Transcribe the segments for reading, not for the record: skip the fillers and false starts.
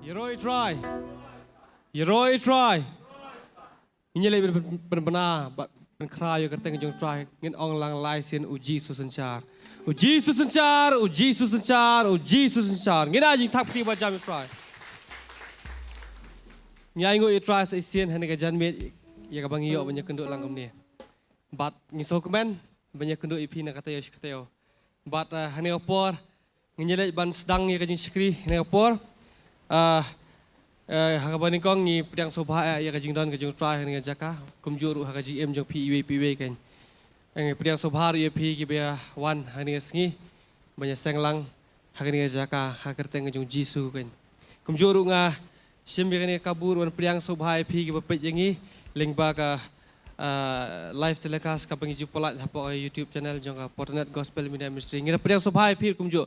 Yeroi try. Yeroi try. Ini lagi benar-benar berkerai yang kita jom try. Ngin orang lain uji susencar. Uji susencar, uji susencar, uji susencar. Ngin aja tak peti macam try. Nyai ngu try seisian hendak kajian met. Ya kabang iyo banyak kenduk langkam ni. But ngisau kemen banyak kenduk ipi nak kata yo kata yo. But hendak opor. Ngenyelek ban sedang ya kajian syukri hendak opor. Hakabanin kong ni pedang sobha ya kajing don kajing try dengan jaka kumjuru hakaji em jong PW kan pedang sobha ya pi kibia wan dengan sengi banyak senglang dengan jaka hakerteng kajing jisu kan kumjuru ngah sim dengan kabur wan pedang sobha ya pi kibia pet yangi link baga live telecast kapang iju polat hapo YouTube channel jong Potternet Gospel Media Ministry ngira pedang sobha ya pi kumjuru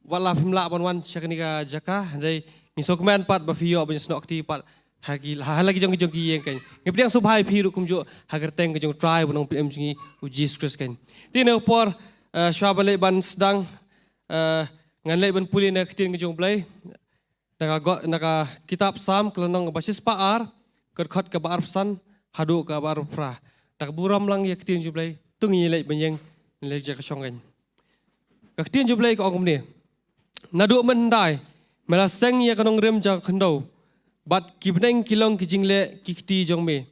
wala pimla wan syakanika jaka dari Nisok man pat bafiyo banyak senok ti pat lagi jong yang kan. Ngepediang subhai piru kumjo hagar teng kejong try bunong PM jingi uji skris kan. Ti ne upor syabale ban sedang nganlei ban puli na ketin kejong blai. Naka kitab Sam kelonong basis paar kerkhot ke baar pesan hadu ke baar pra. Naka buram lang ya ketin jublai tungi lei banyang lei ja kesong kan. Ketin jublai ko ongom ni. Nadu mendai Melaseng ya kanong rem jang kendo, bat kibneng kilong kijingle kikti jong me.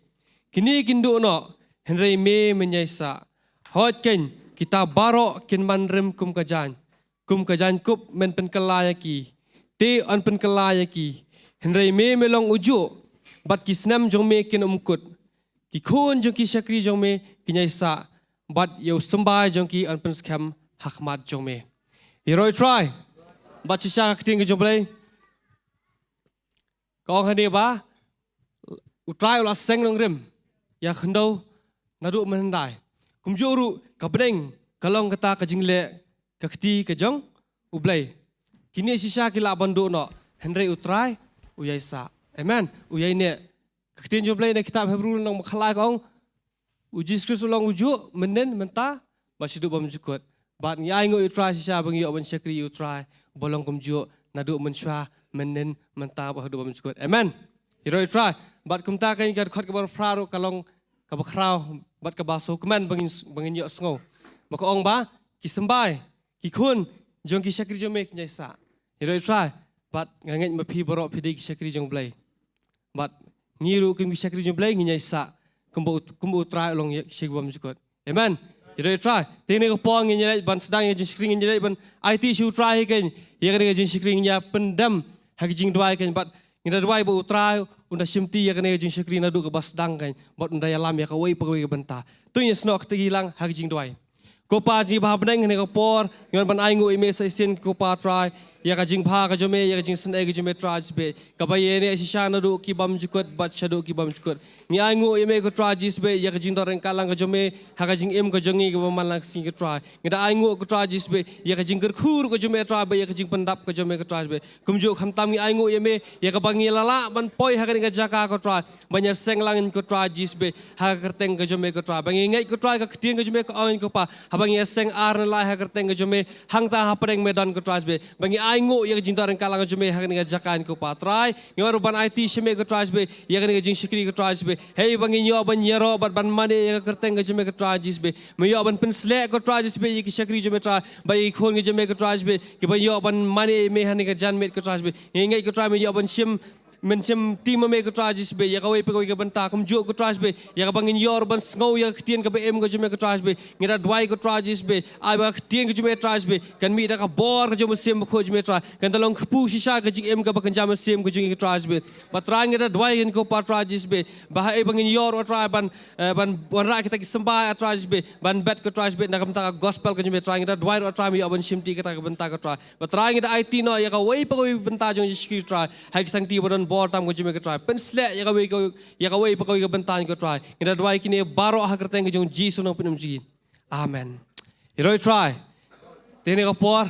Kini kindu no, Henry me menyaisa. Hot ken kita barok kin man rem kum kajan kup men penkelaya ki. Te on penkelaya ki. Henry me melong uju, bat kisnam jong me kin umkut. Kikun jong ki syakri jong me kinyaisa, bat yau sembah jong ki on penskam hakmat jong me. Heroi try. Baca syak keting ke jomplay. Kau hendak ba? Utrai ulas seng nongrim. Ya kendau nadu menandai. Kumjuru kabring kalong kata kajingle kakti kejong ublay. Kini sisa kila bandu no. Hendak utrai uyaisa. Amen. Uyai ne kakti jomplay ne kitab Hebrew nong makhalai kong uji skris ulang uju menen mentah masih duk bamjukut. Bat nyai ngu utrai sisa bangi oban syakri utrai. Bolong kumjo nadu mensyua menen mentah bah dua mencukup. Amen. Hiroi try. Bat kumta kain kad khot kabar praru kalong kabakrau bat kabaso keman bangin yok sengo. Maka ong ba kisembai kikun jong kisyakri jong mek nyaisa. Hiroi try. Bat nganget mapi borok pidi kisyakri jong blai. Bat ngiru kim kisyakri jong blai nyaisa. Kumbu try long syakri bam mencukup. Amen. Hiroi try. Tini kopong ngenyelai ban sedang ngejin syakri ngenyelai ban IT shu try kan. Ya kan ngejin syakri nya pendam hagijing dua kan. Bat ngida dua bu try unda simti ya kan ngejin syakri nadu ke bas sedang kan. Bat unda ya lam ya kawai pegawai ke benta. Tu nya snok tegilang hagijing dua. Kopa ji bah beneng ne kopor ngan ban aingu ime sa isin kopa try. Ya kajing pha ka jome ya kajing sen ege jome try be. Kabaye ne sisa nadu ki bam jukut bat shadu ki bam jukut. Ni aingu ime ko try jis be ya kajing doreng kalang ka jome ha kajing em ka jongi ka malang sing ka try. Ngida aingu ko try jis be ya kajing gerkhur ka jome try be ya kajing pendap ka jome ka try be. Kumjo khamtam ni aingu ime ya ka bangi lala ban poi ha ka jaka ka try. Banya seng langin ko try jis be ha kerteng ka jome ka try. Bangi ngai ko try ka ktieng ka jome ka ain ko pa. Ha bangi seng ar la ha kerteng ka jome hangta ha pereng medan ka try be. Bangi aingu ya kajing doreng kalang ka jome ha ka jaka ko pa try. Ngar ban IT sheme ka try be ya ka kajing shikri ka try be. Hey bangi nyo ban yero bat ban mane ya kerteng ka jome ka try jis be. Mayo ban pensle ka try jis be ya ki shakri jome try. Bai khon ka jome ka try be. Ki ban yo ban mane me ha ni ka jan met ka try be. Ngai ka try me yo ban sim mencem tim me ka try jis be ya ka wei pegawai ka benta kumjo ka try be ya ka bangin yor ban ngau ya ktien ka be em ka jome ka try be ngida dwai ka try jis be ai ba ktien ka jome try be kan mi da ka bor ka jome sem ko jome try kan talong khpu sisa ka jing em ka ba kan jam sem ka jing ka try be patrai ngida dwai kan ko pa try jis be ba ai bangin yor try ban ra kita ki sembah try jis be ban bet ka try be na kam ta gospel ka jome try ngida dwai try mi ban simti ka ta ka benta ka try patrai ngida IT no ya ka wei pegawai benta jong jis try hai sang ti bodon bor tam ko jome ka try pensle ya ka wei pegawai ka benta ka try ngida dwai kini baro ha kerteng jong jisu no penum ji amen hiroi try tene ka por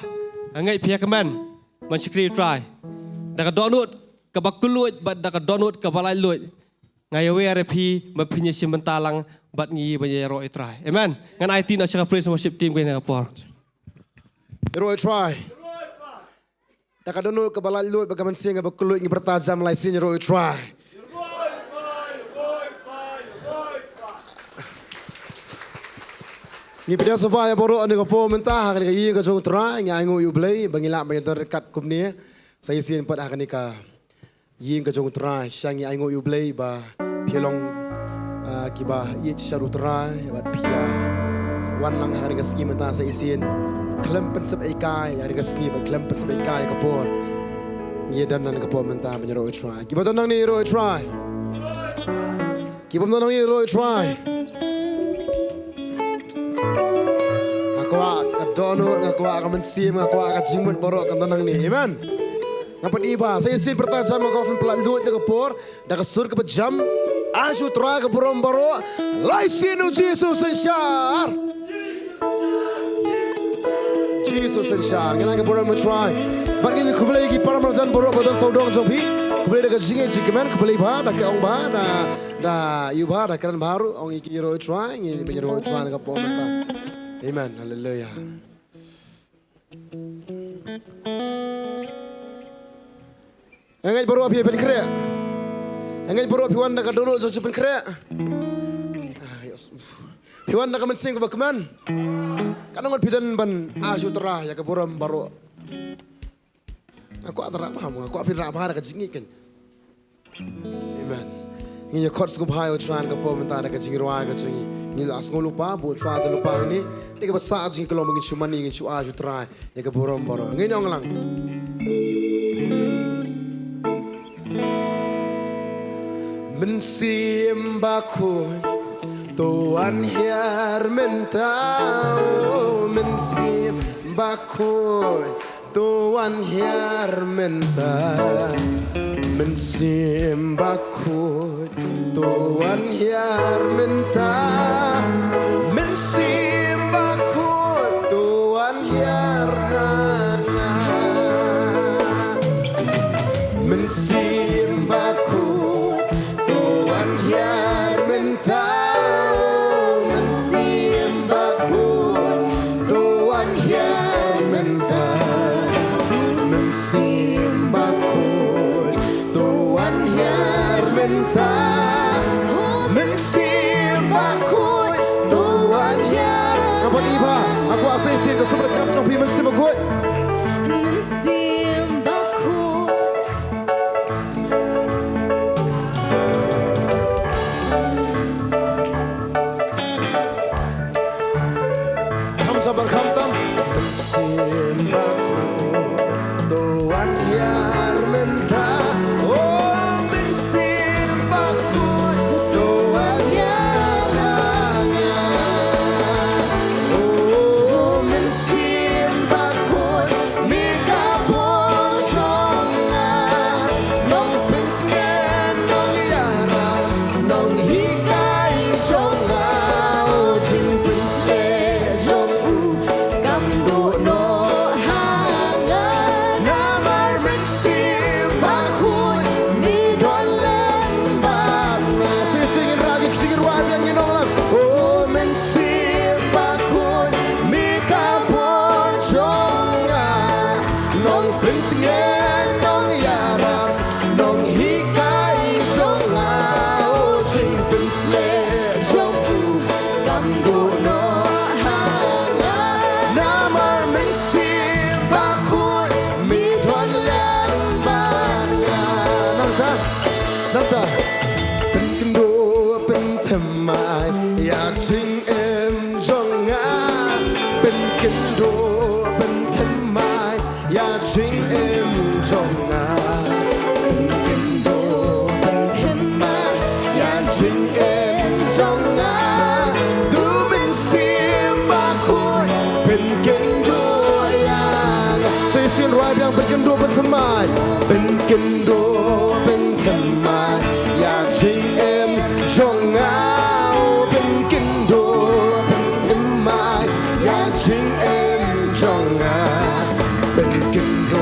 angai pia keman man sikri try da ka donut ka bakulut bat da ka donut ka balai lut ngai we rp ma pinya sim bentalang bat ngi banye roi try amen ngan IT na sha praise worship team ko ne ka por Hiroi try. Tak ada nol kebalai luat bagaimana siang berkelut ingin bertajam lai sini roi try. Ni pada sebab yang baru anda kapo mentah akan kaya kacau try yang ingu you play bangilak bagi terdekat Khmih saya sian pada akan nikah yin kacau try siang yang ingu you play ba Shillong kiba ye sharu try ba pia wan lang akan nikah ski mentah saya sian kelempen sebagai kai akan nikah ski ba kelempen sebagai kai kapor ye dan nan kapo mentah menyeroi try kiba tenang ni roi try kiba tenang ni roi try. Ngakuak kadono, ngakuak kamansim, ngakuak kajimun borok kantonang ni, amen. Ngapat iba, saya sin bertajam ngakofin pelanjut dengan kapor, dah kesur ke pejam, asu tra ke borom borok, lai sinu Jesus sensyar. Jesus sensyar, kena ke borom try. Bagi ni kubeli ki para marjan borok badal saudong jopi, kubeli dekat jinge jikeman, kubeli bah, dah ke ong bah, dah you bah, dah keren baru, ong iki roi try, ini menyeroi try dengan kapor mentah. Amen. Hallelujah. Engai baru api penkrea. Engai baru api wan nak dono jojo penkrea. Piwan nak mensing ke bakman. Kanangon pidan ban asu terah ya ke boram baru. Aku tak paham. Aku api rak bahar ke jingikan. Amen. Ni kot sku bhai utran ka po mentara ka jingirwa ka jingi ni las ngolupa bu twa de lupa ni ni ka basa jingi kelom ngi chumani ngi chu a ju trai ya ka borom boro ngi nyong lang mensim baku tuan hiar mentau mensim baku tuan hiar mentau mensim bakut tuan hiar mentah mensim bakut tuan hiar mensim bakut tuan hiar mentah mensim bakut tuan hiar mentah mensim bakut tuan hiar mentah mensim bakut tuan hiar kapan iba aku asing ke sobat kap copi mensim bakut mensim bakut ham sabar khamtam mensim bakut tuan hiar mentahเป็นกันโดเป็นทำไมอยากชิงเอ็มจงเงาเป็นกันโดเป็นทำไมอยากชิงเอ็มจงเงาเป็นกันโด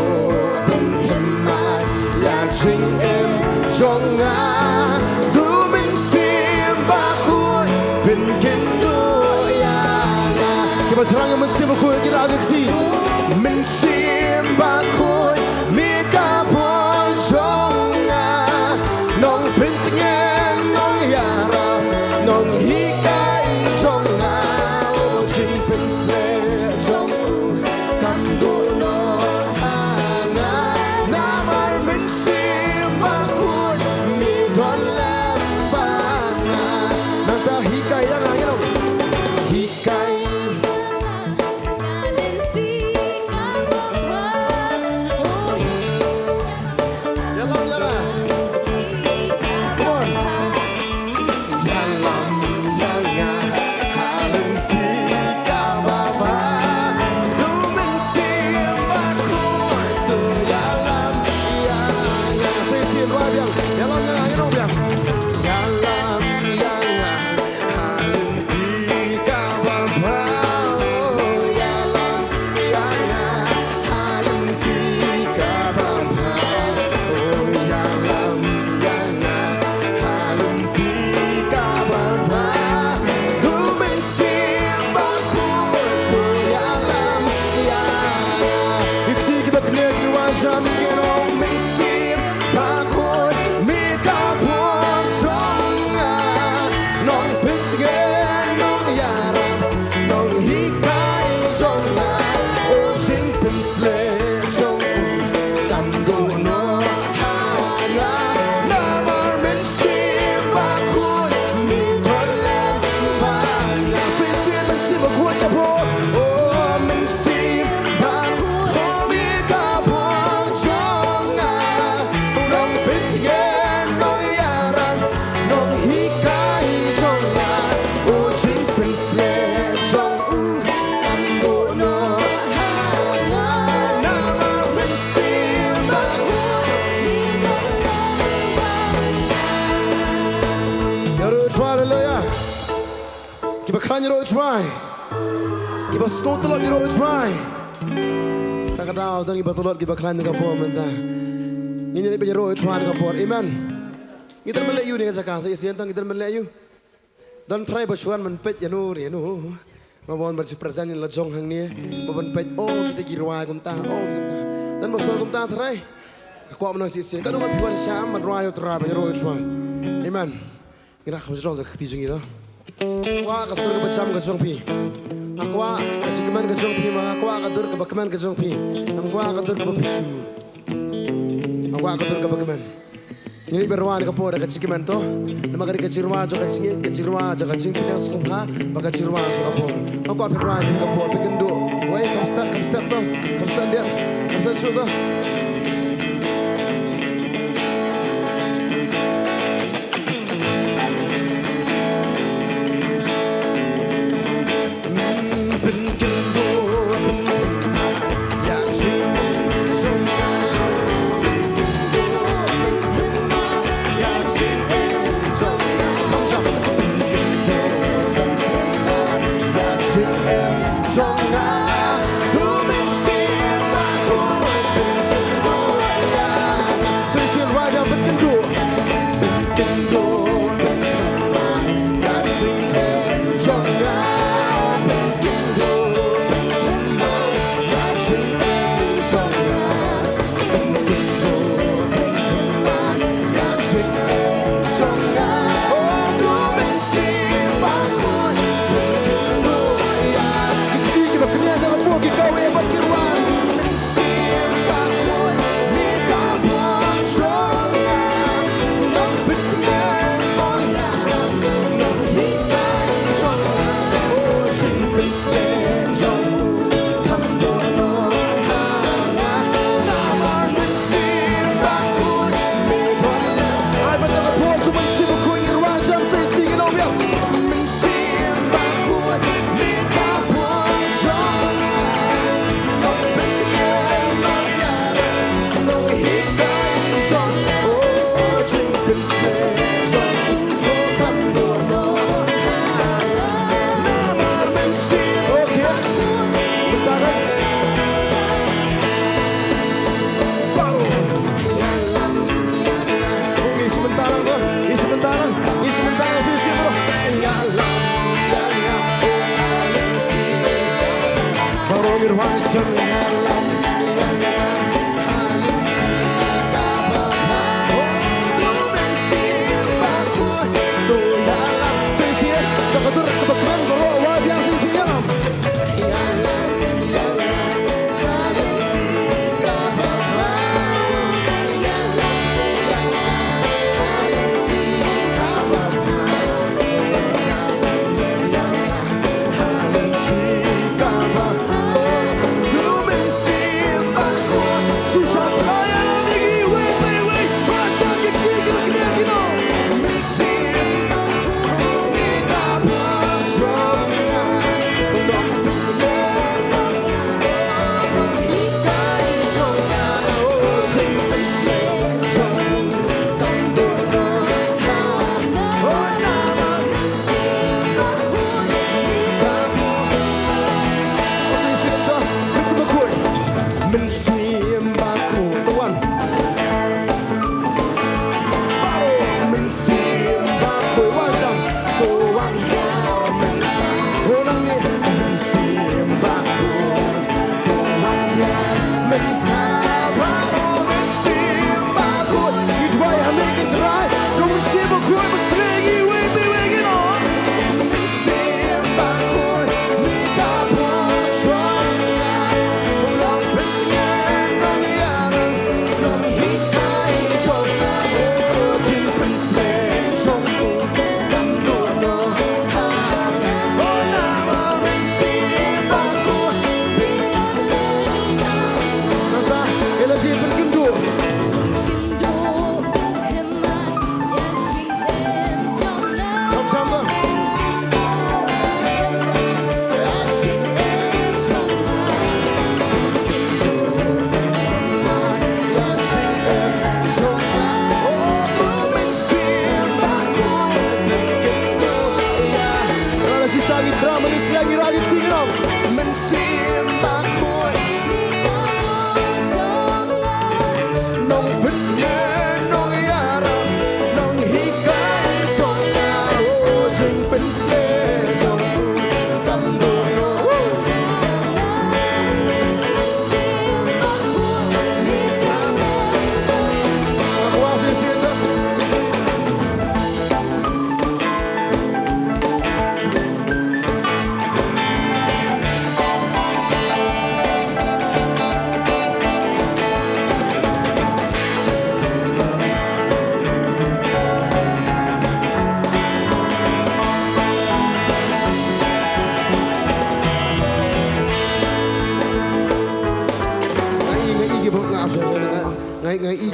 เป็นทำไมอยากชิงเอ็มจงเงาดูมันเสียงบาคุยเป็นกันโดอย่างนั้น Kita terang yang mesti berkuat kita ada kesi. Mensim bakut you roll try. Give us go to lot, you roll try. Takadaw, don't give us a lot, give a clan to go for them. You need to be roll try to go for. Amen. You don't let you niggas a cancer, you see, don't let you. Don't try but one man pet, you know. Ma bon berci present in la jong hang ni, ma bon pet oh kita kirwa kum ta, oh dan ma so kum ta serai. Ko am no si si, ka do ma piwan sham ma roi tra ba ro chwa. Amen. Ira kham jong za khti jingi da. Wa ka sur ka bacham ka jong pi. Akwa ka jikman ka jong pi ma akwa ka dur ka bakman ka jong pi. Am kwa ka dur ka ba pisu. Akwa ka dur ka bakman. Ini berwan ka pora ka chikiman to. Nama ka jirwa jo ka ching pinas kumha, maka jirwa so ka por. Ako berwan ka por bikin do. Wait, come start to. Come stand there. Come stand shoot to.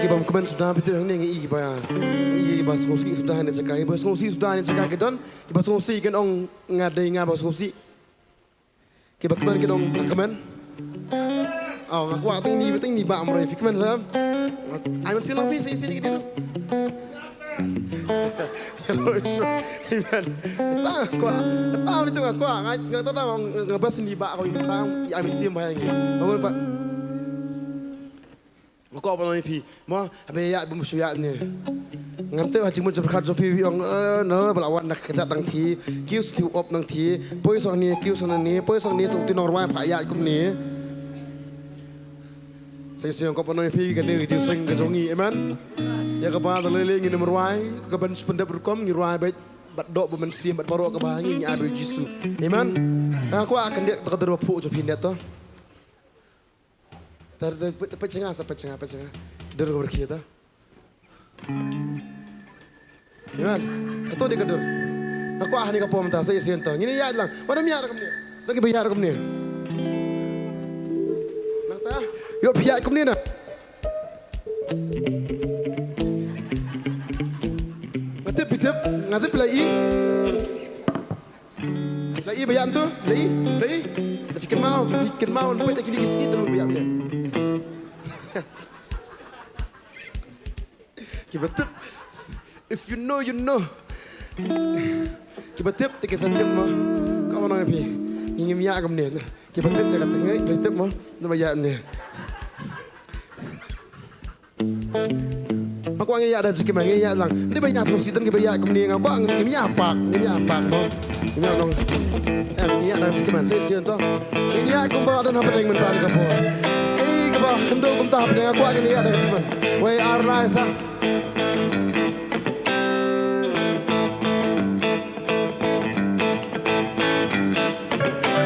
ibang kemen sudah betul hang ni ibas ngosi sudah ni cakap ibas ngosi sudah ni cakap kita ibas ngosi kan ong ngadai ngabas ngosi kita kemen kita ong kemen aku ating ni ba amrai kemen lah I'm still on PC sini gitu tahu itu aku nggak tahu ngebahas ni ba aku tahu I'm still bayangin bangun pak aku apa namanya pi, mau apa ya bermusuh ni, ngambil haji muncul berkat jopi yang nol berlawan nak kerja nang ti, kiu stiu op nang ti, poi sang ni kiu sang ni, poi sang ni seuti normal pak ya kum ni, saya siang kau apa namanya pi kan ni kerja sing kejongi, amen, ya kepada lele ini merwai, keban sependa berkom ngirwai baik, bat dok bemen sim bat baru kebahangi ni abe jisu, amen, aku akan dia terkadar bapu jopi ni tu. Pecengah. Kedur ke berkih tu. Jangan. Itu dia kedur. Aku ahli kapal mentah saya sian tahu. Ini ya lang. Mana miar kamu ni? Lagi bayar kamu ni. Nang tah. Yuk bayar kamu ni na. Ngatip lagi. Lagi bayar tu. Lagi. Fikir mau. Nampak tak kini sikit terus bayar ni. Kibatip, if you know, you know. Kibatip, tiga setiap mah, kamu nak apa? Ingin miak kamu ni, kibatip jaga tengah, kibatip mah, nama ya ni. Aku angin ya ada sikit mah, angin ya lang. Ni banyak solusi dan kita ya kamu ni, aku angin miak apa mah, miak long. Ni ada sikit mah, saya sian tu. Ini aku berada dalam apa yang mentah ni kapal. Kendo kum tahap dengan aku akan dia ada kesiman. Wei Arla esa.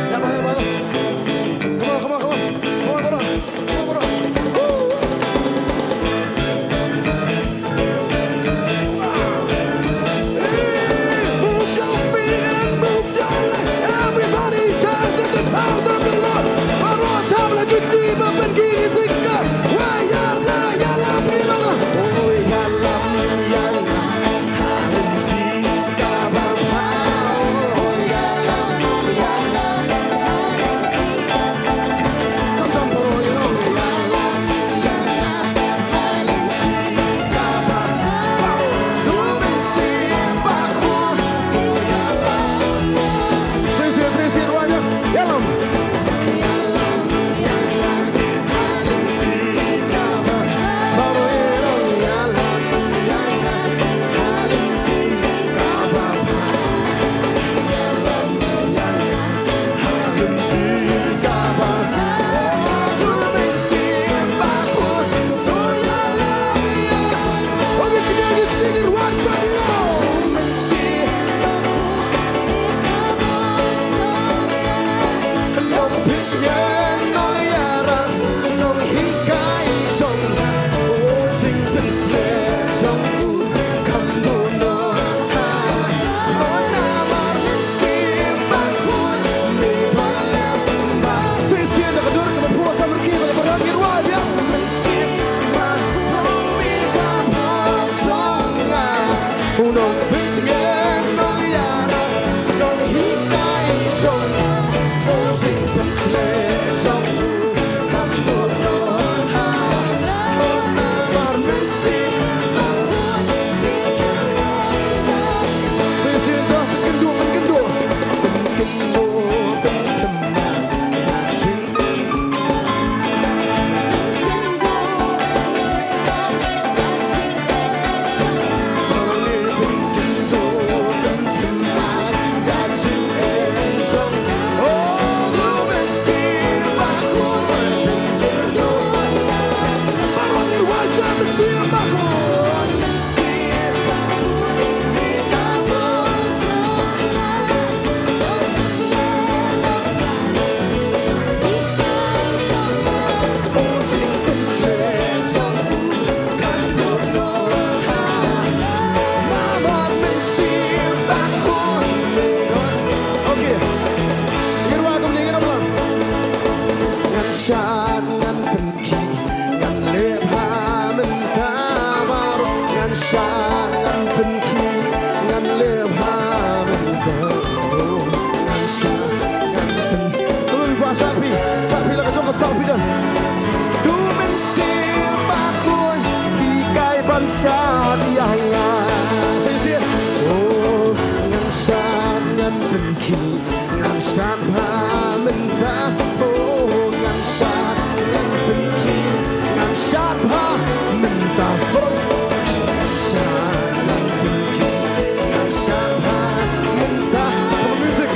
Ya bah. Come on. Move your feet and move your legs. Everybody dance in this house of the Lord. Baru tabla kita berpergi. saat yang lain oh ngan saat ngan benci ngan saat mentah oh ngan saat ngan benci ngan saat mentah oh ngan saat ngan benci ngan saat mentah come on music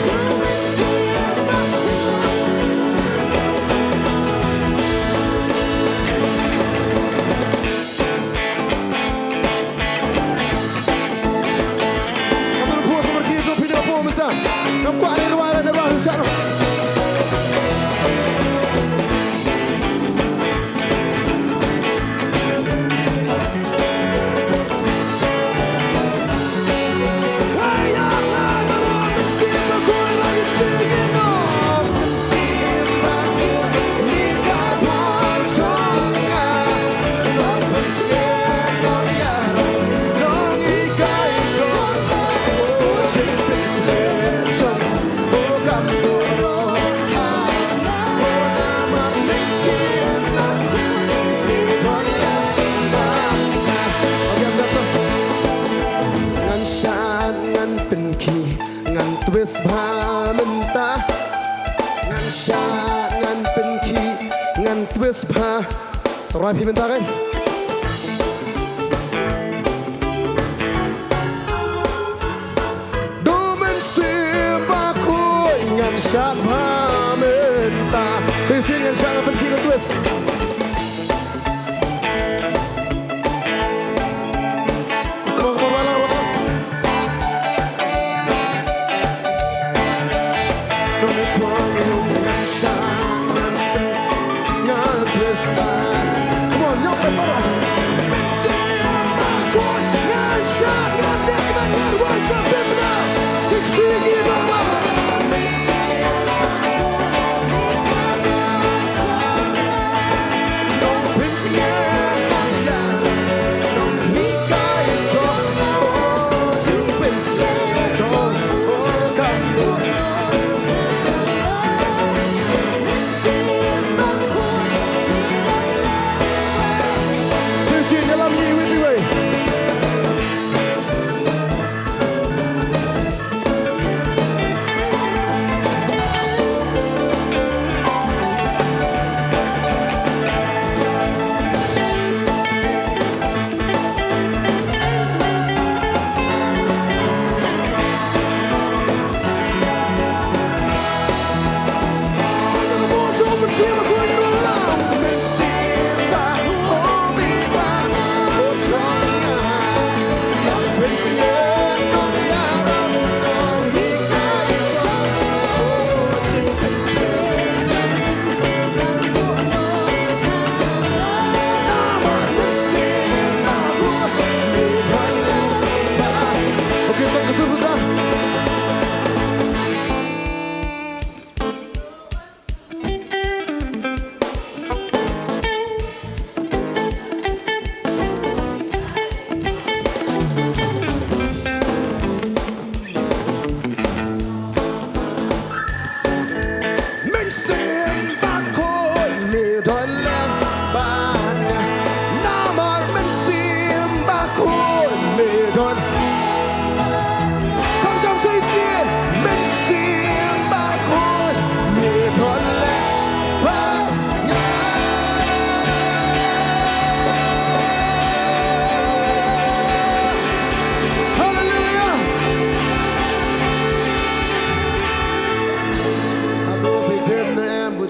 Nam kuat ni luar dan luar sana. twist พามันตางันชางันเป็นขี้งัน twist พาต่อไปพี่เป็นตากันดูมันเสียบาคุยงันชาพามันตาเสียงันชางันเป็นขี้งัน twist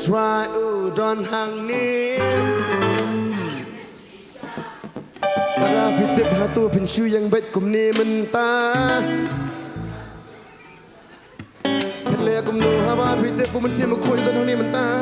try udon hang ni Para pitip hatu pinshu yang baik kum ni mentah Kele kum nu hawa pitip kum mensi mukui udon ni mentah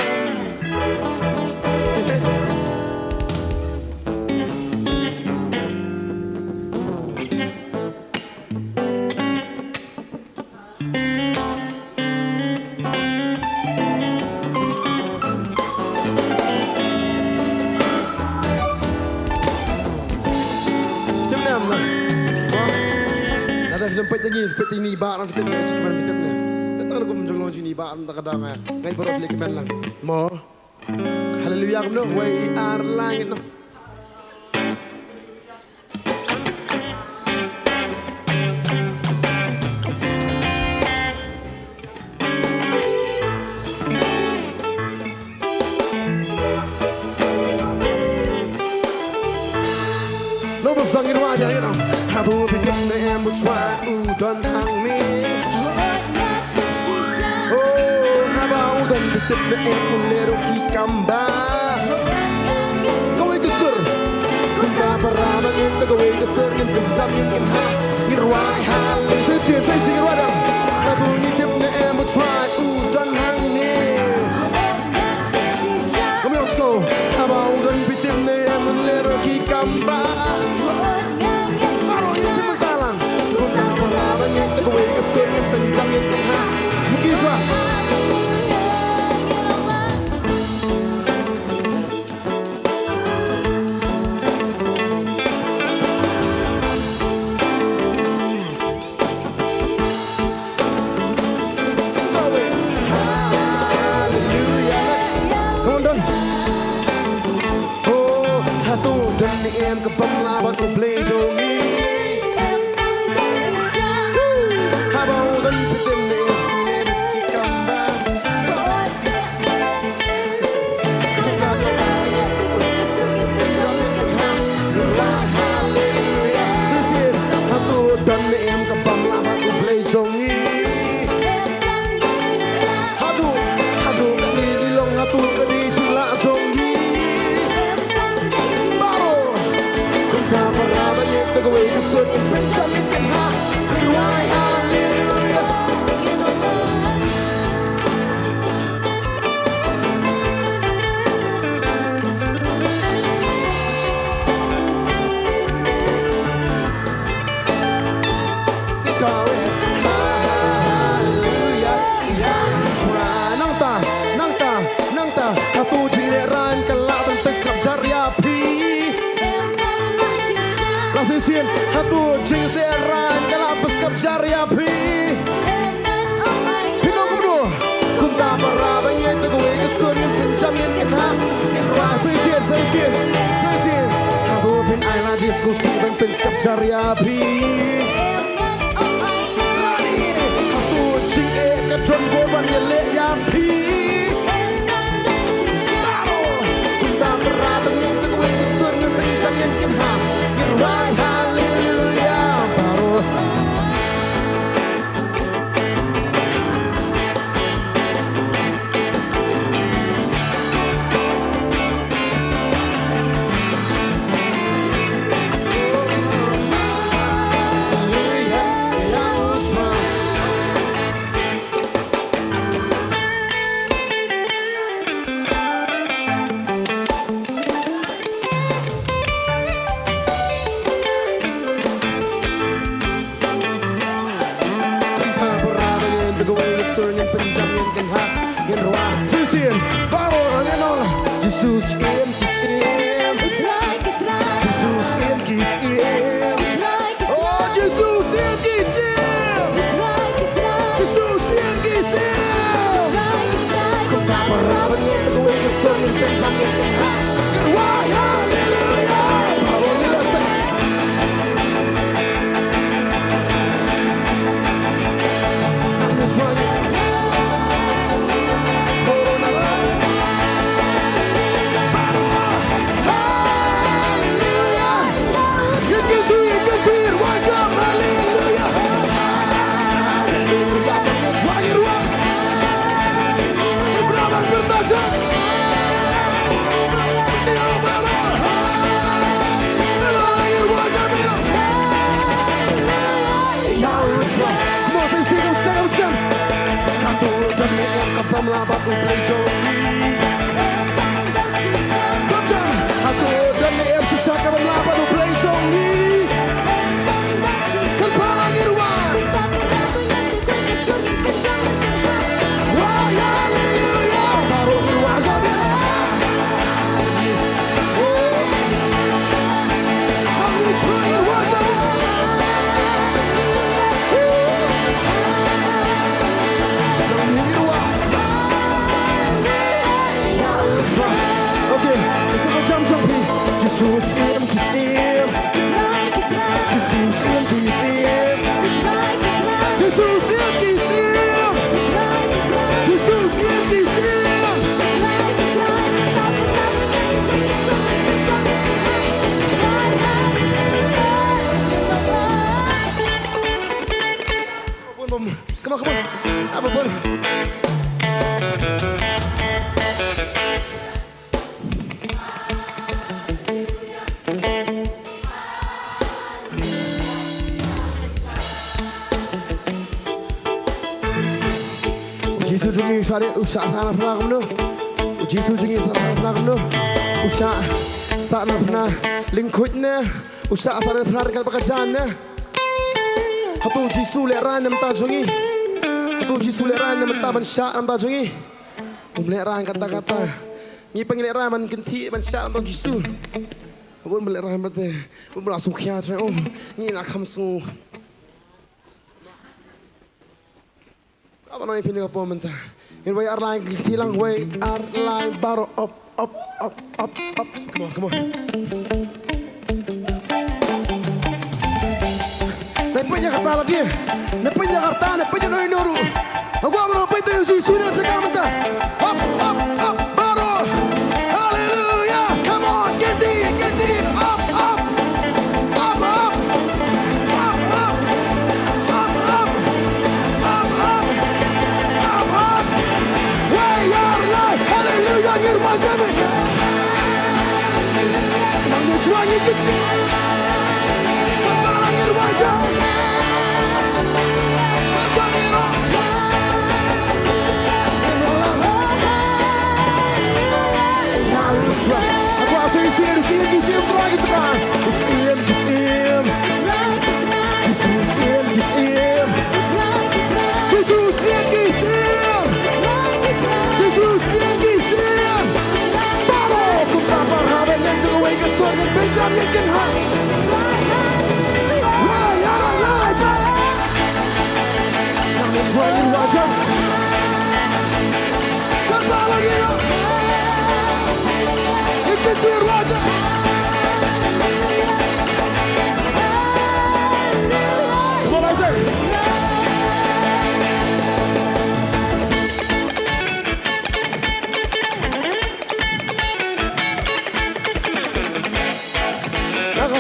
Film pet lagi pet ini barang film ni cuma film ni. Betul aku menjolong sini barang tak ada ngai baru film kemen lang. Mo. Haleluya aku no we are langit no. Hatu bikin na em một xoa udon hang mi Oh haba udon bikin na em ulero ki kamba Kawai kesur Kunta paraman ito kawai kesur Yang pinjam yang kinha Irwai halay Say irwadam Hatu nitip na em một xoa udon hang mi Come on, let's go Haba udon bikin na em ulero ki kamba Take away the sun and things I'm in the hand. Shukisha. Hallelujah. Come on, done. Oh, I thought done the end. Kabam la, but the blaze on me. Take away the sun and bring some in the heart. Why hallelujah? Go it, hallelujah. Yeah, nangta. Hatu jileran kalaban peskap jariapi. Sisian hatu jing seran kalabas kap jariapi Pinong kumno Kunta parabang yay Tagaway kasun yung pinjam yan kinha Kinra sisian Hatu pin ay na disco sibang pinskap jariapi Lani hatu jing kadron korban yale yapi Kunta parabang yay Tagaway kasun yung pinjam yan kinha Right, hallelujah, Paro. Jesus em Oh Jesus Kung kaparaban niya Tagaway ka son yung pensang yung kinha Why hallelujah Parol nila That's right From la baku plejo Come down Aku dan ni MC Shaka from la baku plejo Kalpang irwan Why hallelujah Baru irwan sabi How we try irwan sabi Irwan usah sana pernah kamu Jisu jengi sana pernah kamu usah sana pernah lingkutnya usah sana pernah dengan pekerjaannya hatu Jisu leran yang tajongi hatu Jisu leran yang taban syak yang tajongi leran kata-kata ni pengileran man kenti man syak yang Jisu pun leran betul pun langsung kia saya ni nak kamu semua apa namanya pilih apa mentah? Ini way airline hilang way airline baru up. Come on. Nepa Jakarta lagi, nepa Jakarta, nepa Jakarta Noru. Aku mau apa itu sudah sekarang mentah? Up baru. Hallelujah, come on, get it, up. Yang remaja men, semangat juangnya kita, semangat remaja, macam merah. Aku asal isi lagi teman, Benjamin Lincoln High. Kami suami wajah. Kembali lagi. Itu dia wajah. Come on, I say.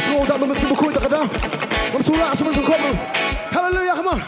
Semua tak mesti buku tak ada. Memsulah semua cukup. Hallelujah, come on.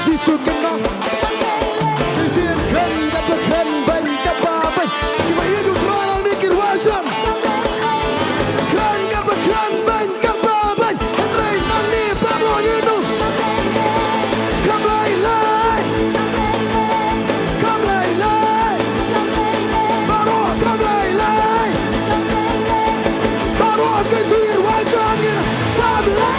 si su ken no si sien ken ka pa ken ben ka pa ben ki ma ye du trono ni ki ruasan ken ka pa ken ben ka pa ben en rei tan ni pa ro ni nu come lai lai come lai lai baro come lai lai baro ke tu ruasan ni come lai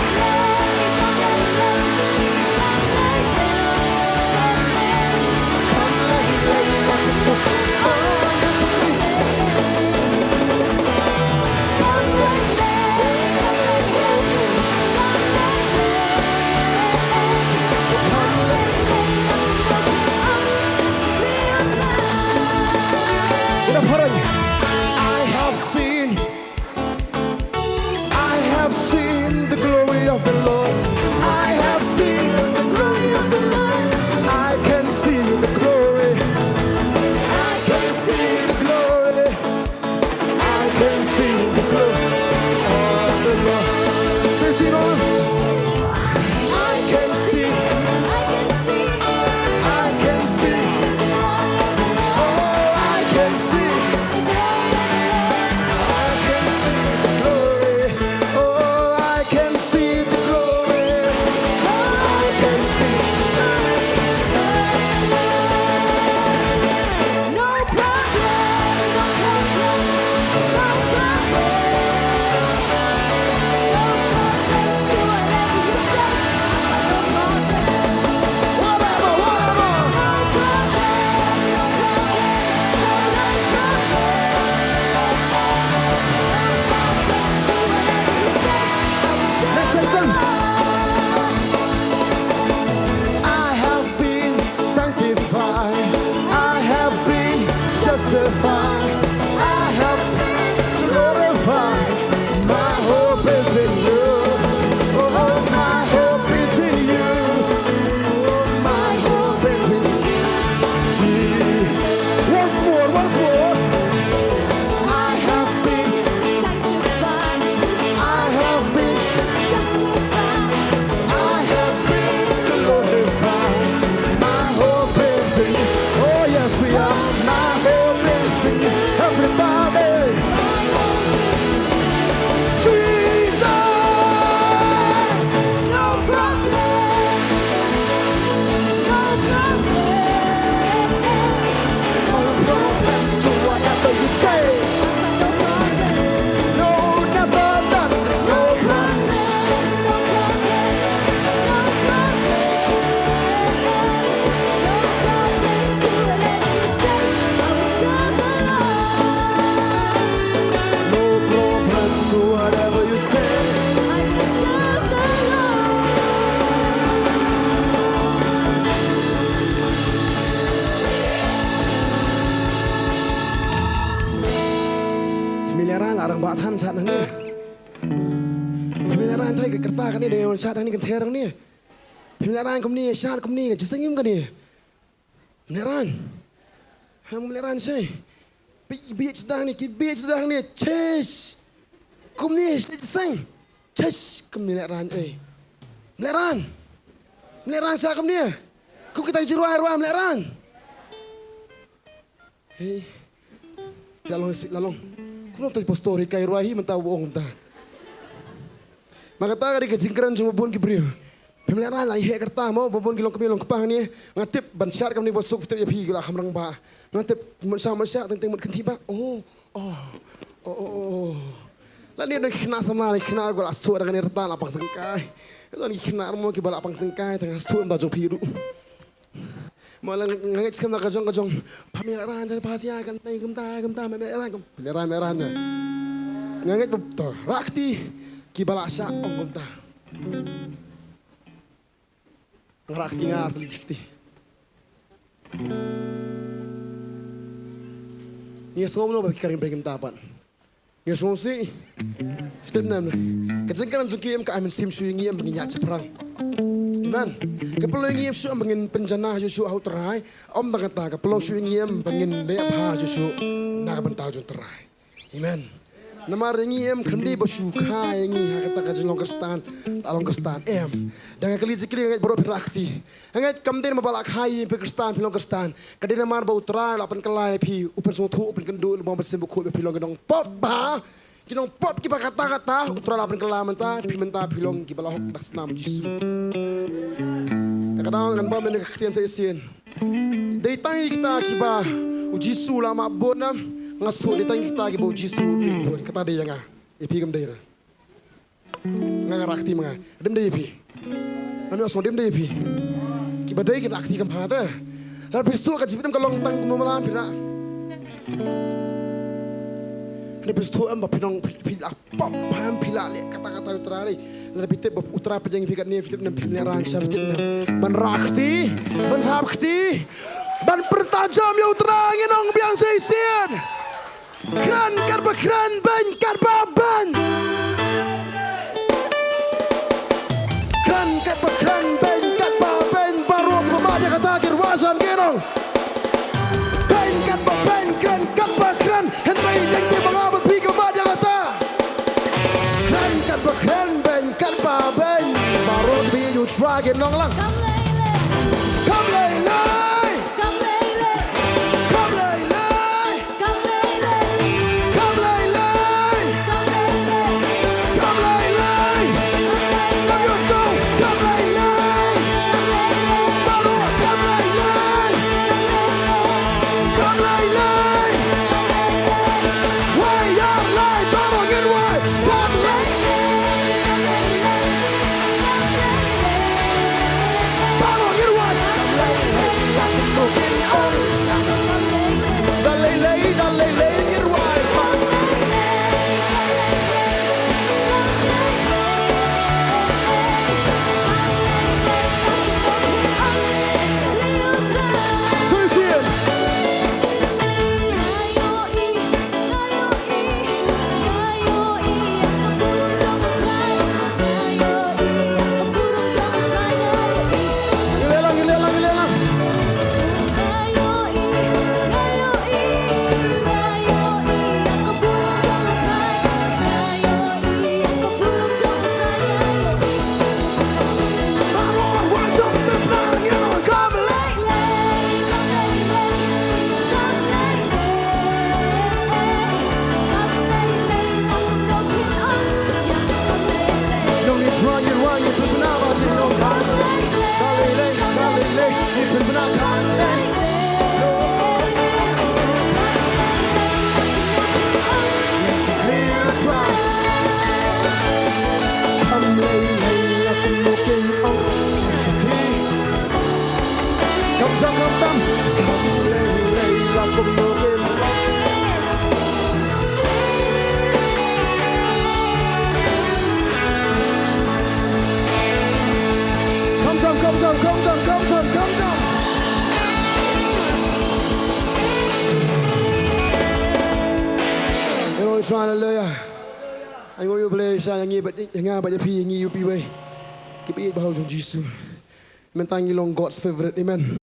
I have seen the glory of the Lord. I have seen the glory of the Lord. I can see the glory. I can see the glory. I can see the glory of the Lord. Say, see, Lord. I can see. I can see. Oh, I can see. Batan saat ini, pemilihan tadi kereta kan ini dengan saat ini kan terang ni, pemilihan kami ni saat kami ni jasengim kan ni, pemilihan saya, biar sedang ni, ches, kami ni jaseng, ches pemilihan pemilihan saat kami ni, kau kita jiruai pemilihan, hei, lalong. Kung tayo pastori kay ruahi mentabuong ta. Makata ka di kajingkran sumubon kibriyo. Pemilihan lang ihe kerta mo bobon kilong kami long kapang ni ngatip bansyar kami bosok fitip ya pigla hamrang ba. Ngatip mansya tentang mut kentiba. Oh. Lani nak kena sama ni kena gol astu dengan erta lapang sengkai. Itu ni kena mo kibal lapang sengkai tengah astu em tajong piru. Malang ngangit sekam nak kajong pemilihan jadi pasya kan gemta pemilihan ngangit betul rakti kibala sya gemta ngerakti ngar telikti ni semua bagi karim bergem tapan ni semua si fitem nam kejengkaran Nongkhryiem ka amin sim suingi am benginya ceprang Iman, kapelo ngiem am bengin penjana Yesu au terai, om kata kapelo ngiem bengin deap ha Yesu na bental jun terai. Iman. Nama rengi em kendi basu kai ngi hakata ka jilong kerstan along kerstan em dengan kali jikli ngai boro pirakti ngai kamden mabalak hai pe kerstan pilong kerstan kadena mar bau tra lapan kelai pi upen sotu upen kendu bang besembu ko pilong gedong pop ba kinong pop ki kata utra lapan kelai menta pi menta pilong ki balahok dasnam jisu kadang kan ba men ketian saya sien dei tangi kita ki ba ujisu lama bonam ngas tu ditang kita gi bau jisu ibon kata dia nga ipi gam deira nga rakti mga dem de ipi ami aso dem de ipi ki badai ki rakti kam phata lar pistu ka jibidam ka long tang mamalam pira ni pistu am ba pinong pila pop pam pila le kata-kata utrari lar bitep utra pajang fikat ni fitip nam pimne ran syartit nam ban rakti ban habkti ban pertajam ya utra nginong biang seisian kran karba kran ban karba ban kran karba kran ban karba ban baru mama dia kata kirwasan gerong ban karba ban kran karba kran henry dengki mengabut pi mama dia kata kran karba kran ban karba ban baru bi you try get long lang come lele Hallelujah. Anh ngồi yêu play sa yang nga ba pi ngi yu pi we. Ki pi ba jong Jisu. Men tang long God's favorite. Amen.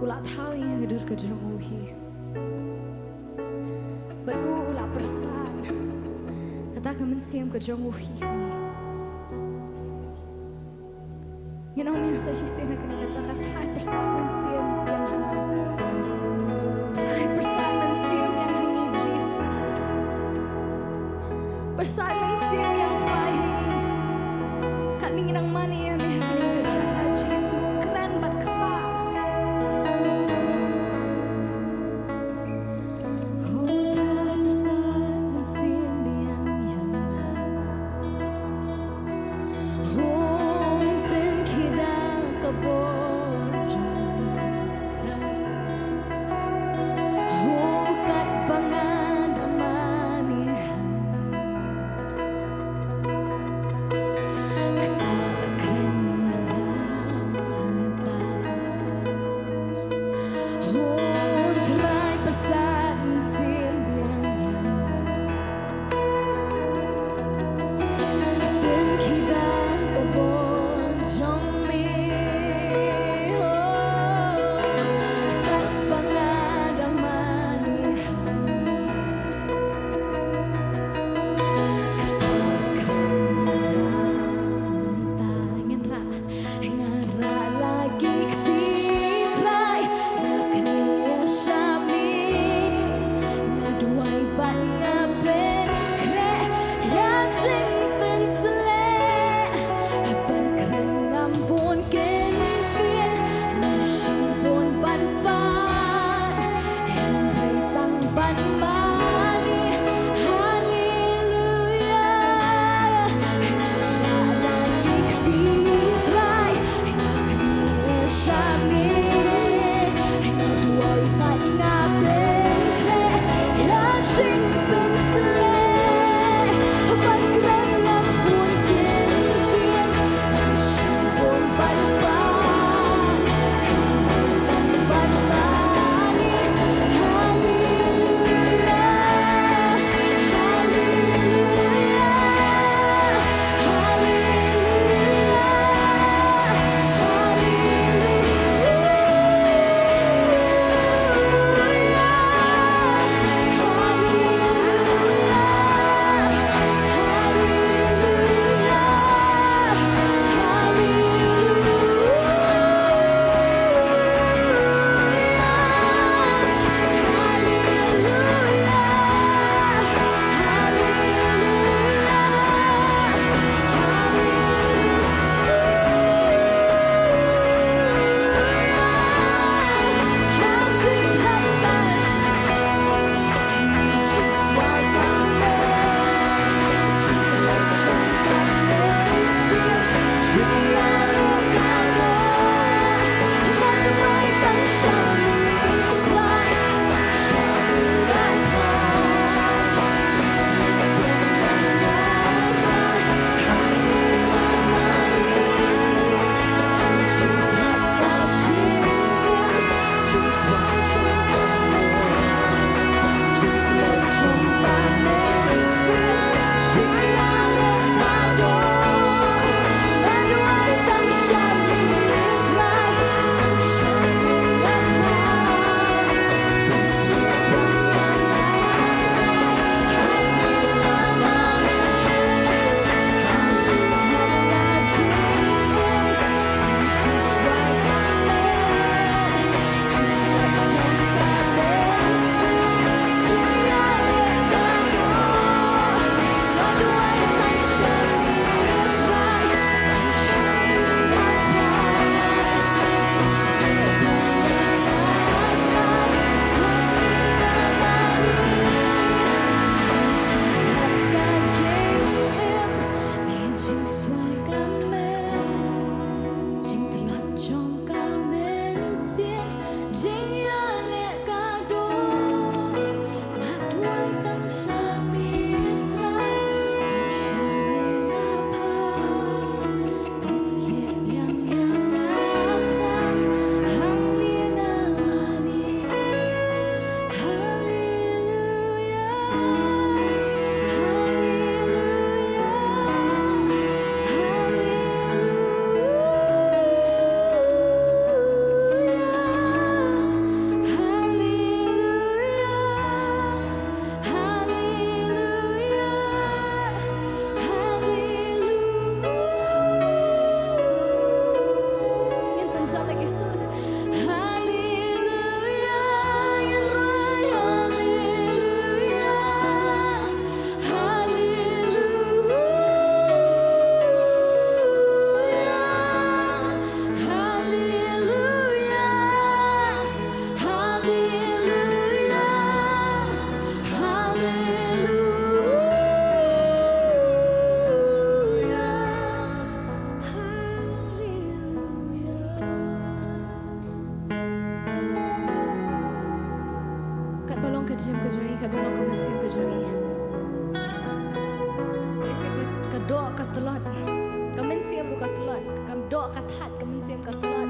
ulah tahu yang gedur ke jemuhi. Baru ulah persan kata kemensiam ke jemuhi. You know me asa hisih na kena kacaka try persan mensiam yang hangat. Try persan mensiam yang hangi Jesu. Persan mensiam yang try hangi. Kami nginang mani yang hangi kacaka Jesu. Keren bat kata. Oh try persan mensiam yang hangat. Oh ben kidang kabon jami. Oh kat bangan amani hangi. lagi Yesus. Haleluya, yang roy haleluya. Haleluya. Haleluya. Haleluya. Kat balong ka jim ka jari, kat balong ka mensim ka jari. Ese ka doa ka telot, ka mensim ru ka telot, ka doa ka that, ka mensim ka telot.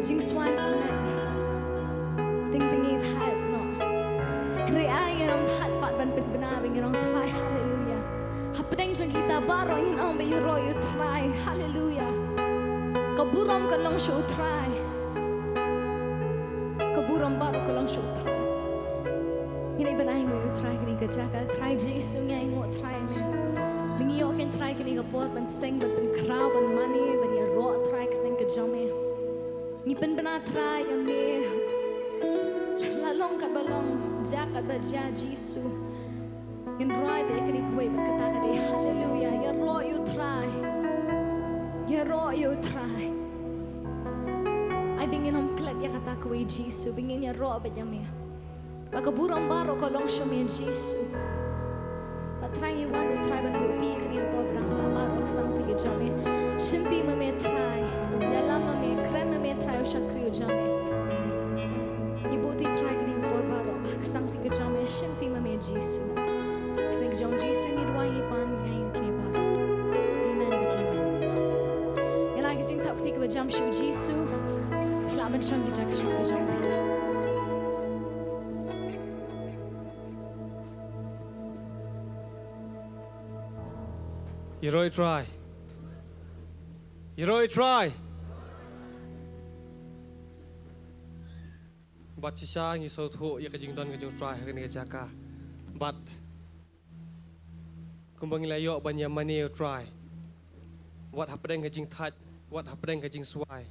Jing swai net, ting tingi that no. Ri ay yang that pat ban pit benar bingin orang try haleluya. Hapdeng jang kita baro ingin orang bayaro you try haleluya. Kaburam ka lang show try. Kaburam baro ka lang show try. Ini benai ngoy try kini kerjakan try Yesus ngai ngoy try ni. Bingiyo kan try kini kapot ban sing ban crowd ban money ban ya ro try kini kerjame. Ni pen benar try ya me. Lalong kat balong jakat baja Yesus. Yang roy be kini kuai ban kata kade haleluya ya ro you try. Ya ro you try. Ay bingin om klat ya kata kuai Yesus bingin ya ro be jame. Maka burang baru kolong syumin Yesus. Matrangi wanu try ban buti kini apa bang sama roh sang tiga jame. Shimpi meme try. Dalam meme kren meme try ushakri ujame. Ibu ti try kini apa baru sang tiga jame. Shimpi meme Yesus. Kini jam Yesus ni dua ini pan ngayu kini baru. Amen dan amen. Yang lagi jing tak tiga jam syu Yesus. Kelak mencang kita syu jame. Iroi try. Iroi try. Bat sisa ngi so thu ya kajing don kajing try kani kajaka. Bat kumbang layo banya mani try. What happening kajing touch, what happening kajing swai.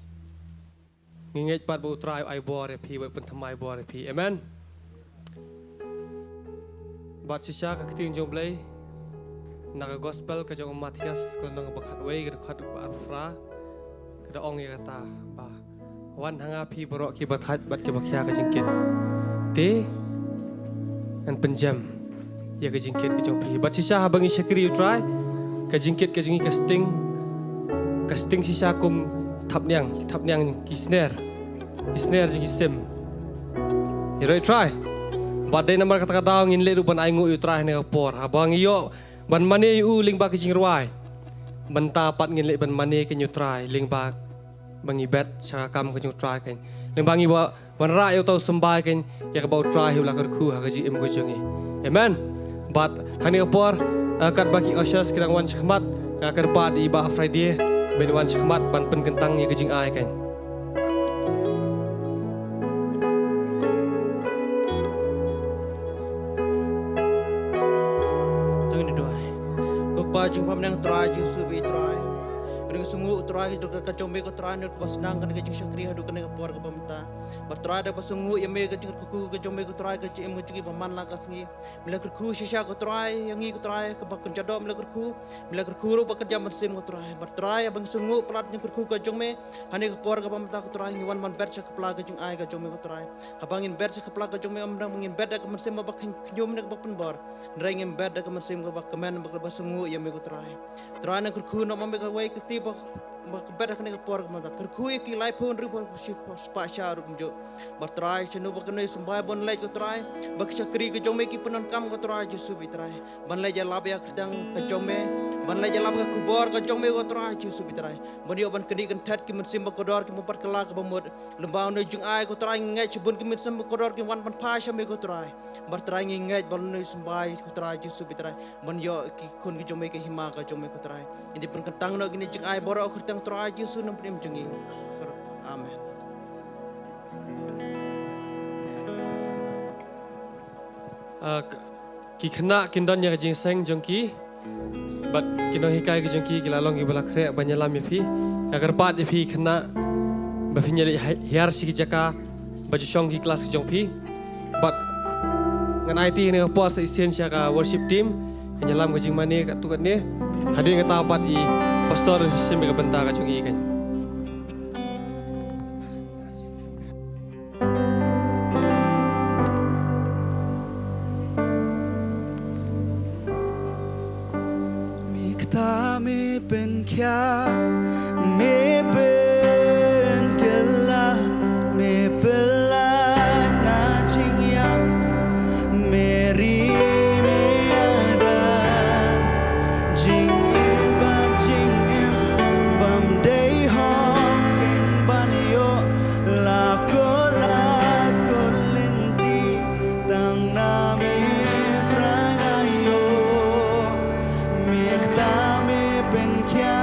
Nginget bat bu try ai bore pi bat penthamai bore pi. Amen. Bat sisa ka kiting jom play. Naga gospel ke jong Matias ko nang bakhat way ke khat arfra ke da ong ya kata ba wan hanga phi borok ki bathat bat ke bakhya ke jingkit te an penjam ya ke jingkit ke jong phi bat sisa habangi syakri try ke jingkit ke jingi casting sisa kum thapnyang ki snare jingi sim you try bat dai namar kata kata ngin le rupan aingu you try ne por abang yo ban mane u ling ba kijing ruai ban ta pat ngin le ban mane ke nyu try ling ba bangi bet cha kam ke nyu try ken ling bangi ba ban ra yo tau sambai ken ya ka ba try hu la kar khu ha ka ji em ko jongi amen but hani por kat bagi oshas kirang wan shkhmat ka kar pa di ba friday ben wan shkhmat ban pen kentang ya kijing ai ken Jung pam nang try Yesus be try. Kena sungguh try itu ke kacombe ke try ni pas nang kena kacing syakri hadu kena por ke pamta. Bertry ada pas sungguh yang me kacing kuku kacombe ke try ke cim kacing paman lah kasngi. Mila kerku sisa ke try yang ngi ke try ke bakun jadok mila kerku ru bekerja mesin ke try. Bertry abang sungguh pelat yang kerku kacombe hani ke por ke pamta ke try ngiwan man bet ke pela kacing ai kacombe ke try. Abangin bet ke pela kacombe amrang mengin bet ke mesin babak nyom nek bakun bar. Nrengin bet ke mesin ke bak kemen bak sungguh yang me ke try. Try nak kerku nak mambe ke wai ke tiba berak ni kapor kemana? Kerkui ki live pun ribu pasca rukum jo. Bertrai cenu berkenai sumbai bon lay ko trai. Berkecakri ke jome ki penon kam ko trai Yesus bitrai. Ban lay jalab ya kerjang ke jome. Ban lay jalab ke kubor ke jome ko trai Yesus bitrai. Ban yo ban keni kan tet ki mensim berkodor ki mempat kelak ke bamud. Lembau ni jung ai ko trai ngai cebun ki mensim berkodor ki wan ban pasca me ko trai. Bertrai ngai ban ni sumbai ko trai Yesus bitrai. Ban yo ki kun ki jome ki hima ke jome ko trai. Ini pun kentang no gini jung ai borok kerjang trai Yesus nam prim jungi. Amen. Ki khna kindon ya jing seng jongki bat kino hikai ke jongki gilalong ibala khre banyalam yafi agar pat yafi khna Bafinya hiar si jaka baju syong ki kelas kejong pi. But ngan IT ni puas isen syaka worship team kenyalam ke jing mani kat tukat ni hadir kata apat i pastor dan sistem ke bentar ka chung i kan. Mikta me pen kya me pen kela me pela na ching yam meri me ada jing ba jing em bam day hong ken banyo la ko linti tang na me trangayo mikta me pen kya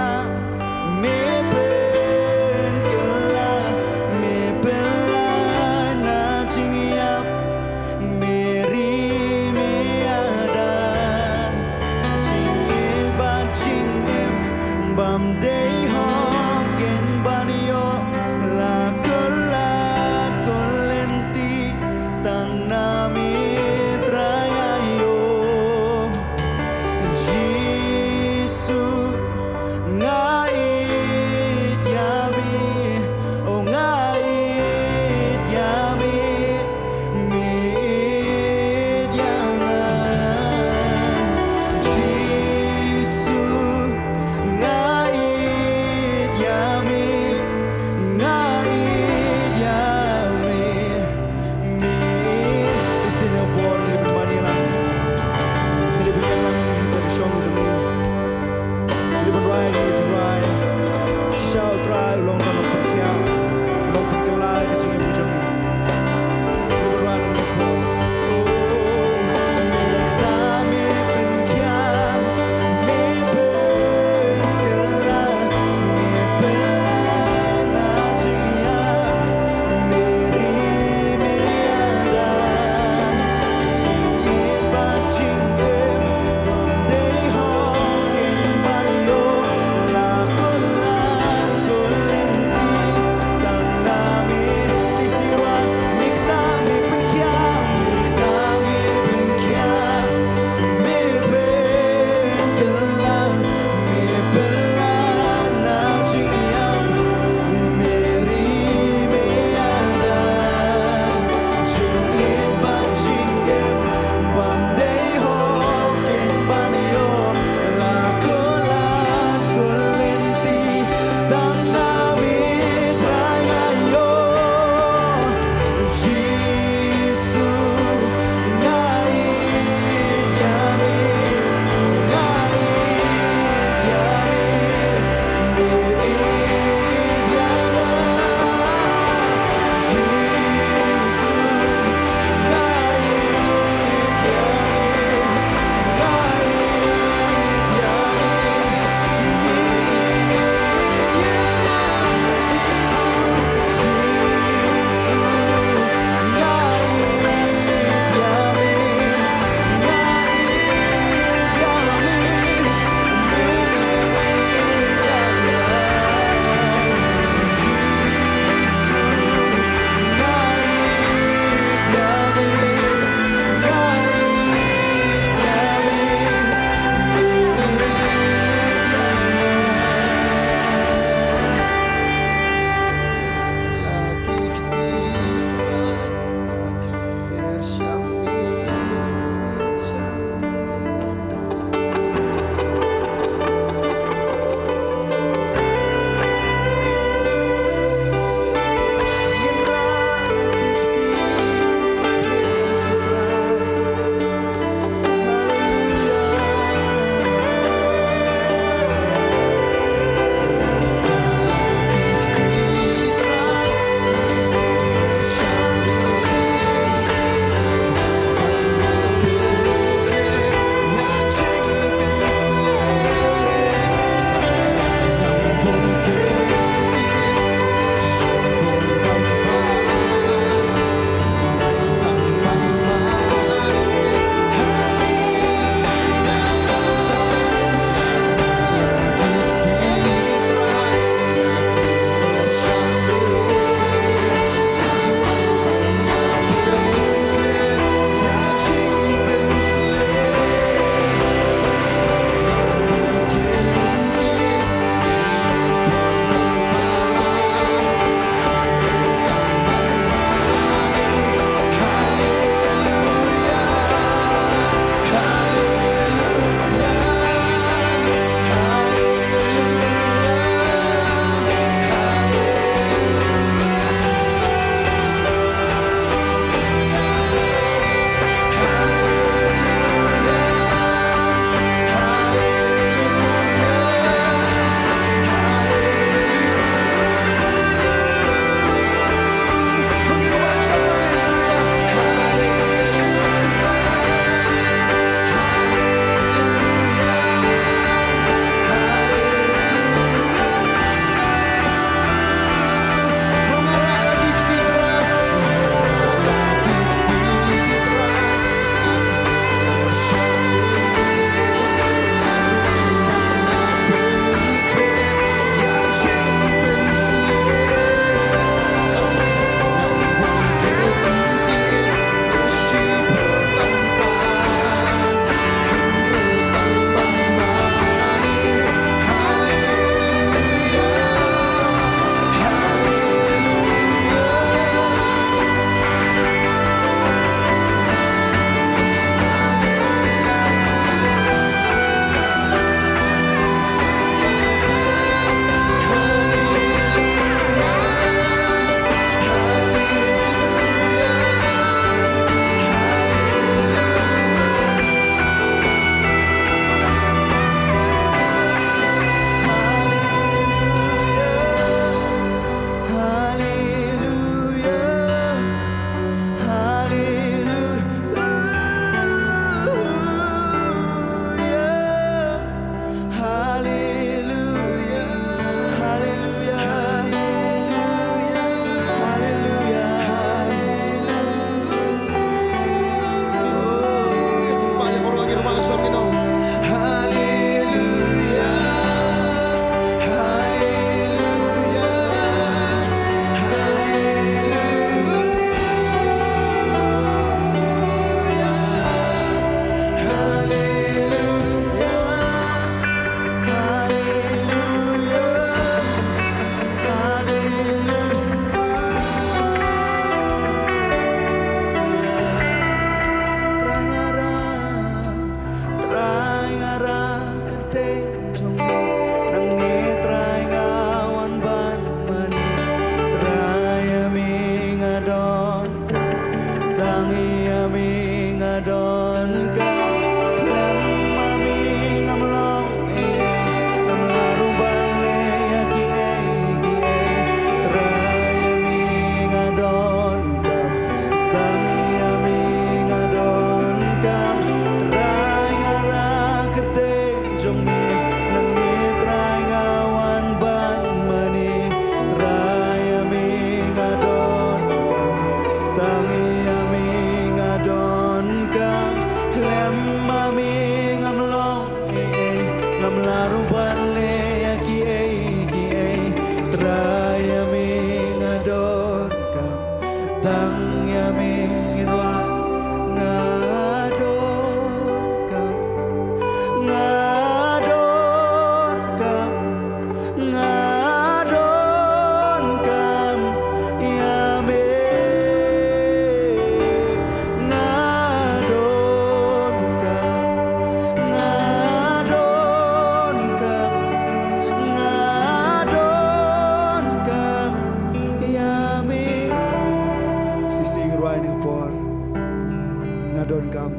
kam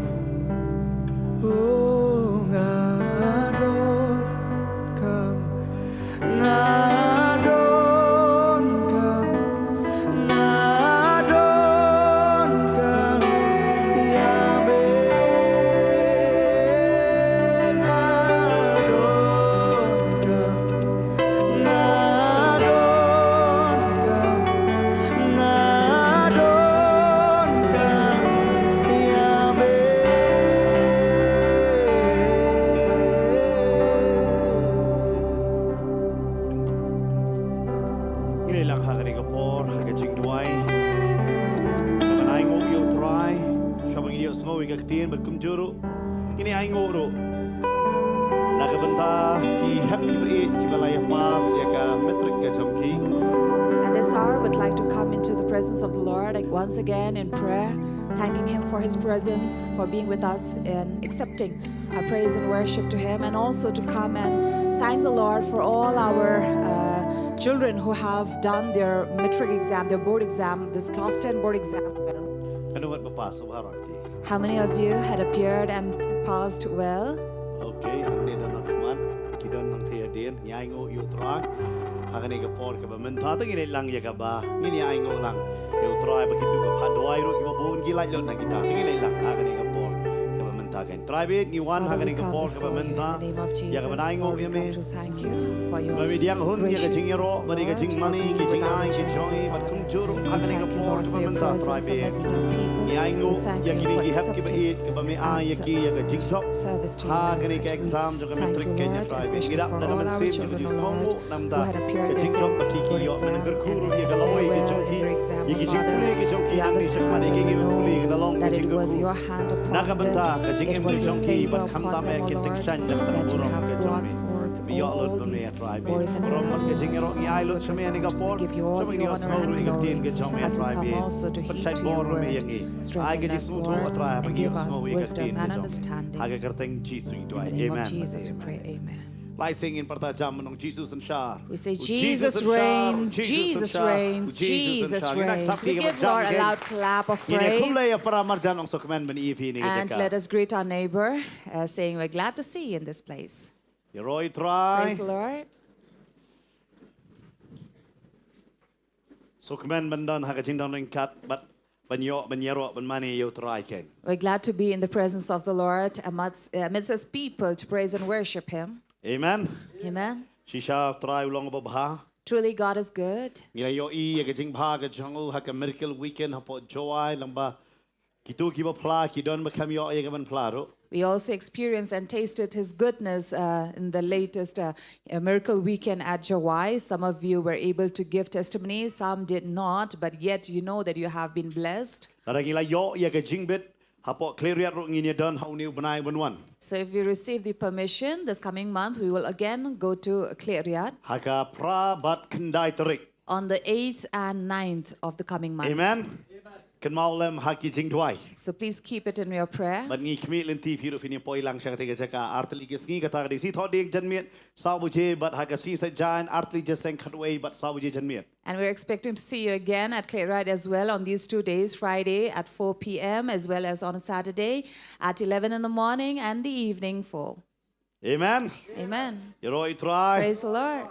oh ngadon kam ngadon kam ngadon kam yabe ngadon kam ngadon kam ngadon kam yabe Ini lang hagani kapor hagajing duai. Kabanay ngo yo try. Shabang iyo sngo igaktin bagkumjuro. Ini ay ngo ro. Nakabanta ki happy beat ki balaya pas ya ka metric ka chomki. At this hour, would like to come into the presence of the Lord once again in prayer, thanking Him for His presence, for being with us and accepting our praise and worship to Him, and also to come and thank the Lord for all our children who have done their metric exam, their board exam, this class 10 board exam well. Ano wat bapaso harakti. How many of you had appeared and passed well? Okay, hangni na nakman. Kidon ng tiadin. Nyay ngo yo try. Hagani kapor ka ba menta to ini lang ya ka ba. Ini ay ngo lang. Yo try ba kitu ba padoy ro ki ba bun ki la yon na kita. Ini lang hagani kapor ka ba menta kan. Try bit ni wan Father, hagani we come kapor ka ba before you in menta. the name of Ya ka ba Jesus. nay ngo Lord, we yame. come to thank you for your Bawi diang hun ya ka jing ro, graciousness, bani ka jing Lord, mani, for ki being jing with ai, our ki joy, children, bat kum Father. juro, We hagani thank you, kapor Lord, ka for ba your menta. Try presence bit. amidst your people. Ni ay ngo We thank ya you kini for ki hap ki ba accepting it ka ba mi ai ya ki ya ka jing shop. service to you, Hagani ka Lord. exam jo ka Thank metric you, kenya Lord, try bit. especially Gidap for na all man our sim children, ju O smongo Lord, namda. who had appeared Ka their jing shop ba ki ki board yo exam man gar and kuru they ya ka did loy very ki well jong in ki. their exam, Ye O ki jing Father. kuli ki jong ki We ni chak understand mani and ki we ki know kuli ka long that ki it jing was kuru. your hand upon Nakabanta ka them. jing It em was ki your jong ki favor bat kham upon ta me them, O ki ting Lord, shan ja ka that you burom have ka jong brought mi. forth Mi yo lot all ba me these try bit. boys and Burom girls ka in jing ro ni ai lot goodness, chame ni ka and por. we give you all Chame the ni os honor mo and ro i ka tin glory ka jong me as we try come bit. also to But heed side to your bor me word. yang i. Ai ka Strengthen jing us, smu tu Lord, atra ba and gi give os us mo i ka wisdom tin and ka jong. understanding. Haga kerteng Jesus In itu the ai. name of Amen. Jesus we pray, amen. Lai singin parta jam nong Jesus and shar. We say, O Jesus and shar, reigns, and Jesus shar, o reigns, Jesus and shar. Ina reigns. sakti We ka give jam Lord a gen. loud clap of Ina kumlay praise. ya para marjan nong sokmen ben ifi ni And ka let jaka. us greet our neighbor, saying, we're glad to see you in this place. Yeroi Praise try. the Lord. Sokmen ben don haga jing don ring kat but ben yo ben yero ben mani yo try ken. We're glad to be in the presence of the Lord amidst His people to praise and worship Him. Amen. Amen. Shisha try ulong babha. Truly, God is good. Ngira yo I ya jing bha ga jongu ha ka miracle weekend ha po joy lamba. Kitu ki ba pla ki don ba kam yo ya ben plaro. We also experienced and tasted His goodness in the latest miracle weekend at Jawai. Some of you were able to give testimonies, some did not, but yet you know that you have been blessed. Tara gila yo ya ga jing bit ha po clear ya ro ngi don ha uniu banai ben wan. So if we receive the permission, this coming month, we will again go to Kleriat Ha ka pra bat kendai terik. on the 8th and 9th of the coming month. Amen. Kan Mawlong ha ki jing duai. So please keep it in your prayer. But ngi Khmih Lynti firu fini poi lang siya katiga jaka artli kis ngi kata di si thodi janmiet sabuji but ha ka si sa jan artli jaseng khatway but sabuji janmiet. And we're expecting to see you again at Kleriat as well on these 2 days, Friday at 4 p.m. as well as on a Saturday at 11 in the morning and the evening 4. Amen. Amen. Yeroi try. Praise the Lord.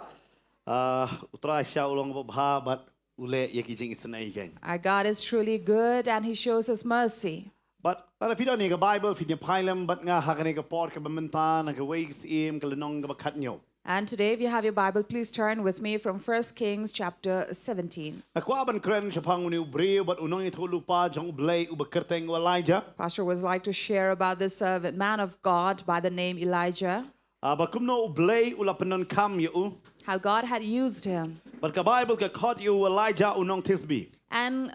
Utrai sya ulong babha but ule ya ki jing isnai gen. Our God is truly good and He shows us mercy. But if you don't need a Bible, if you pilem but nga ha ka ni ka por ka bamentan ka weeks im ka lenong ka katnyo. And today, if you have your Bible, please turn with me from 1 Kings chapter 17. Akwa ban kren siya pang uni ubreo but unong ito lupa jong blay ubakerteng Elijah. Pastor would like to share about this man of God by the name Elijah, Bakum no ublay ulapanon kam yu. how God had used him. But the Bible ka caught you Elijah unong tisbi. And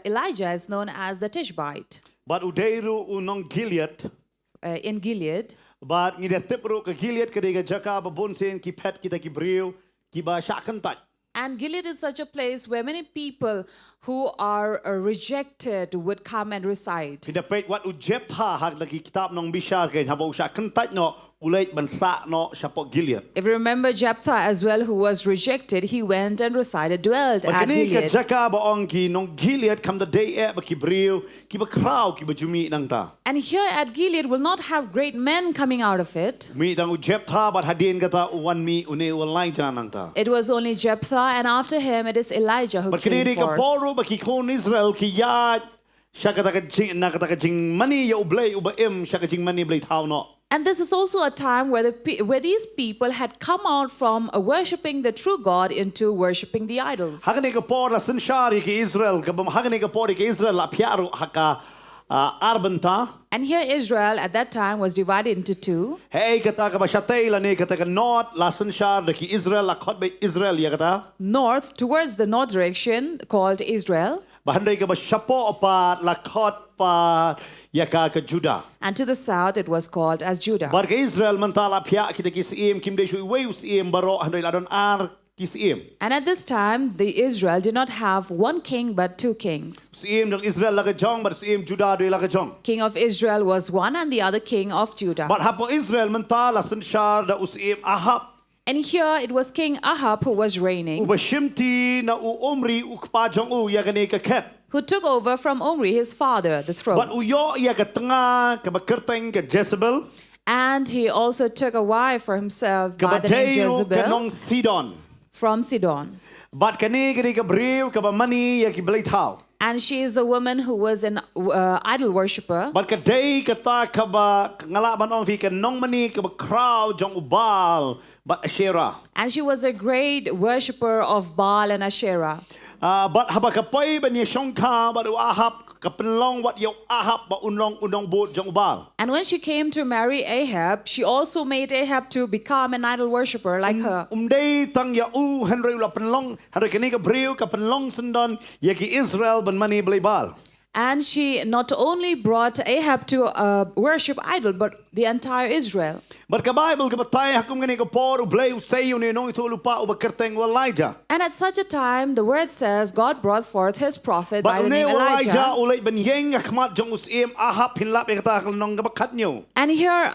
Elijah is known as the Tishbite But udeiru unong Gilead. in Gilead. But ngida tipru ka Gilead ka diga jaka babunsin ki pet kita ki brio ki ba shakantat. And Gilead is such a place where many people who are rejected would come and reside. Pinapait wat ujepha hag lagi kitab nong bishar kain habo shakantat no ulit bansa no siya Gilead. If you remember Jephthah as well, who was rejected, he went and resided, dwelt at Kini ka Gilead. jaka baong ki nong Gilead kam the day ba kibriw ki ba kraw ki ba jumi nang ta. And here at Gilead will not have great men coming out of it. Mi dang Jephthah bat hadin kata uwan mi une Elijah nang ta. It was only Jephthah, and after him it is Elijah who But came kini ka forth. boro ba ki kon Israel ki ya siya kata ka jing na kata ka jing mani ya ublay ubaim siya ka jing mani blay tao no. And this is also a time where where these people had come out from worshipping the true God into worshipping the idols. Hakani ka por la sinshari ki Israel ka hakani ka por ki Israel la piaro haka arbanta. And here Israel at that time was divided into two. Hey kata ka ba shatay la ne kata ka north la sinshar da ki Israel la khot ba Israel ya kata. North, towards the north direction, called Israel. Bahanday ka ba shapo pa la khot pa ya ka Judah. And to the south it was called as Judah. Bar ka Israel mantala pia kita ki sim kim de shu way sim baro handay la don ar ki sim. And at this time the Israel did not have one king but two kings. Sim dong Israel la ka jong but sim Judah de la ka jong. King of Israel was one and the other king of Judah. But hapo Israel mantala sinshar da usim Ahab. And here it was King Ahab who was reigning, Ubashimti na Omri ukpajong ya gani ka ket. who took over from Omri, his father, the But throne. uyo ya ka tanga ka bakerteng ka Jezebel. And he also took a wife for himself Ka by the name batayo ka Jezebel nong Sidon. from Sidon. But kani ka briw ka ba mani ya ki blay And she is a woman who was an idol worshipper. But kaday kata ka ba ngalaban on fi ka nong mani ka ba crowd jong ubal but Asherah. And she was a great worshipper of Baal and Asherah. But haba ka pay ba niya siyong ka ba Ahab ka pelong wat yo Ahab ba unong bot jong ubal. And when she came to marry Ahab, she also made Ahab to become an idol worshipper like her. Umday tang ya henry la pelong henry kani ka briw ka pelong sendon ya ki Israel ban mani blay bal. And she not only brought Ahab to worship idol, but the entire Israel. But ka Bible ka batay hakum gani ka por ublay usay yun nong ito lupa ubakerteng Elijah. And at such a time, the word says, God brought forth his prophet by But the name Elijah Elijah. ulay banyeng akmat jong usim Ahab hinlap ya kata nong gabakat nyo. And here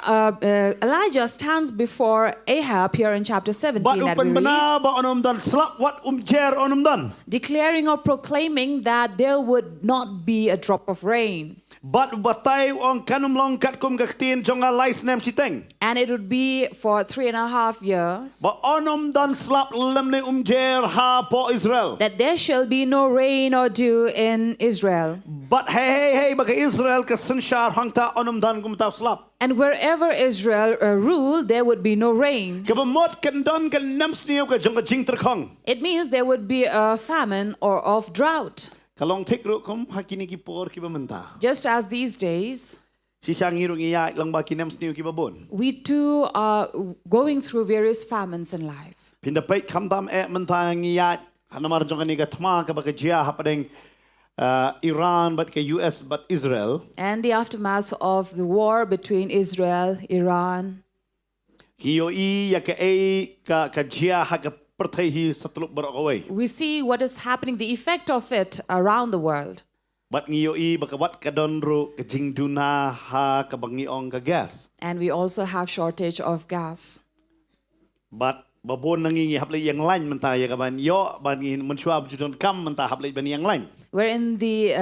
Elijah stands before Ahab here in chapter 17 But that we upan read, bana ba onom dan slap what jer onom dan. declaring or proclaiming that there would not be a drop of rain. But batay on kanum long kat kum gaktin jong alais nem siteng. And it would be for 3.5 years. Ba onom dan slap lemne jer ha po Israel. That there shall be no rain or dew in Israel. But hey baga Israel ka sinshar hangta onom dan gumta slap. And wherever Israel ruled, there would be no rain. Ka ba mot kan don kan nem sniu ka jong ka jing terkong. It means there would be a famine or of drought. Kalong tek ro kum hakini ki por ki ba menta. Just as these days, Si siya ngirong iya lang ba ki nem sniu ki ba bon. we too are going through various famines in life. Pindapay kamdam menta ngiya hanamar jong kani ka tma ka ba ka jia hapadeng Iran but ka US but Israel. And the aftermath of the war between Israel, Iran, Hiyo ya ka ka jia ha ka pertai satuluk barakaway. we see what is happening, the effect of it around the world. But ngiyo baka wat ka donro ka jingduna ha ka bangiong ka gas. And we also have shortage of gas. But babon nangingi haplay yang lain mentaya ka ban yo bangin mensuab judon kam mentah haplay ban yang lain. Where in the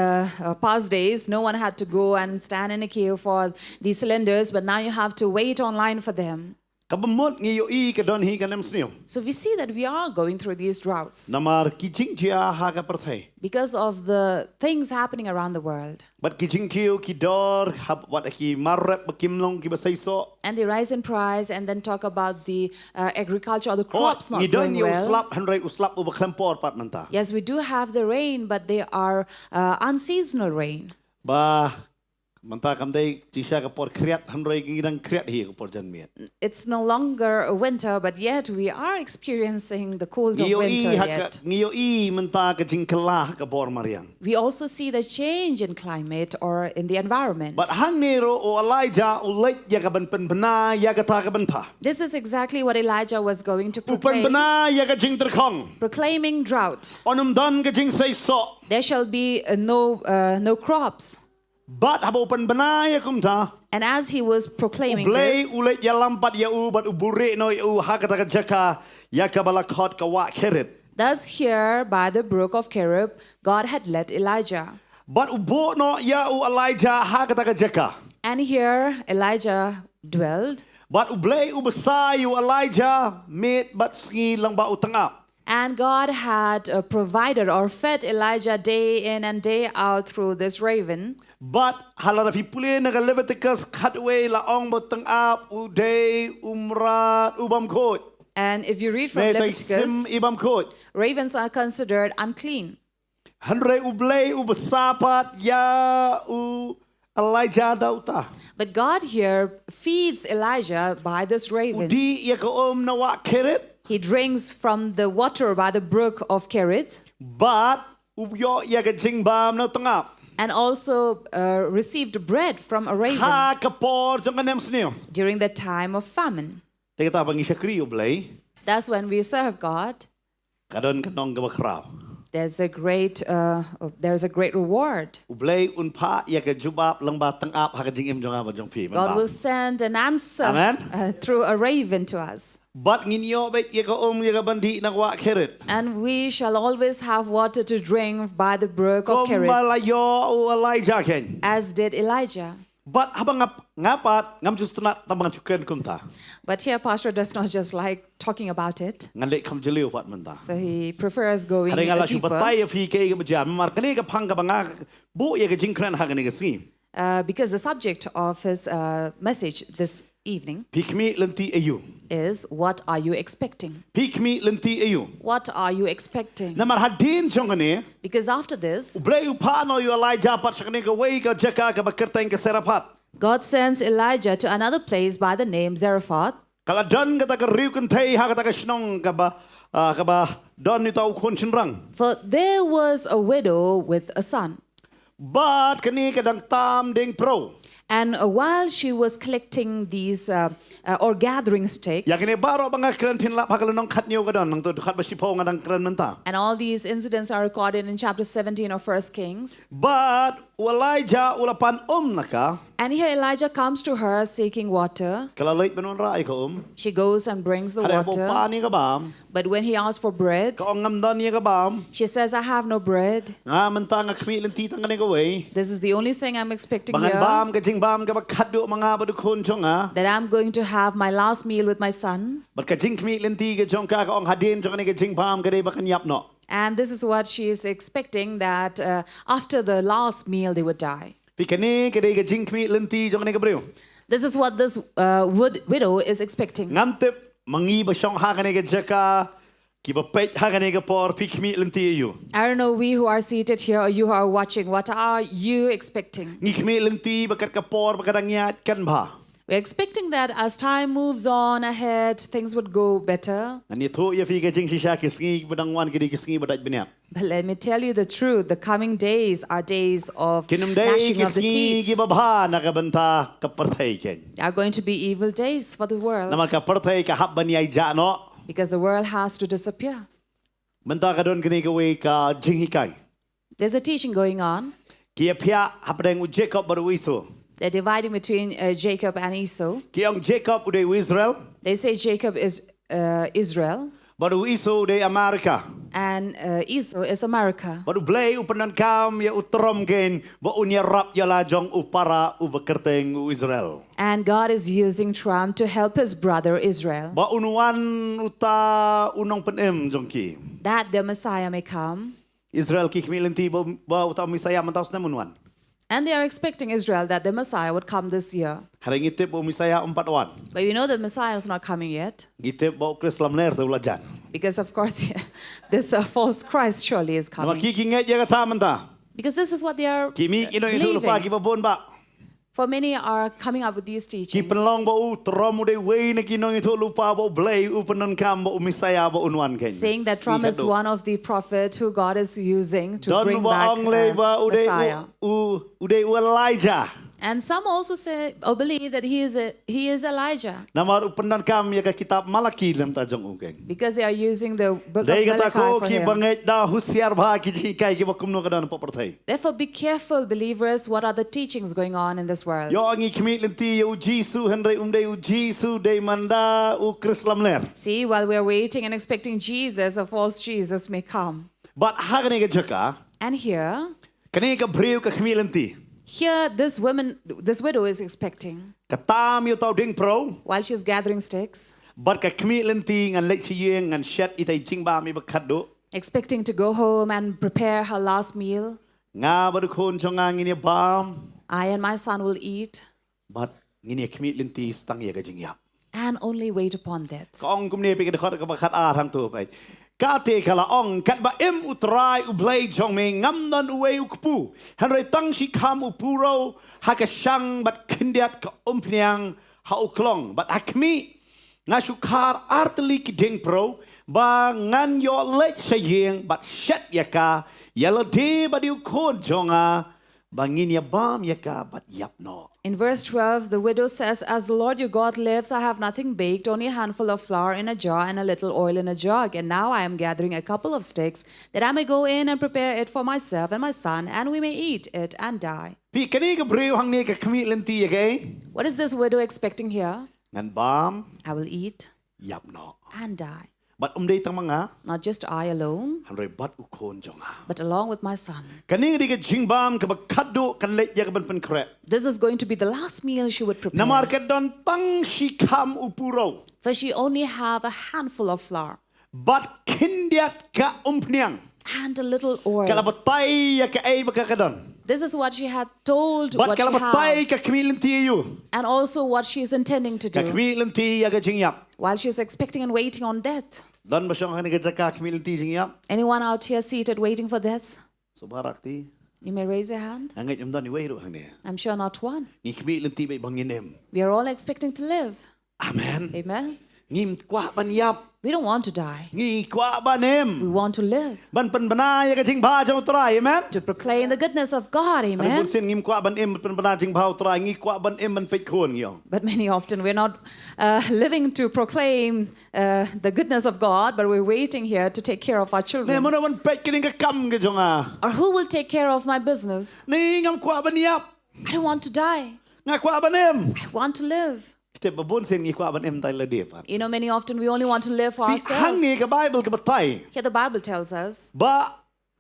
past days, no one had to go and stand in a queue for the cylinders, but now you have to wait online for them. Kabamot ngiyo ka don hi ka nem sniyo. So we see that we are going through these droughts Namar kijing jia ha ka pertai. because of the things happening around the world. But kijing kiyo ki dor hab wat ki marrep bakimlong ki basaiso. And they rise in price and then talk about the agriculture or the crops not Ngidon growing yo well. slap hanray uslap ubaklempor pat menta. Yes, we do have the rain, but they are unseasonal rain. Ba menta kamday tisha ka por kriat hanray kingidang kriat hi ka por janmiet. It's no longer a winter, but yet we are experiencing the cold of winter yet. Ngiyo menta ka jingkala ka por mariang. We also see the change in climate or in the environment. But hang nero o Elijah ulait ya ka ban penbena ya ka ta ka benta. This is exactly what Elijah was going to Upan proclaim, bena ya ka jing terkong. proclaiming drought. Onum dan ka jing say so. There shall be no crops. But haba upan bena ya kumta. And as he was proclaiming Ublay this, ulit ya lampat ya u bat ubure no ya u hakata jaka ya kabalakot ka wa keret. thus here by the brook of Cherub, God had led Elijah. But ubo no ya u Elijah hakata jaka. And here Elijah dwelled. But ublay ubasa you Elijah made but ski lang ba utanga. And God had provided or fed Elijah day in and day out through this raven. But halala pipule naga Leviticus katwe la ong botang up uday umrat ubam kot. And if you read from Sim Leviticus, ibam kot. ravens are considered unclean. Handre ublay ubasapat ya u Elijah dauta. But God here feeds Elijah by this raven. Udi ya ka na wa keret. He drinks from the water by the brook of Kerit But ubyo ya ka jingbam na tangap. and also received bread from a raven Ha kapor jong kanem sniyo. during the time of famine. Teka ta bangi syakri ublay. That's when we serve God. Kadon kanong gabakraw. There's a great reward. Ublay unpa ya ka jubab lang ba tangap ha ka jingim jong aba jong pi. God will send an answer Amen. through a raven to us. But nginyo bet ya ka ya ka bandi na wa keret. And we shall always have water to drink by the brook of Kerit, Malayo u Elijah ken. as did Elijah. But habang ngapat ngam just na tamang chukren kunta. But here, Pastor does not just like talking about it. Ngandek kam jeliu pat menta. So he prefers going Hari ngala chu deeper. batai fi ke ga bajan mar kani ka phang ka banga bu ya ka jingkren ha kani ka si. Because the subject of his message this evening Khmih Lynti ayu. is, what are you expecting? Khmih Lynti ayu. What are you expecting? Na mar hadin jong ani Because after this, ublay upa no yu Elijah pat sa kani ka way ka jaka ka bakertain ka serapat. God sends Elijah to another place by the name Zarephath. Kala don ka ta ka riu kan thai ha ka ta ka shnong ka ba don ni tau khon chinrang. For there was a widow with a son. But kani ka dang tam ding pro. And while she was collecting these or gathering sticks, Ya kini baro banga kren pinla pakala nong khat niyo ka don nang to khat ba sipo nga dang kren menta. and all these incidents are recorded in chapter 17 of 1 Kings. But Elijah ulapan naka. And here Elijah comes to her seeking water. Kala late benon ra ko She goes and brings the Hare bo water. pa ni ka bam. But when he asks for bread, Ka ngam don ni ka bam. she says, I have no bread. Nga menta nga Khmih Lynti tang kani ka way. This is the only thing I'm expecting Bangan here, bam ka jing bam ka ba khadu mga badu khon chong ha. that I'm going to have my last meal with my son. But ka jing Khmih Lynti ka jong ka ong hadin chong kani ka jing bam ka dei ba kan yap no. And this is what she is expecting, that after the last meal they would die. Pi kani ka dei ka jing Khmih Lynti chong kani ka breu. This is what this widow is expecting. Ngam tip mangi ba shong ha kani ka jaka ki ba pet ha kani ka por pi Khmih Lynti ayu. I don't know, we who are seated here or you who are watching, what are you expecting? Ngi Khmih Lynti ba kat ka por ba kadang yat kan ba. We're expecting that as time moves on ahead, things would go better. Ani thu ya fi ka jing shisha ki sngi badang wan ki di ki sngi badaj benya. But let me tell you the truth, the coming days are days of Kinum dei gnashing ki of the sngi ki teeth. ba bha na ka banta ka parthai ken. They are going to be evil days for the world, Nama ka parthai ka hab ban yai ja no. because the world has to disappear. Banta ka don kini ka we ka jing hikai. There's a teaching going on. Ki pia hapdang u Jacob baru iso. They're dividing between Jacob and Esau. Ki ong Jacob uday Israel They say Jacob is Israel baru iso uday Amerika. and Esau is America. Baru blay upanan kam ya utrom ken ba unya rap ya lajong upara u bekerteng u Israel. And God is using Trump to help his brother Israel, Ba unuan uta unong penem jongki. that the Messiah may come. Israel ki Khmih Lynti ba uta misaya mantaus na munuan. And they are expecting Israel that the Messiah would come this year. Hari ngitip ba misaya 4 wan. But we know the Messiah is not coming yet. Ngitip ba Krislam ner tu lajan. Because of course, this false Christ surely is Nama coming. ki nget ya kata menta. Because this is what they are Kimi ino isu lupa ki believing. ba bon ba. For many are coming up with these Ki teachings. penlong ba u trom uday way na kinong itu lupa ba blay u penon kam ba misaya ba unwan ken. Saying that Trump is one of the prophets who God is using to Don bring ba back ang lay ba uday Messiah. uday Elijah. And some also say or believe that he is Elijah. Namar upendan kam ya ka kitab Malaki lam ta jong ugeng. Because they are using the book Dai of kata Malachi ko for ki him. bangai da husiar bha ki ji kai ki bakum no kadan poperthai. Therefore, be careful, believers, what are the teachings going on in this world. Yo angi Khmih Lynti u Jisu henry umdai u Jisu dei manda u Krislam ler. See, while we are waiting and expecting Jesus, a false Jesus may come. But hagane ka jaka And here, kani ka breu ka Khmih Lynti. here this widow is expecting Katam yo tau ding pro. while she's gathering sticks, But ka Khmih Lynti ngan lek chi yeng ngan shet itai jingba mi bakhat do. expecting to go home and prepare her last meal. Nga badu khon chonga ngini bam. I and my son will eat But ngini Khmih Lynti stang ya ka jingyap. and only wait upon death. Kong kumne pe ka khot ka bakhat a thang tu pai. Ka te kala ong kat ba em utrai u blai jong me ngam non uwe u kpu. Henry tang shi kam u puro ha ka shang bat kindiat ka umpniang ha u klong. But Khmih nga shukar arteli ki ding pro ba ngan yo lech sayeng but shet yaka yellow de ba diu khon jonga ba ngin ya bam yaka but yap no. In verse 12, the widow says, As the Lord your God lives, I have nothing baked, only a handful of flour in a jar and a little oil in a jug. And now I am gathering a couple of sticks, that I may go in and prepare it for myself and my son, and we may eat it and die. Pi kani ka breu hang ne ka Khmih Lynti yake What is this widow expecting here? ngan bam I will eat yap no. and die. But umdei tang mga Not just I alone, hanrei bat u khon jonga. but along with my son. Kani di ka jingbam ka bakado kan lech ya ka ban pen kre. This is going to be the last meal she would prepare. Namar ka don tang shi kam u puro. For she only have a handful of flour But kindiat ka umpniang. and a little oil. Kalabatay ya ka ay baka ka don. This is what she had told But what she kalabatay had, ka Khmih Lynti yu. and also what she is intending to Ka do Khmih Lynti ya ka jingyap. while she is expecting and waiting on death. Don ba siyang kani ka jaka Khmih Lynti jingyap. Anyone out here seated waiting for death? So barak ti. You may raise your hand. Angay yung don ni wayro hang ne. I'm sure not one. Ni Khmih Lynti may banginem. We are all expecting to live. Amen. Amen. Ngim kwa ban yap. We don't want to die. Ngi kwa ban We em. want to live. Ban pen bana ya ka jing ba jang utray. Amen. To proclaim the goodness of God. Ano Amen. bursin ngim kwa ban em pen bana jing ba utray. Ngi kwa ban em ban pek khon ngiyong. But many often we're not living to proclaim the goodness of God, but we're waiting here to take care of our Ne children. mo na man pek kining ka kam ka jonga. Or who will take care of my business? Ni ngam kwa ban yap. I don't want to die. Nga kwa ban em. I want to live. Kita babon sin ngi kwa ban em tay la depan. You know, many often we only want to live for Pi ourselves. hangi ka Bible ka batay. Here the Bible tells us Ba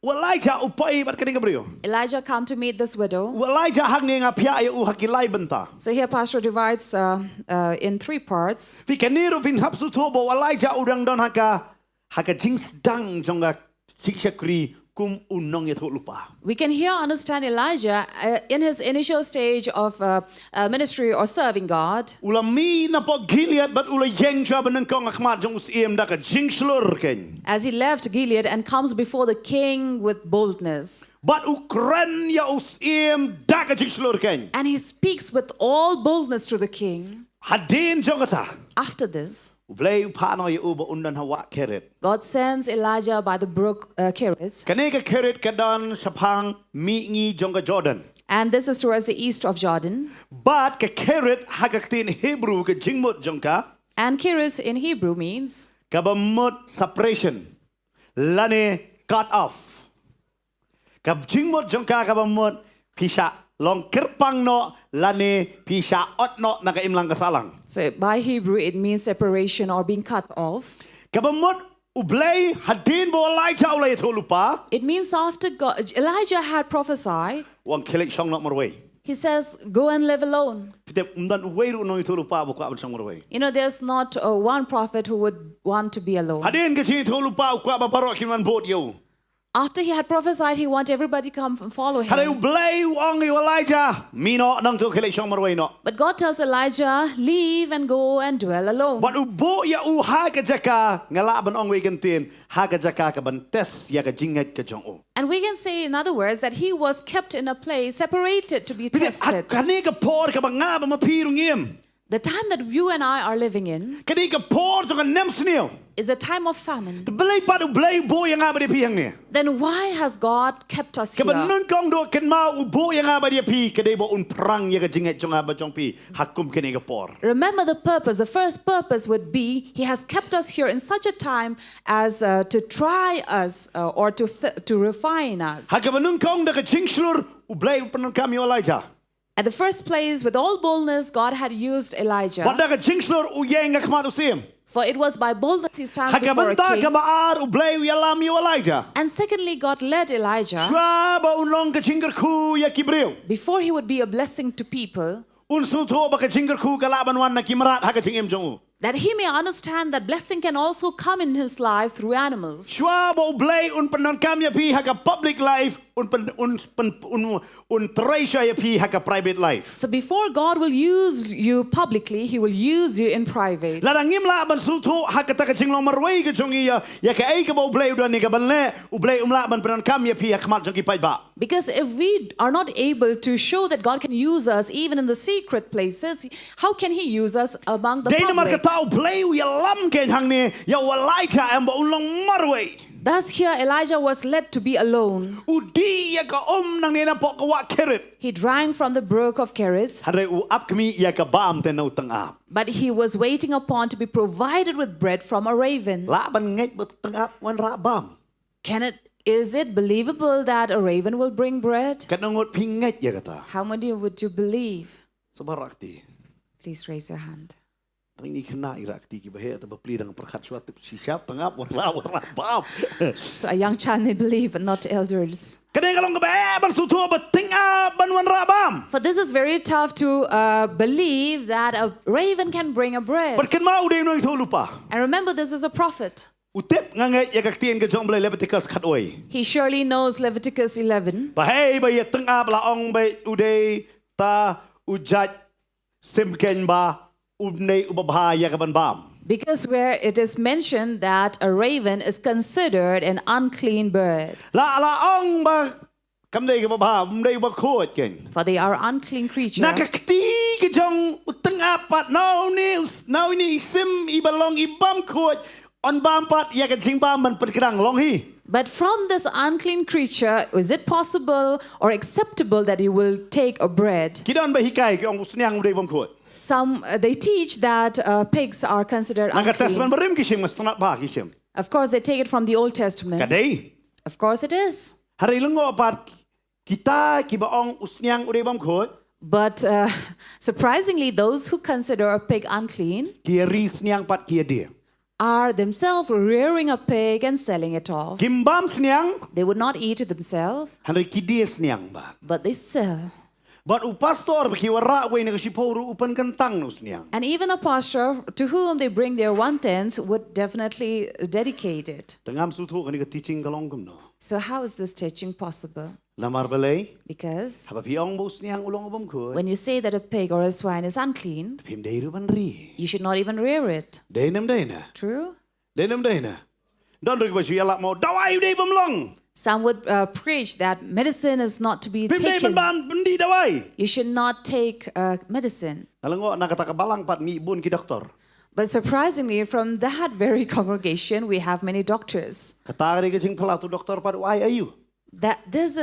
walay ja upay bat kining ka brio. Elijah come to meet this widow. Walay ja hang nga pia ya u hakilay banta. So here Pastor divides in 3 parts. Pi kaniro fin hapsu thobo walay ja udang don haka jings dang jonga sikshakri kum unong ya lupa. We can here understand Elijah in his initial stage of ministry or serving God. Ula mi na po Gilead but ula yeng siya ba ng kong akmat jong usiem da ka jingslur ken. As he left Gilead and comes before the king with boldness. But ukren ya usiem da ka jingslur ken. And he speaks with all boldness to the king. Hadin jongata. After this, Ublay upano ya uba undan hawa keret. God sends Elijah by the brook Kerith. Kane ka keret ka don sapang miingi jonga Jordan. And this is towards the east of Jordan. But ka keret hagaktin Hebrew ka jingmut jongka. And Kerith in Hebrew means Kabamut separation. Lane cut off. Kab jingmut jongka kabamut pisha long kirpang no lane pisha ot no nakaimlang kasalang. so by Hebrew it means separation or being cut off. Kabamut ublay hadin bo Elijah ulay tulupa. It means after God, Elijah had prophesied, Wang kilik siyang not marway. he says, go and live alone. Pite umdan uway ru no itulupa bo ko abad siyang marway. You know, there's not one prophet who would want to be alone. Hadin kasi tulupa ko abaparo kinman bot yo. After he had prophesied, he wanted everybody to come and follow Haday him. ublay wang Elijah. Mino nang to kilik siyang marway no. But God tells Elijah, leave and go and dwell alone. But ubo ya u ha ka jaka ngalaban ong way kantin ha ka jaka ka bantes ya ka jingat ka jong o. And we can say, in other words, that he was kept in a place separated to be Pite tested. kani ka por ka banga ba mapirong yem. The time that you and I are living in Kani ka por so ka nemsnil. is a time of famine, Belai pat belai bo yang apa dia piang ni. then why has God kept us here? Kebenun kong do ken mau bo yang apa dia pi kedai bo un perang ya ke jinget jong apa jong pi hakum kene ke por. Remember the purpose. The first purpose would be He has kept us here in such a time as to try us or to refine us. Ha kebenun kong de ke jing slur belai penun kami Elijah. At the first place, with all boldness, God had used Elijah. Pada ke jing slur yang ke khmat usim. For it was by boldness he stands Ha before a kebenta king. ke baar belai yalam Elijah. And secondly, God led Elijah, Shwa ba unlong ke jingger ku ya kibreu. before he would be a blessing to people, Un suto ba ke jingger ku ke laban wan na kimrat ha ke jing im jong. that he may understand that blessing can also come in his life through animals. Shwa ba belai un penun kami ya pi ha ke public life un treasure ya pi ha ke private life. So before God will use you publicly, he will use you in private. Larangim la ban suto ha ke ta ke jing long marwei ke jong ya ya ke ai ke ba belai udan ni ke ban le u belai la ban penun kami ya pi ha khmat jong ki pai ba. Because if we are not able to show that God can use us even in the secret places, how can he use us among the Dei na mar ke public? tau belai ya lam ke hang ni ya Elijah am ba un long marwei. Thus here Elijah was led to be alone. Udi ya ka nang ni na po ka wa kerit. He drank from the brook of Kerith, Hare u ap Khmih ya ka bam te no tang ap. but he was waiting upon to be provided with bread from a raven. La ban ngai ba tang ap wan ra bam. Is it believable that a raven will bring bread? Ka ngot ping ngai ya kata. How many would you believe? Sabarakti. Please raise your hand. Tang ni kena irakti ki bahe ta ba pli dang perkhat suatu si siap tang ap wan ra bam. So a young child may believe, but not elders. Kadai kalong ka ba ban sutu ba ting ap ban wan ra bam. For this is very tough to believe that a raven can bring a bread. But ken mau de no itu lupa. And remember, this is a prophet. Utep ngai ya ka tien ke jong blai Leviticus khat oi. He surely knows Leviticus 11. Ba hey ba ya tang ap la ong ba ude ta ujat simken ba ubnei ubabha ya ka ban bam. Because where it is mentioned that a raven is considered an unclean bird, La ong ba kam dei ka ba ubnei ba khot ken. for they are unclean creatures. Na ka kti ke jong utang apat now ni sim ibalong ibam khot on bam pat ya ka jing bam man perkrang long hi. But from this unclean creature, is it possible or acceptable that he will take a bread? Kidon ba hikai ke ong usnyang udei bam khot. Some they teach that pigs are considered Na ka testament unclean. berim kishim mas tonat ba kishim. Of course, they take it from the Old Testament. Kadai. Of course, it is. Hari lengo pat kita ki ba ong usnyang udei bam khot. But surprisingly, those who consider a pig unclean Kia ri snyang pat kia dia. are themselves rearing a pig and selling it off. Kimbam snyang They would not eat it themselves, hari ki dia snyang ba. but they sell. But u pastor ba ki wara we ne si poru upan kantang no snyang. And even a pastor to whom they bring their one-tenth would definitely dedicate it. Tengam sutu kan ka teaching kalong kum no. So how is this teaching possible? Lamar balai Because haba piong bo snyang ulong bam khot. when you say that a pig or a swine is unclean, Pim dei ru ban ri. you should not even rear it. Dei nam dei na. True? Dei nam dei na. Don ru ba si ala mo dawai dei bam long. Some would preach that medicine is not to be Pim dei ban taken. ban bendi dawai. You should not take medicine. Nalango na kata ka balang pat mi bun ki doktor. But surprisingly, from that very congregation, we have many doctors. Kata ka jing pala tu doktor pat ai ayu. That this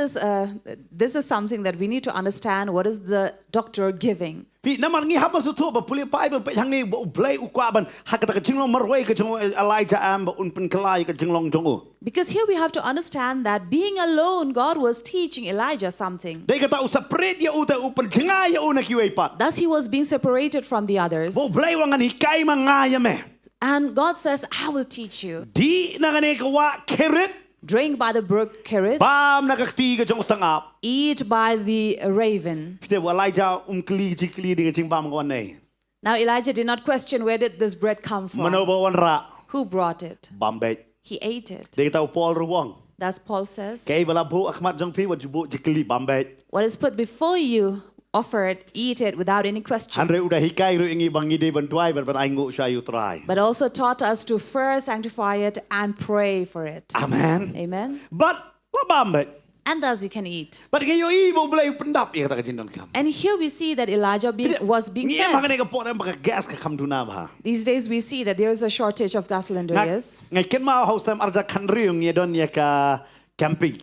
is something that we need to understand. What is the doctor giving? Pi namal ngi hapa sutu ba puli pai ba hang ni ba blai u kwa ban hakata ka jinglong marwei ka jong Elijah am ba un pen klai ka jinglong jongu. Because here we have to understand that being alone, God was teaching Elijah something. Dei kata u separate ya u ta u pen jinga ya u na kiwei pat. Thus he was being separated from the others. Bo blai wangan hikai manga ya me. And God says, I will teach you. Di na ngane ka wa kerit Drink by the brook Kerith, bam nakakti ka jong tangap. eat by the raven. Pite wa Elijah kli jikli di ka jing bam ko nei. Now Elijah did not question where did this bread come from. Mano ba wan ra Who brought it? bam bet. He ate it. Dei kata u Paul ruwang. Thus Paul says, Kay bala bu akhmat jong pi wa jubu jikli bam bet. what is put before you, offer it, eat it without any question. Hanre udah hikai ru ingi bangi de ban tuai ban ai ngu sha yu try. But also taught us to first sanctify it and pray for it. Amen. Amen. But what bam bet? and thus you can eat. But ngayon ibo blay pendap ya kata kajin don kam. And here we see that Elijah was being Ngi ma fed. kane ka pot am ka gas ka kam duna ba. These days we see that there is a shortage of gas cylinder, yes. Ngai ken ma house time arja Nongkhryiem ya don ya ka camping.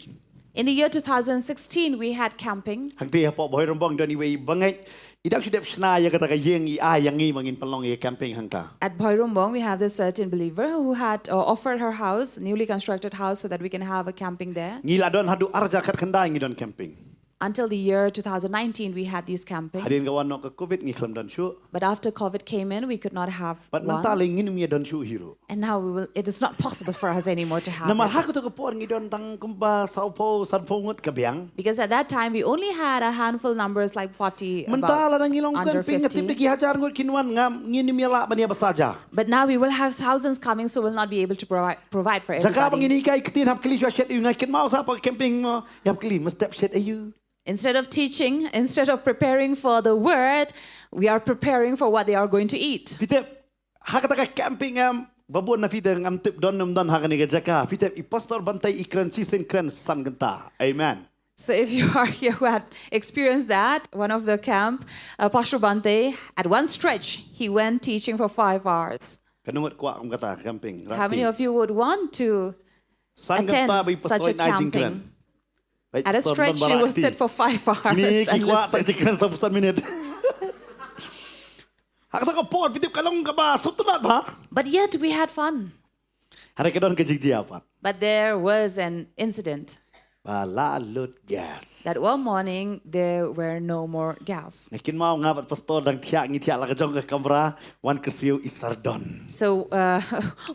In the year 2016, we had camping. Hang ti po boy rombong don iwe bangai. Idak sidap sna ya kata ka yeng I yang ngi mangin palong ya camping hang ka. At Bhoirumbong, we have this certain believer who had offered her house, newly constructed house, so that we can have a camping there. Ngi la don hadu arja kat khandai ngi don camping. Until the year 2019, we had these camping. Hadin kawan no ka covid ngi khlam don shu. But after COVID came in, we could not have But one. mentale nginum ya don shu hiro. And now it is not possible for us anymore to have Namal it. haku to ka por ngi don tang kumpa saupo sanpo ngut ka biang. Because at that time, we only had a handful numbers like 40, Mentala about nang ilong under camping ngatip 50. ki hajar ngut kinwan ngam nginim ya la bania basaja. But now we will have thousands coming, so we'll not be able to provide for Jaka bang everybody. ini kai ketin hap kli shet yu ngai ken mau sa pa camping mo yap kli mestep shet ayu. Instead of teaching, instead of preparing for the word, we are preparing for what they are going to eat. Fitep hakata ka camping am babon na fitep ngam tip don nam don hakani ga jaka fitep I pastor bantai ikran chisen kran san genta. Amen. So if you are here who had experienced that, one of the camp, Pastor Bante, at one stretch, he went teaching for 5 hours. Kanungot kwa am kata camping. How many of you would want to san attend genta bi such a pastor na jingkran. camping? At a stretch, you will sit for 5 hours Ini and ki kwa tak listen. jingkran sa pusan minit. Hakata ka por fitep kalong ka ba sutunat ba? But yet we had fun. Hari ka don ka jigji apat. But there was an incident Balalut gas. that one morning there were no more gas. Nakin mau ngabat pastor dang tiak ngi tiak la ka jong ka kamera wan kersiu isardon. So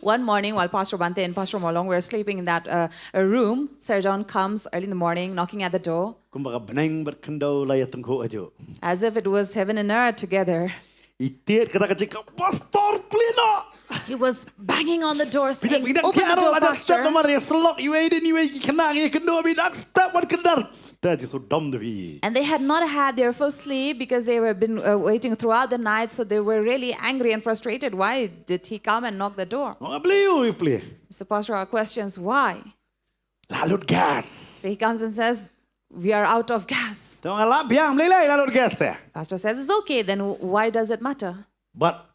one morning while Pastor Bante and Pastor Mawlong were sleeping in that room, Sir John comes early in the morning knocking at the door Kumbaga benang berkendau laya tengku ajo. as if it was heaven and earth together. Itit kata kecik pastor pleno. He was banging on the door saying, Bidak open the door, ada step Pastor. nomor ya selok iwe din iwe kena ngi kendo bidak step wan kendar. Dah jisu dom devi. And they had not had their full sleep because they were been waiting throughout the night. So they were really angry and frustrated. Why did he come and knock the door? Oh beliau iple. So Pastor questions, why? Lalut gas. So he comes and says, we are out of gas. Tong alap biang melai lalut gas teh. Pastor says, it's okay. Then why does it matter? But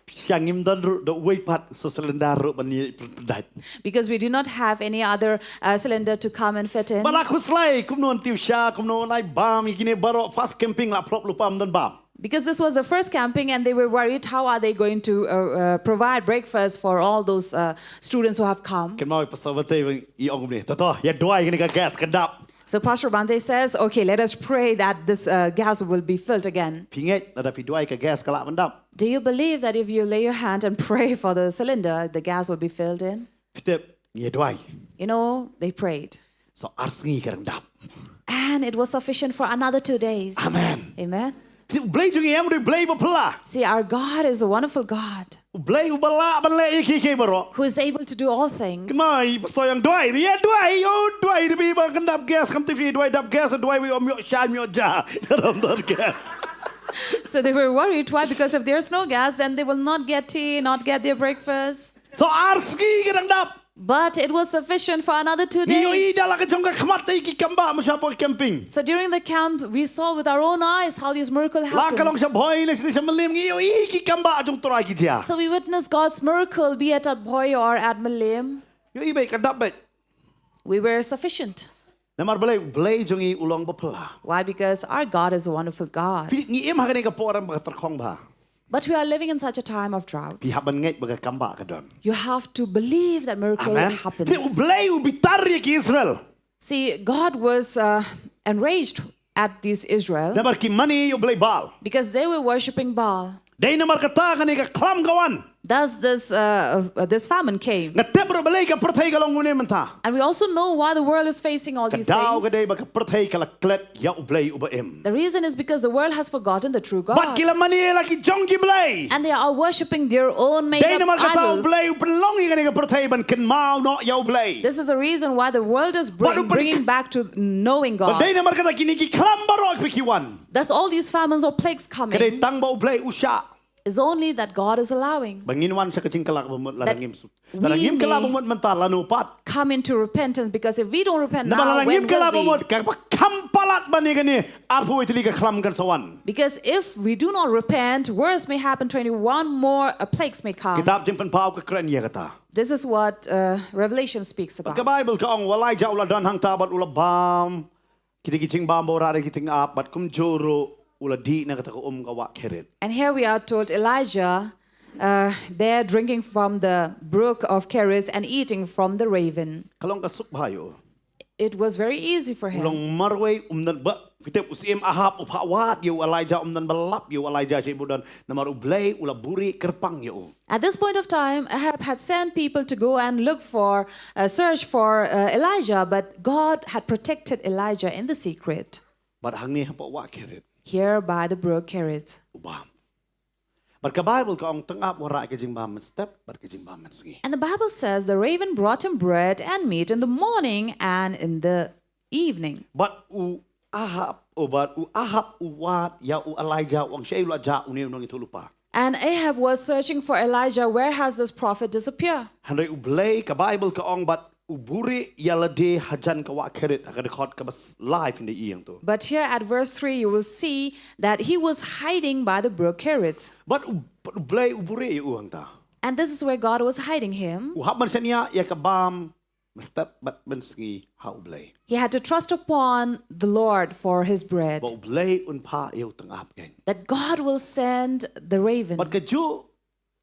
siang im dan ru do wei pat so selendar ru bani pedat. Because we do not have any other cylinder to come and fit in. Balaku slai kumnon tiusha kumnon lai bam ikine baro fast camping la plop lupam dan bam. Because this was the first camping and they were worried how are they going to provide breakfast for all those students who have come. Ken mau pastor bate I ong ni. Toto ya doai kini ka gas kedap. So Pastor Bante says, okay, let us pray that this gas will be filled again. Pinget ada pi doai ka gas kalak mendap. Do you believe that if you lay your hand and pray for the cylinder, the gas will be filled in? Fitep ya doai. You know, they prayed. So arsengi ka dap. And it was sufficient for another 2 days. Amen. Amen. Blay jungi am du blay bapla. See, our God is a wonderful God Blay ubala banle iki baro. who is able to do all things. Mai pastor yang doai dia doai yo doai di bang kendap gas kam TV doai dap gas doai wi om yo shan yo ja. Dalam dar gas. So they were worried. Why? Because if there's no gas, then they will not get tea, not get their breakfast. So arsengi ka dap. But it was sufficient for another 2 Niyo days. ida la ka jong ka khmat iki kamba mo siya po camping. So during the camp, we saw with our own eyes how this miracle La ka long happened. siya boy le siya melim niyo iki kamba jong turai ki dia. So we witnessed God's miracle, be it at Boy or at Malim. Yo ibe ka dap bet. We were sufficient. Namar blay jong I ulong bapla. Why? Because our God is a wonderful God. Ni em ha ka po ram ba terkong ba. But we are living in such a time of drought. Pi haban ngai ba kamba ka don. You have to believe that miracle Amen. happens. Blay ubitar ki Israel. See, God was enraged at this Israel Namar ki mani yo blay bal. because they were worshipping Baal. Day namar kata ka ni ka klam gawan. Thus, this famine came. Nga tebro blay ka perthai ka long ngune menta. And we also know why the world is facing all these Kadaw ka things. day ba ka perthai ka laklet ya ublay ubaim. The reason is because the world has forgotten the true Bat God. kila mani la ki jong ki blay. And they are worshipping their own Day made-up namar kata idols. ublay upelong ka ni ka perthai ban ken mau no ya ublay. This is the reason why the world is bringing back to knowing But day God. namar kata kini ki klam baro ki wan. Thus all these famines or plagues coming. Kade tang ba ublay usha. is only that God is allowing. Bangin wan sa kaching kalak bumot That larangim sut. we Larangim kalak may- bumot mental lanupat. Come into repentance, because if we don't repent Na now, larangim when kalak will bumot we? kag kampalat bani gani arpu itili ka klam kan sawan. Because if we do not repent, worse may happen. 21 more plagues may come. Kitab jing pen pau ka kren ya kata. This is what Revelation speaks Ka about. Bible ka ong walai ja ula dan hang tabat ula bam. Kiti kiching bam bo rare kiting ap bat kum joro ula di na kata ko ka wa keret. And here we are told Elijah, they're drinking from the brook of Kerith and eating from the raven. Kalong ka suk bayo. It was very easy for him. Ulang marway umdan ba fitep usim ahap upawat yu Elijah umdan balap yu Elijah si budan namar ublay ula buri kerpang yu. At this point of time, Ahab had sent people to go and look for, search for Elijah, but God had protected Elijah in the secret, Bat hangni hapo wa keret here by the brook Kerith. ubam. Bat ka Bible ka ong tengap wara ka jing bam step bat ka jing bam singi. And the Bible says the raven brought him bread and meat in the morning and in the evening. Bat u ahap o bat u ahap u wat ya u Elijah wang siya ula ja uniw nang itulupa. And Ahab was searching for Elijah. Where has this prophet disappeared? Handai ublay ka Bible ka ong bat uburi yalade hajan ka wa keret akadekot ka bas life in the iyang to. But here at verse 3, you will see that he was hiding by the brook Kerith. Bat ublay uburi yu ang ta. And this is where God was hiding him. Uhap man siya niya ya ka bam step bat bensingi ha ublay. He had to trust upon the Lord for his bread, Ba ublay unpa yu tengap gen. that God will send the raven. Bat ka ju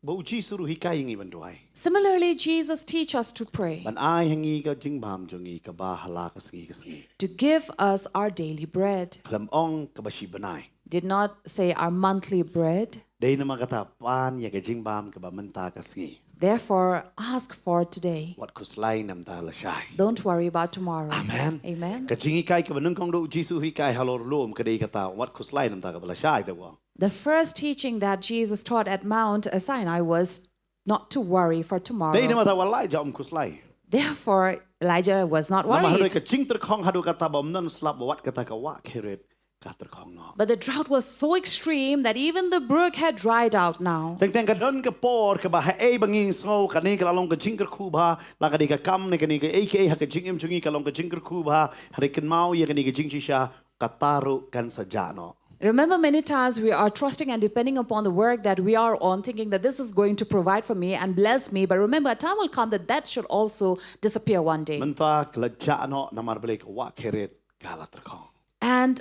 ba uji suruh hikay ng iban duay. Similarly, Jesus teaches us to pray, Ban ay hangi ka jing bam jongi ka ba hala ka singi. to give us our daily bread. Klam ong ka ba si banay. Did not say our monthly bread. Day na magata pan ya ka jing bam ka ba menta ka singi. Therefore, ask for today. Wat kuslay nam ta la shay. Don't worry about tomorrow. Amen. Amen. Ka jing hikay ka ba nung kong do uji suruh hikay halor lom ka day ka ta wat kuslay nam ta ka ba la shay daw. The first teaching that Jesus taught at Mount Sinai was not to worry for Day na tomorrow. mata walay ja kuslay. Therefore, Elijah was not Namaharoy worried. ka jing terkong hadu kata ba umnan slap ba wat kata ka wa keret ka terkong no. But the drought was so extreme that even the brook had dried out now. Teng ka don ka por ka ba hae banging snow ka ni ka lalong ka jingker kuba la ka di ka kam ni ka ni ka aka ha ka jingim chungi ka long ka jingker kuba hari kan mau ya ka ni ka jingsi siya kataru kan saja no. Remember, many times we are trusting and depending upon the work that we are on, thinking that this is going to provide for me and bless me. But remember, a time will come that that should also disappear one day. Menta kelaja no namar balik ka wa keret kala terkong. And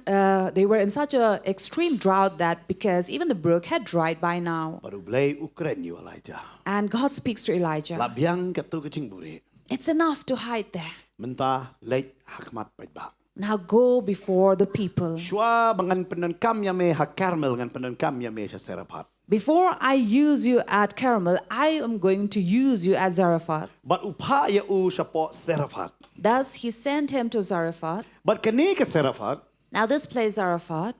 they were in such an extreme drought that because even the brook had dried by now. Baru blay ukren yu Elijah. And God speaks to Elijah. Labiang ka tu ka jing buri. It's enough to hide there. Menta leit hakmat baitba. Now go before the people. Shwa bangan penan kam ya me ha Carmel ngan penan kam ya me sa Seraphat. Before I use you at Carmel, I am going to use you at Zarephath. But upa ya u sa po Seraphat. Thus he sent him to Zarephath. But kani ka Seraphat Now this place Zarephath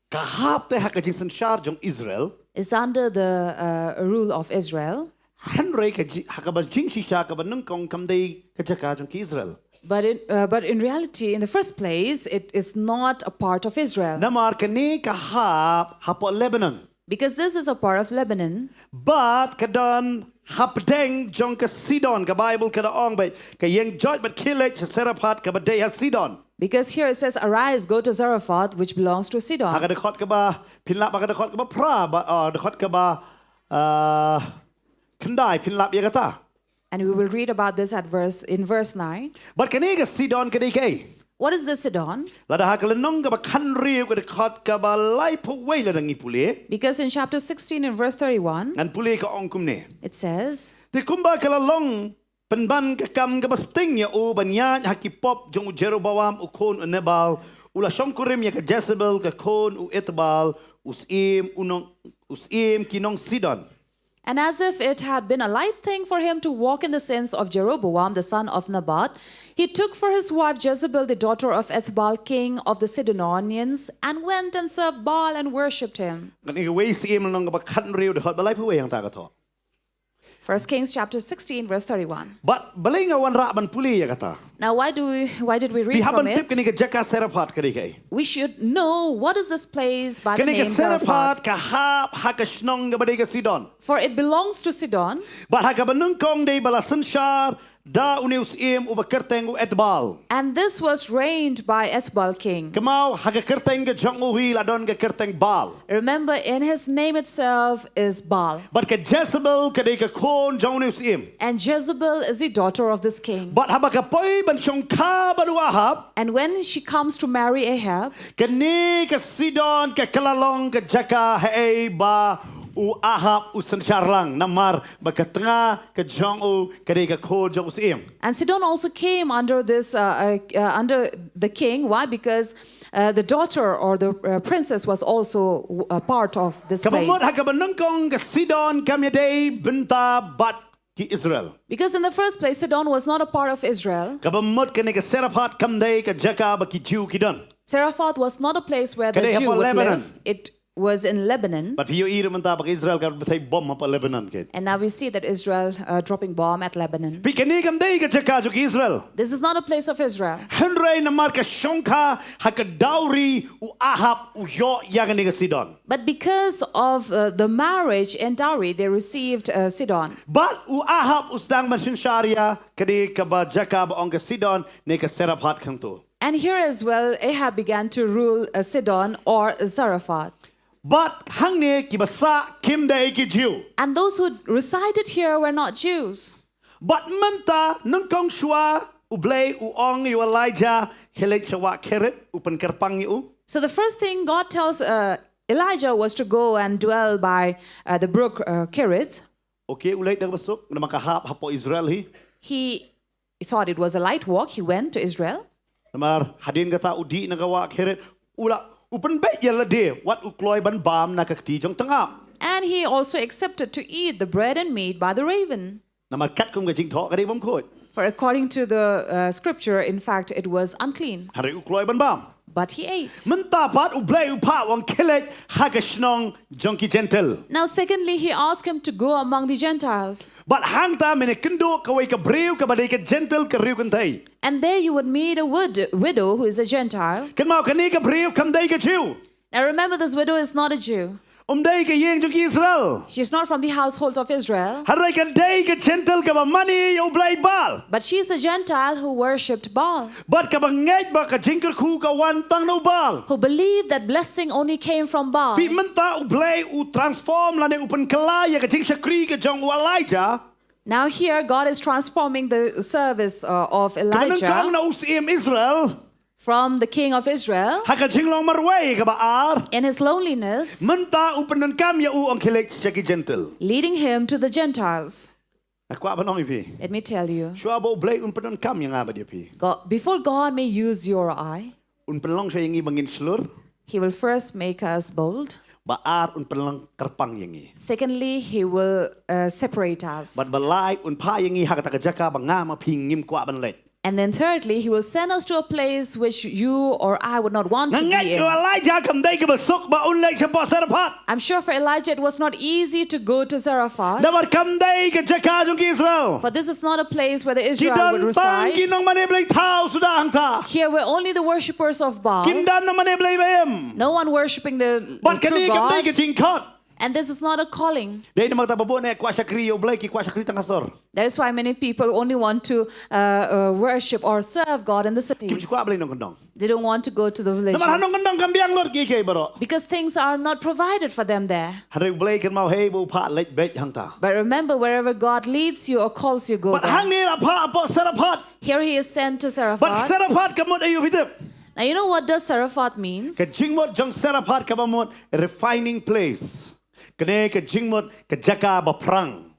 kahap te ha ka jing sansyar jong Israel. is under the rule of Israel. Henry ka ha ka ba jing shisha ka ba nung kong kamday ka jaka jong ki Israel. But in reality, in the first place, it is not a part of Israel. Namar kani kahap ha po Lebanon. Because this is a part of Lebanon. But kadon hapdeng jong ka Sidon ka Bible ka daong ba ka yeng George but kilech sa Seraphat ka ba day ha Sidon. Because here it says, arise, go to Zarephath, which belongs to Sidon. Ha ka dekot ka ba pinlap ka dekot ka ba pra ba dekot ka ba kendai pinlap ya kata. And we will read about this in verse 9. But kani ka Sidon ka kay. What is this Sidon? Lada ha ka lenong ka ba kanri ka dekot ka ba lai po way la nang ipuli. Because in chapter 16 and verse 31, Ngan puli ka ongkum ne. it says, Ti kumba ka lalong penban ka kam ka basting ya o banyan hakipop jong Jeroboam ukon unebal ula Nongkhryiem ya ka Jezebel ka kon u etbal usim kinong Sidon. and as if it had been a light thing for him to walk in the sins of Jeroboam, the son of Nebat, he took for his wife Jezebel, the daughter of Ethbaal, king of the Sidonians, and went and served Baal and worshipped him. Kan ika way si im nang ka ba kanri u dekot ba lai po way ang ta ka to. 1 Kings chapter 16, verse 31. But balinga wan ra ban puli ya kata. Now, why did we Pi read from haban tip it? kini ka jaka Seraphat kani kai. We should know what is this place by the Kini ka name Zarephath. Seraphat ka hap ha ka shnong ga badai ka Sidon. For it belongs to Sidon. But ha ka banungkong day bala sanshar da uneus im uba kerteng u etbal. And this was reigned by Esbal king. Kamau ha ka kerteng ga jong uhi ladon ga kerteng bal. Remember, in his name itself is Baal. But ka Jezebel ka day ka kon jong uneus im. And Jezebel is the daughter of this king. But ha ba ka poi ban shong ka banu Ahab. And when she comes to marry Ahab, Kani ka Sidon ka kalalong ka jaka hae ba u Ahab u sanshar lang namar ba ka tanga ka jong u ka day ka kon jong us im. and Sidon also came under this under the king. Why? Because the daughter or the princess was also a part of this place. Kabamot ha ka banungkong ka Sidon kami day benta bat ki Israel. Because in the first place, Sidon was not a part of Israel. Kabamot kani ka Seraphat kam day ka jaka ba ki Jew ki don. Zarephath was not a place where the Kadai Jew hapa would Lebanon. live. It was in Lebanon. But hiyo ira menta ba Israel ka batay bom pa Lebanon kit. And now we see that Israel dropping bomb at Lebanon. Pi kani kam day ka jaka jo ki Israel. This is not a place of Israel. Henry namar ka shongka ha ka dowry u Ahab u yo yagani ka Sidon. But because of the marriage and dowry, they received Sidon. But u Ahab usdang masin sharia kadi ka ba jaka ba ong ka Sidon ne ka Seraphat kanto. And here as well, Ahab began to rule Sidon or Zarephath. But hang ne ki basa kim day ki Jew. And those who resided here were not Jews. But menta nungkong shua u blay u ong yu Elijah helet shawa keret u penkerpang yu. So the first thing God tells Elijah was to go and dwell by the brook Kerith. Okay, ulay dah masuk na makahap hapo Israel hi. He thought it was a light walk. He went to Israel. Namar hadin kata udi nagawa keret ula upen bet yala de wat ukloy ban bam na kakti jong tangam. And he also accepted to eat the bread and meat by the raven. Namar kat kum gajing thok kadi bom khot. For according to the scripture, in fact, it was unclean. Hari ukloy ban bam. But he ate. Menta pat ublay upa wang kelet hagashnong jonki gentle. Now, secondly, he asked him to go among the Gentiles. But hangta mene kendo kaway ka brew ka baday ka gentle ka riu kantay. And there you would meet a widow who is a Gentile. Kan mau kani ka brew kam day ka Jew. Now, remember, this widow is not a Jew. Day ka yeng jonki Israel. She's not from the household of Israel. Haray ka day ka gentle ka ba money yo blay bal. But she's a Gentile who worshipped Baal, But ka bangay ba ka jingker ku ka wantang no bal. who believed that blessing only came from Baal. Pi menta ublay u transform lane upen kalaya ka jing shakri ka jong Elijah. Now here, God is transforming the service of Kamanang kang Elijah na usim Israel. from the king of Israel Haka jinglong marway ka ba ar. in his loneliness, Menta upenan kam ya u ang kilek shaki gentle. leading him to the Gentiles. Akwa ba nong ipi? Let me tell you, Shua bo blay upenan kam yang nga ba di pi? before God may use your eye, Unpenlong siya yung ibangin slur. he will first make us bold. Ba ar unpenlong kerpang yang i. Secondly, he will separate us. But balay unpa yang i haka takajaka ba nga mapingim kwa ban let. And then thirdly, he will send us to a place which you or I would not want to Nangat be yo in. Elijah kam day ka basok ba unlay siya po Seraphat. I'm sure for Elijah it was not easy to go to Zarephath, Dabar kam day ka jaka jong Israel. for this is not a place where the Israel would Kidan pang reside. kinong maneblay tao sudah hangta. Here were only the worshippers of Baal, Kindan na maneblay bayem. no one worshipping the But true kani kam day God. ka jingkot. And this is not a calling. Day na magtababo na kwa shakri yo blay ki kwa shakri tangasor. That is why many people only want to worship or serve God in the Kim cities. kwa blay nong kondong. They don't want to go to the Naman hanong villages kondong kambiang lord ki kay baro. because things are not provided for them there. Hari blay kan mau hey bu pa let bet hangta. But remember, wherever God leads you or calls you, go But there. hang ni apa apa Seraphat. Here he is sent to But Zarephath. Seraphat kamot ayo hitip. Now you know what does Zarephath means? Ka jingmot jong Seraphat kamot refining place. Kene ka jingmot ka jaka ba prang.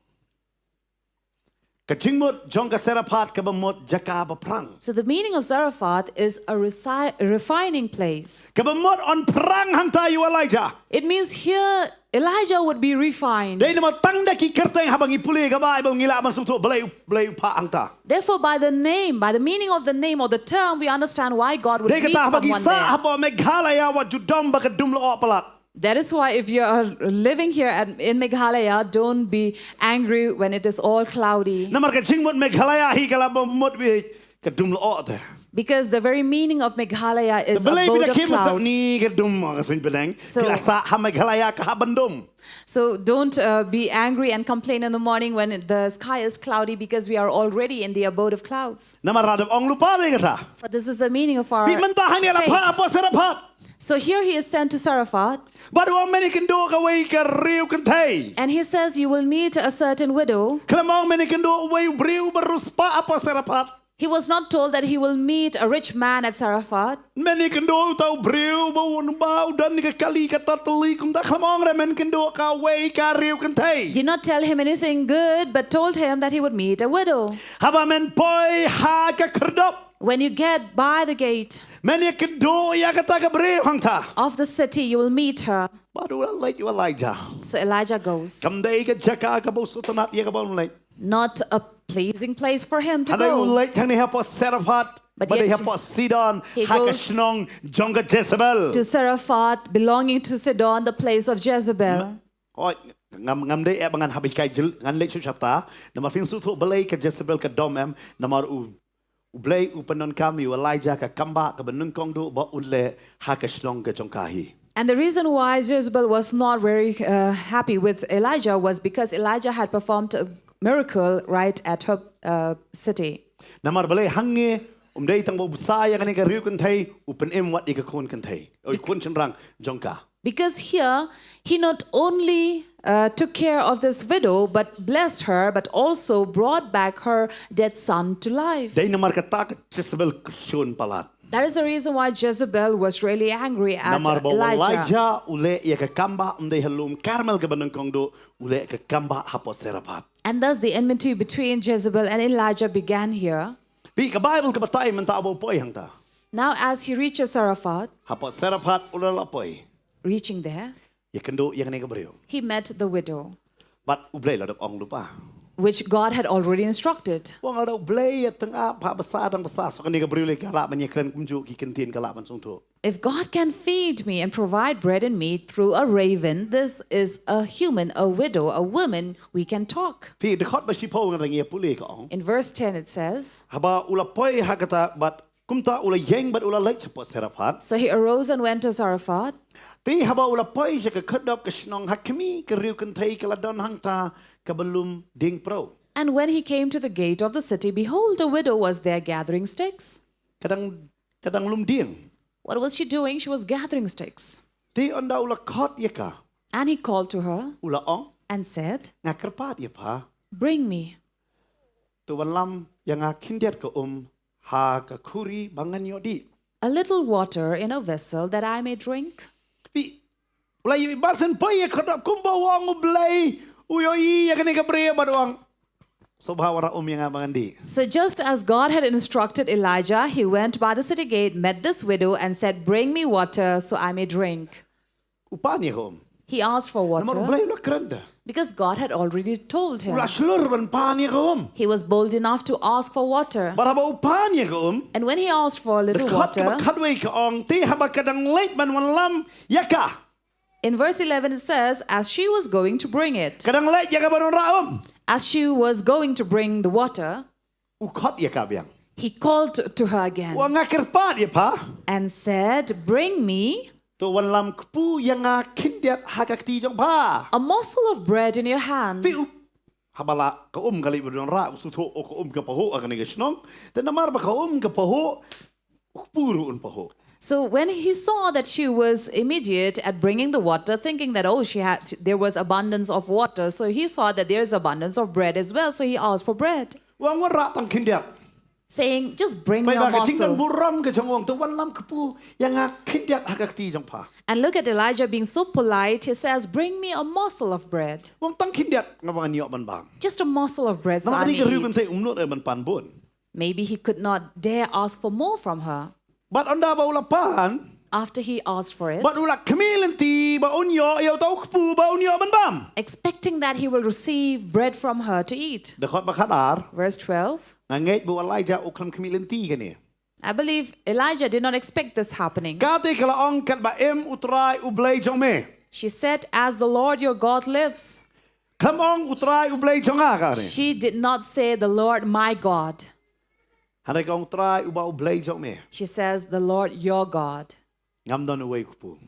Ka jingmot jong ka Seraphat kamot jaka ba prang. So the meaning of Zarephath is a refining place. Kabamot on prang hang tayo Elijah. It means here Elijah would be refined. Dahil naman tangda ki kerteng habang ipuli ka ba ibang ngila man sumto balay pa hang ta. Therefore, by the meaning of the name or the term, we understand why God would Dahil lead kata habang someone isa there. hapo meghalaya wa judom ba kadumlo o palat. That is why if you are living here in Meghalaya, don't be angry when it is all cloudy. Namar ka ching mot Meghalaya hi kala mot bi ka dum lo te. Because the very meaning of Meghalaya is Belai abode bila of kim sta clouds. ni ka dum ka swing beleng. So- Bila sa ha Meghalaya ka ha bandum. So don't be angry and complain in the morning when the sky is cloudy, because we are already in the abode of clouds. Namar radam ong lupa de kata. For this is the meaning of our Pi mentah ni ala pa state. apa serapat. So here he is sent to Saraphat, Baru ang meni kendo ka wei ka riu kan thai. and he says you will meet a certain widow. Kelamang meni kendo wei briu berus pa apa serapat. He was not told that he will meet a rich man at Saraphat. Meni kendo tau briu bau bau dan ni ka kali ka tatali kum da kelamang re men kendo ka wei ka riu kan thai. Did not tell him anything good, but told him that he would meet a widow. Haba men poi ha ka kerdop. When you get by the gate Meni kendo ya kata ka briu hang ta. of the city, you will meet her. Baru lek you Elijah. So Elijah goes. Kam dai ka jaka ka bau sutanat ya ka bau lek. Not a pleasing place for him to Ada go. lek thang ni ha po Seraphat. But But yet ha po Sidon he ha ka goes shnong jonga Jezebel. To Saraphat, belonging to Sidon, the place of Jezebel. Oi, ngam dai e bangan habi kai jil ngan lek su chata. Namar ping su thu balai ka Jezebel ka dom em namar u blay u panon kami u Elijah ka kamba ka benung kong du ba unle ha ka shnong ka jongkahi. And the reason why Jezebel was not very happy with Elijah was because Elijah had performed a miracle right at her city. Namar balai hange dai tang bo busaya ka ni ka riu kan thai u pen em wat ka khon kan thai. Oi khon chen rang jongka. Because here, he not only took care of this widow, but blessed her, but also brought back her dead son to life. Dai namar ka ta ka Jezebel shon palat. That is the reason why Jezebel was really angry at Namar ba Elijah. Elijah ule ya ka kamba dai halum Carmel ka benung kong du ule ka kamba hapo Seraphat. And thus the enmity between Jezebel and Elijah began here. Pi ka Bible ka batay man ta abo poi hang ta. Now as he reaches Saraphat, Hapo Seraphat ule la poi. reaching there, Ya kendo ya ka ni ka brio. he met the widow, But ublay la dok ong lupa. which God had already instructed. Wang ada ublay ya teng apa besar dan besar so ka ni ka brio le ka la man ya kren kumju ki kentien ka la man sung tu. If God can feed me and provide bread and meat through a raven, this is a human, a widow, a woman, we can talk. Pi de khot ba shi po ngan ngia pule ka ong. In verse 10 it says, Haba ula poi ha kata but kumta ula yeng but ula lek chapo Seraphat. so he arose and went to Zarephath. Ti haba ula poi sa ka khadop ka shnong ha Khmih ka riu kan thai ka la don hang ta ka belum ding pro. And when he came to the gate of the city, behold, a widow was there gathering sticks. Kadang lum ding. What was she doing? She was gathering sticks. Ti onda ula khot ya ka. And he called to her Ula ong and said, nga kerpat ya pa. bring me. Tu wan lam yang nga kindiat ka ha ka khuri bangan yo di. A little water in a vessel that I may drink. Pi ula yu basen poi ya khadop kumba wang ublay. Uyo I ya ka ni ka brio ba doang. So bahawara yang nga bangan di. So just as God had instructed Elijah, he went by the city gate, met this widow, and said, bring me water so I may drink. Upanya ko. He asked for Namar water ublay ula keranda. because God had already told him. Ula slur ban panya ko. He was bold enough to ask for water. Baraba upanya ko. And when he asked for a little Dekat water, ka khadway ka ong ti haba kadang late ban wan lam yaka. in verse 11 it says, as she was going to bring it, Kadang late yaka ban raom. as she was going to bring the water, Ukot yaka biang. he called to her again Wa nga kerpat ya pa. and said, bring me Tu wan lam kpu yang nga kindiat hagak ti jong pa. a morsel of bread in your hand. Pi habala ka kali berdon ra usuto o ka ka paho agani ka shnong. Te namar ba ka ka paho ukpuru un paho. So when he saw that she was immediate at bringing the water, thinking that there was abundance of water, so he saw that there is abundance of bread as well, so he asked for bread, Wang wa ra tang kindiat. saying, just bring me Pai a ba ka tingnan morsel. buram ka jong tu wan lam kpu yang nga kindiat hagak ti jong pa. And look at Elijah being so polite, he says, bring me a morsel of bread, Wang tang kindiat nga mga niyo ban bang. just a morsel of bread so I Namari may ka riu kan eat. say umnot e ban pan bun. Maybe he could not dare ask for more from her. But onda ba ulapan? After he asked for it, But ula Khmih Lynti ba unyo yaw tau kpu ba unyo ban bam. expecting that he will receive bread from her to eat. Dekat ba kadar? Verse 12, Ngait bu Elijah ukram Khmih Lynti ka ni. I believe Elijah did not expect this happening. Kati kala ong kat ba em utrai ublay jong me. She said, "As the Lord your God lives." Come on, utrai ublay jonga ka ni. She did not say, "The Lord my God." Hanay ka utrai uba ublay jong me. She says, "The Lord your God." Ngam don uway kupu.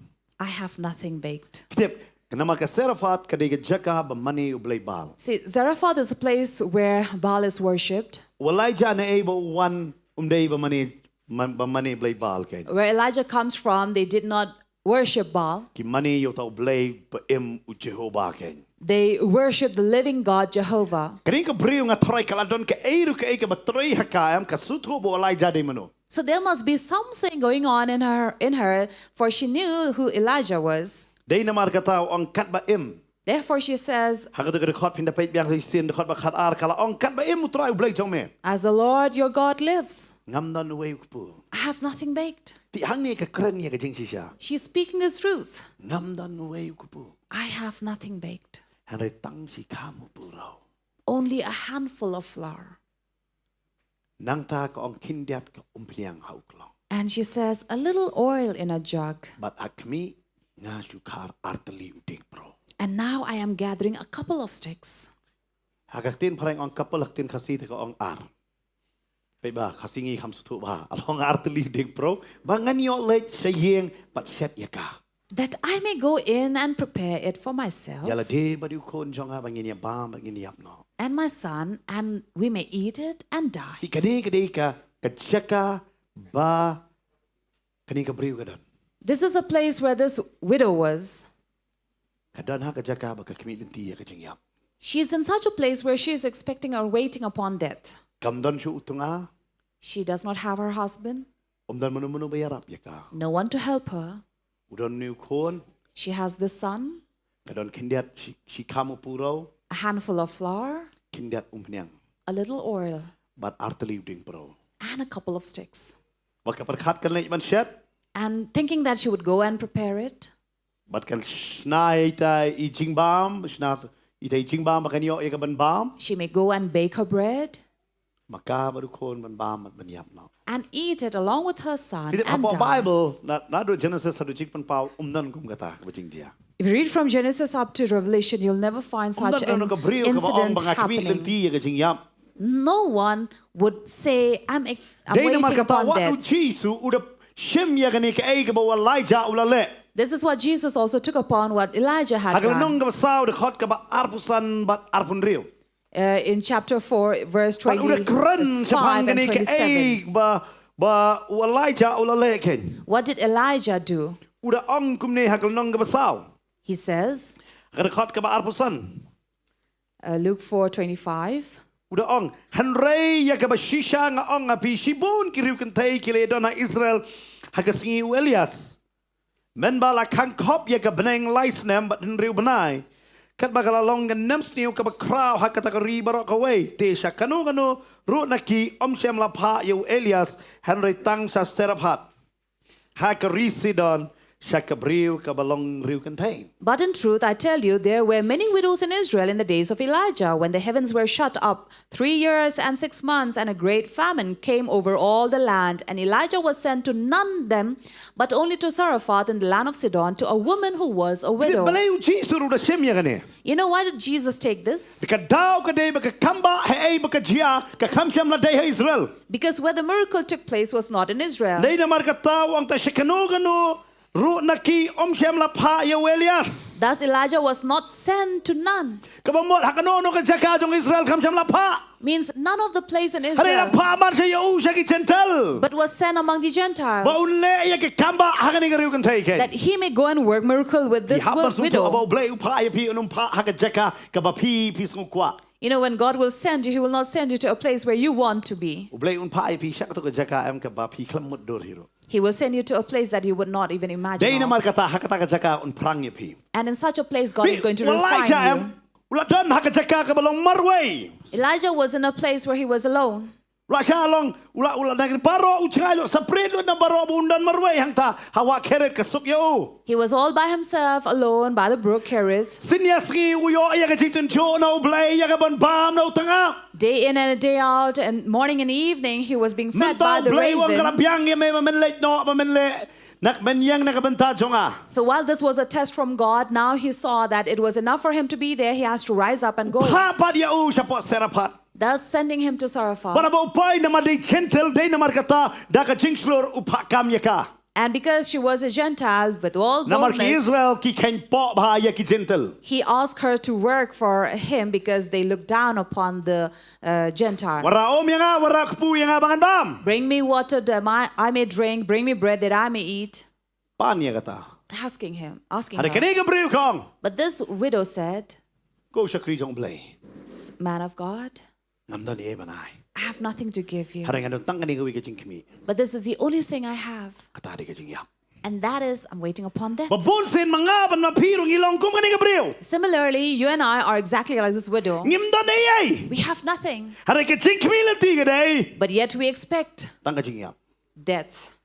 I have nothing baked. Kitip, kanama ka serafat kadega jaka ba mani ublay bal. See, Zarephath is a place where Baal is worshipped, Walay ja na ebo one umday ba mani ublay bal kay. where Elijah comes from. They did not worship Baal. Ki mani yo ta ublay ba im u Jehovah kay. They worship the living God, Jehovah. Kani ka briu nga troy kaladon ka eiru ka eka ba troy hakayam ka sutho bo walay ja de mano. So there must be something going on in her, for she knew who Elijah was. Day na markataw ang kat ba im. Therefore she says, Hagad ka record pinda pait biang sa istin record ba khat ar kala ang kat ba im utrai ublay jong me. "As the Lord your God lives, Ngam don uway kupu. I have nothing baked." Pi hang ni ka kren ni ka jing siya. She's speaking the truth. Ngam don uway kupu. I have nothing baked. Hanay tang si kamu puraw. Only a handful of flour. Nang ta ka ang kindiat ka umpliang hauklong. And she says, "A little oil in a jug. But Khmih nga sukar arteli uding pro. And now I am gathering a couple of sticks." Hagaktin parang ang kapalaktin kasi ka ang ar. Ba kasingi kam sutu ba along arteli uding pro. Bangan yo let sayeng pat set yaka. "That I may go in and prepare it for myself Yala de badu kon jonga bangin ya bam bangin yap no. and my son, and we may eat it and die." Pi kani ka kachaka ba kani ka briu kadon. This is a place where this widow was. Kadon ha kachaka ba ka Khmih Lynti ya kaching yap. She's in such a place where she is expecting or waiting upon death. Kamdon shu utunga She does not have her husband, umdan mano bayarap yaka. no one to help her. Udon niu kon She has the son, kadon kindiat si kamu puraw a handful of flour, kindiat umpiang. a little oil, But arteli uding pro. and a couple of sticks. Baka perkat kan lay man shet. And thinking that she would go and prepare it, But kan snai ta I jingbam sna ita I jingbam makan yo ka ban bam. she may go and bake her bread Maka baru kon ban bam at ban yap no. and eat it along with her son Hindi and pa die. Bible na do Genesis hadu jik pan pau umdan kum kata ka bajing dia. If you read from Genesis up to Revelation, you'll never find such Umdan an no ka brio ka ba ong incident mga Khmih happening. Lynti ya ka jing yap. No one would say, I'm Day waiting na markata upon what do death. Jesus uda shem ya kani ka ay ka ba Elijah ulale. This is what Jesus also took upon what Elijah had Haglanong done. ka saw de khot ka ba arpusan bat arpun rio. In chapter 4, verse But uda kren 25 sa and pangani ka 27. ay ba Elijah ulale ken. What did Elijah do? Uda ong kumne haglanong ka ba saw. He says, Khot ka ba arpusan. Luke 4:25. Uda ong hanrei ya ka ba shisha nga ong api shibun kiriu kentay kile do na Israel hagasingi Elias. Men bala kan kop ya ka beneng laisnem bat henriu benai. Kat bagalalong gan nemsniu ka ba kraw hakatakari barok away. Te sya kanu ru naki omsem lapha yu Elias henrei tang sa seraphat. Hakari sidon Shakabriu kabalong riu kentay. But in truth, I tell you, there were many widows in Israel in the days of Elijah, when the heavens were shut up 3 years and 6 months, and a great famine came over all the land. And Elijah was sent to none them, but only to Zarephath in the land of Sidon, to a woman who was a widow. Balay Jesus ru da shem ya gani. You know, why did Jesus take this? Ka daw ka day baka kamba hey baka jia ka kamsham la day Israel. Because where the miracle took place was not in Israel. Day na marka taw ang ta shikano gano ru naki omshem la pa ya Elias. Thus Elijah was not sent to none. Kabamot hakano no ka jaka jong Israel kamsham la pa. Means none of the place in Hari Israel, na pa man sa yau siya ki gentle. but was sent among the Gentiles, Ba unle ya ki kamba hakani ka riu kentay kay. that he may go and work miracle with this widow. About blay upa ya pi unum pa haka jaka ka ba pi sungkwa. You know, when God will send you, he will not send you to a place where you want to be. Blay un pa ya pi siya ka to ka jaka am ka ba pi klamut dor hiro. He will send you to a place that you would not even imagine Day na of. markata hakata ka jaka un prang ya pi. And in such a place, God is going to Walay refine ja you. am ula don haka jaka ka balong marway. Elijah was in a place where he was alone. Ula siya along ula nagri baro uchalo sa prelo na baro bundan marway hangta hawa keret ka suk yo. He was all by himself, alone, by the brook Cherith. Sinyasgi uyo ya ka chitun jo na blay ya ka ban bam na utanga. Day in and day out, and morning and evening, he was being fed by Mentau the blay wang raven. kalabiyang ya may mamenlet no mamenlet. Nak menyang nak benta jonga. So while this was a test from God, now he saw that it was enough for him to be there. He has to rise up and go. Papa dia siya po serapat. Thus sending him to Zarephath. Para ba upay na maday gentle day na markata da ka jingslor upakam yaka. And because she was a Gentile with all Na marki boldness, Israel ki ken po ba ya ki gentle. he asked her to work for him because they looked down upon the Gentile. Wara nga wara kupu nga bangan bam. Bring me water that I may drink, bring me bread that I may eat. Pan ya kata. Asking Ada her. kini ka brio kong. But this widow said, Go siya kri jong blay. man of God, Namdan ni banay. I have nothing to give you. Ada nga tang kani gawi ka jing Khmih. But this is the only thing I have. Kata di ka jing yap. And that is, I'm waiting upon that. Babunsin mga ban mapirong ilong kum kani ka brio. Similarly, you and I are exactly like this widow. Ngimdan ni ay. We have nothing, Ada ka jing Khmih lati ka day. but yet we expect Tang ka jing yap. death.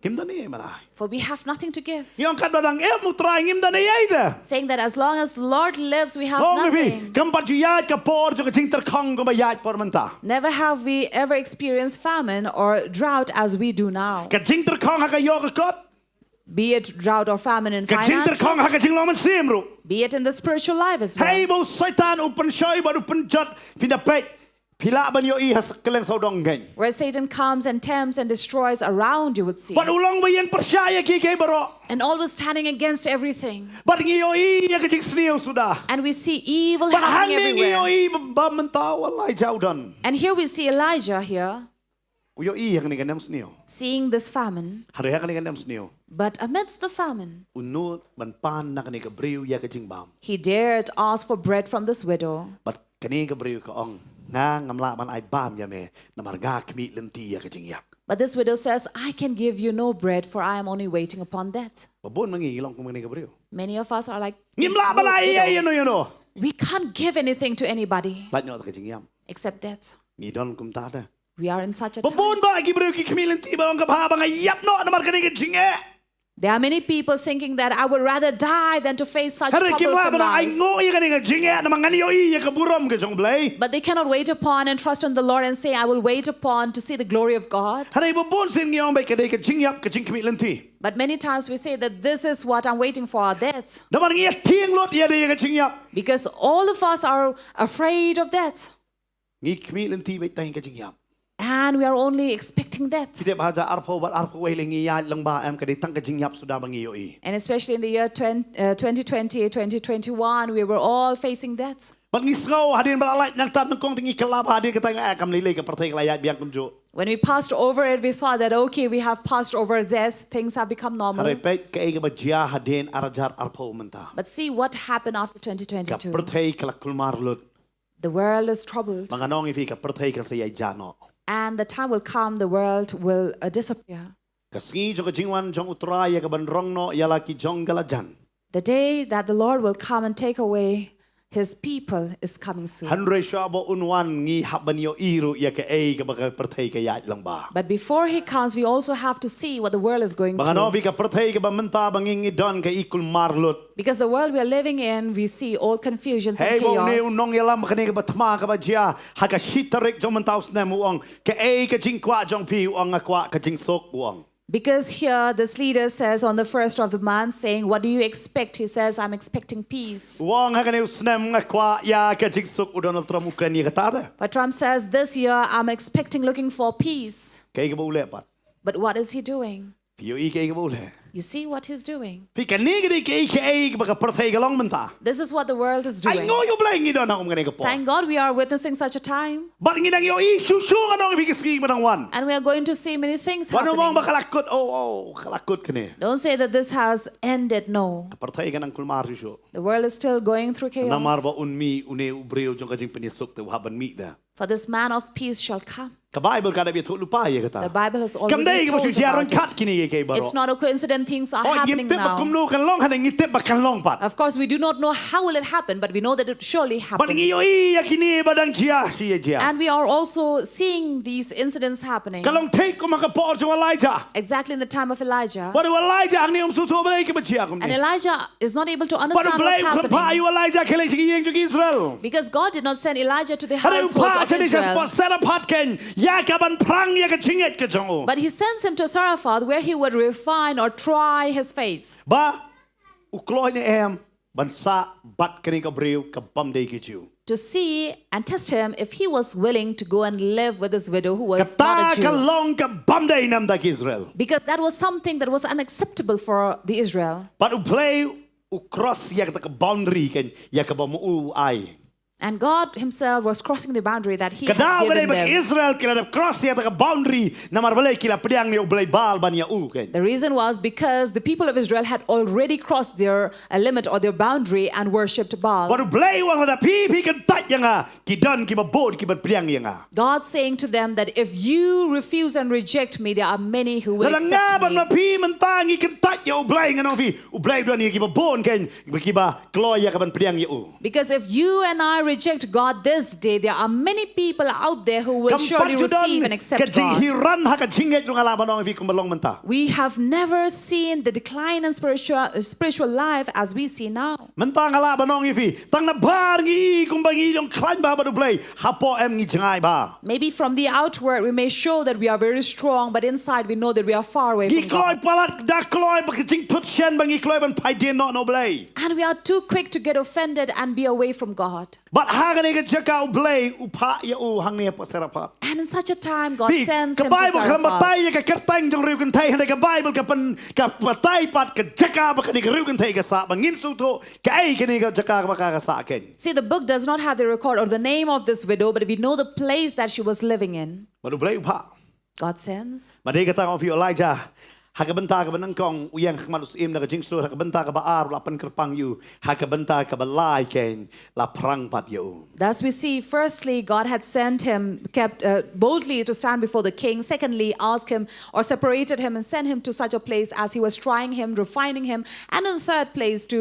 Ngimdan ni ay manay. For we have nothing to give. Yung kadadang mo try ngimdan ni ay da. Saying that as long as the Lord lives, we have Oh, maybe nothing. kampat yat ka por jo ka jing ter kong ko ba yat por manta. Never have we ever experienced famine or drought as we do now. Ka jing ter kong ha ka yo ka kot. Be it drought or famine in Ka jing ter kong ha ka finances, jing loman simro. be it in the spiritual life as well. Hey mo satan upan shoy ba upan jot pinapet. Pila ban yo i has keleng saudong gen. Where Satan comes and tempts and destroys around you would see. But ulong ba yang percaya ki kay baro. And always standing against everything. But ngiyo i ya ka jing sniyo suda. And we see evil But happening hanging ngiyo everywhere. i ba menta walay jaudan. And here we see Elijah here, Uyo i yang ni ganam sniyo. seeing this famine. Haro ya ka ni ganam sniyo. But amidst the famine, Unut ban pan na kani ka briw ya ka jing bam. he dared ask for bread from this widow. But kani ka briw ka ong nga ngamla man ay bam ya me na marga Khmih Lynti ya ka jing yak. But this widow says, I can give you no bread, for I am only waiting upon death. Babon mangilong kung kani ka briw. Many of us are like, this Ngimla ba na iya widow. yano. We can't give anything to anybody Lat nyo ka jing yam. except death. Ngidon kum tada. We are in such a time. Babon ba gi briw ki Khmih Lynti ba ang kabhaba nga yap no na marga ni ka jing e. There are many people thinking that I would rather die than to face such Haro kimla troubles ba in na ay life. ngo ya kani ka jing e na mangani yo i ya ka burom ka jong blay. But they cannot wait upon and trust in the Lord and say, I will wait upon to see the glory of God. Haro babon sin ngiyong ba ka ka jing yap ka jing Khmih Lynti. But many times we say that this is what I'm waiting for, death. Daman ngiya tiang lot ya ka jing yap. Because all of us are afraid of death. Ngi Khmih Lynti ba tayo ka jing yap. And we are only expecting death. Tidak baca arpo bat arpo weling iya lang ba am ka ditang ka jing yap sudah bangiyo i. And especially in the year 2020, 2021, we were all facing death. Pag ngisgaw hadin balalay nang tat ng kong tingi kalab hadin ka tayong akam nilay ka partay kalayat biyang kumjo. When we passed over it, we saw that, okay, we have passed over death. Things have become normal. Haripet ka iga ba jiya hadin arajar arpo menta. But see what happened after Ka 2022. partay kalakulmarlut. The world is troubled. Mga nong ifi ka partay ka sayay jano. And the time will come, the world will disappear. Kasngi jo ka jingwan jong utraya ka banrong no yala ki jong galajan. The day that the Lord will come and take away his people is coming soon. Hanre siya bo unwan ngi haban yo iru ya ka ay ka ba ka partay ka yat lang ba. But before he comes, we also have to see what the world is going Mga through. novi ka partay ka ba menta bangingi don ka ikul marlut. Because the world we are living in, we see all confusions Hey, and bo ne chaos. unong yalam ka ni ka batma ka ba jiya haka shitarik jong mentaus na muang ka ay ka jing kwa jong pi uang akwa ka jing sok uang. Because here this leader says on the first of the month, saying, what do you expect? He says, I'm expecting peace. Uang haka ni usnem akwa ya ka jing sok u Donald Trump Ukraine ka tada. But Trump says, this year I'm expecting, looking for peace. Kay ka ba ule pat. But what is he doing? Piyo i kay ka ba ule. You see what he's doing. Pi ka ni ka ay ka ba ka partay ka lang menta. This is what the world is Ay doing. ngo yo blay ngi don ako ngani ka po. Thank God we are witnessing such a time. But ngi nang yo i susu ka nong ibigisgi mo nang wan. And we are going to see many things Wano mong happening. makalakot kalakot ka ni. Don't say that this has ended. No. Partay ka ng kulmar susu. The world is still going through Nang chaos. marba unmi une ubreo jong ka jing pinisok te haban mi da. For this man of peace shall come. Ka Bible ka na biya lupa ya The kata. Bible has Kam already day ka told masu jaron about kat it. kini kay baro. It's not a coincidence. Things are Oh, happening ngitip ba now. kumno kan long haning ngitip ba kan long pat. Of course, we do not know how will it happen, but we know that it surely But happened. ngiyo iya kini badang jiya siya jiya. And we are also seeing these incidents happening. Kalong take ko makapor jong Elijah. Exactly in the time of Elijah. But Elijah ang niyong suto ba ka ba jiya kum And ni. Elijah is not able to But understand blay what's ko pa happening. ayu Elijah kale sige jong Israel. Because God did not send Elijah to the Hare household pa of sa di sa Israel. set up hot ken ya ka ban prang ya ka chinget ka jong u But he sends him to Zarephath where he would refine or try his faith. ba u kloi ni em ban sa bat ka ni ka breu ka bam dei ki chu To see and test him if he was willing to go and live with this widow who was ka not ta a ka Jew. long ka bam dei nam da ki Israel Because that was something that was unacceptable for the Israel. but u play u cross ya ka boundary kan ya ka ba mu u ai And God himself was crossing the boundary that he had Kadao given ka bag them. Israel kila cross ya ka boundary na marbalay kila pediang ni u blay bal ban ya u kan The reason was because the people of Israel had already crossed their limit or their boundary and worshipped Baal. Baru blay wang ada pi kan tat yang ki don ki ba bod ki ba pediang yang God saying to them that if you refuse and reject me, there are many who will Dalam nga accept ban me. ma pi mentangi kan tat ya u blay ngano fi u blay don ki ba bon kan ki ba kloy ya ka ban pediang ya u Because if you and I reject God this day, there are many people out there who will surely receive and accept God. hiran ha ka jinget yung alaban ng fi kumbalong menta We have never seen the decline in spiritual life as we see now. mentang alaban ng fi tang na bar ngi kumbangi yung klan ba ba du blay hapo em ngi jingai ba Maybe from the outward we may show that we are very strong, but inside we know that we are far away Gi from kloy God. palat da kloy ba jing put shen bangi kloy ban pai din no blay And we are too quick to get offended and be away from God. but ha ga ne ga jaka u blay u pa ya u hang ne pa serapa And in such a time, God Pi sends ka him to Bible kan Zarephath. batay ka kertang jong riu kan thai han ka Bible ka pan ka batay pat ka jaka ba ka ni riu kan thai ka sa bangin su to ka ai ka ni ka jaka ba ka sa ken See, the book does not have the record or the name of this widow, but we know the place that she was living in. ba du blay u pa God sends. ma de ka ta of Elijah ha ka banta ka banang kong uyang khmalus im na ka jing su ha ka banta ka ba ar la pan kerpang yu ha ka banta ka ba lai ken la prang pat yu Thus we see, firstly, God had sent him, kept boldly to stand before the king. Secondly, asked him or separated him and sent him to such a place as he was trying him, refining him. And in third place, to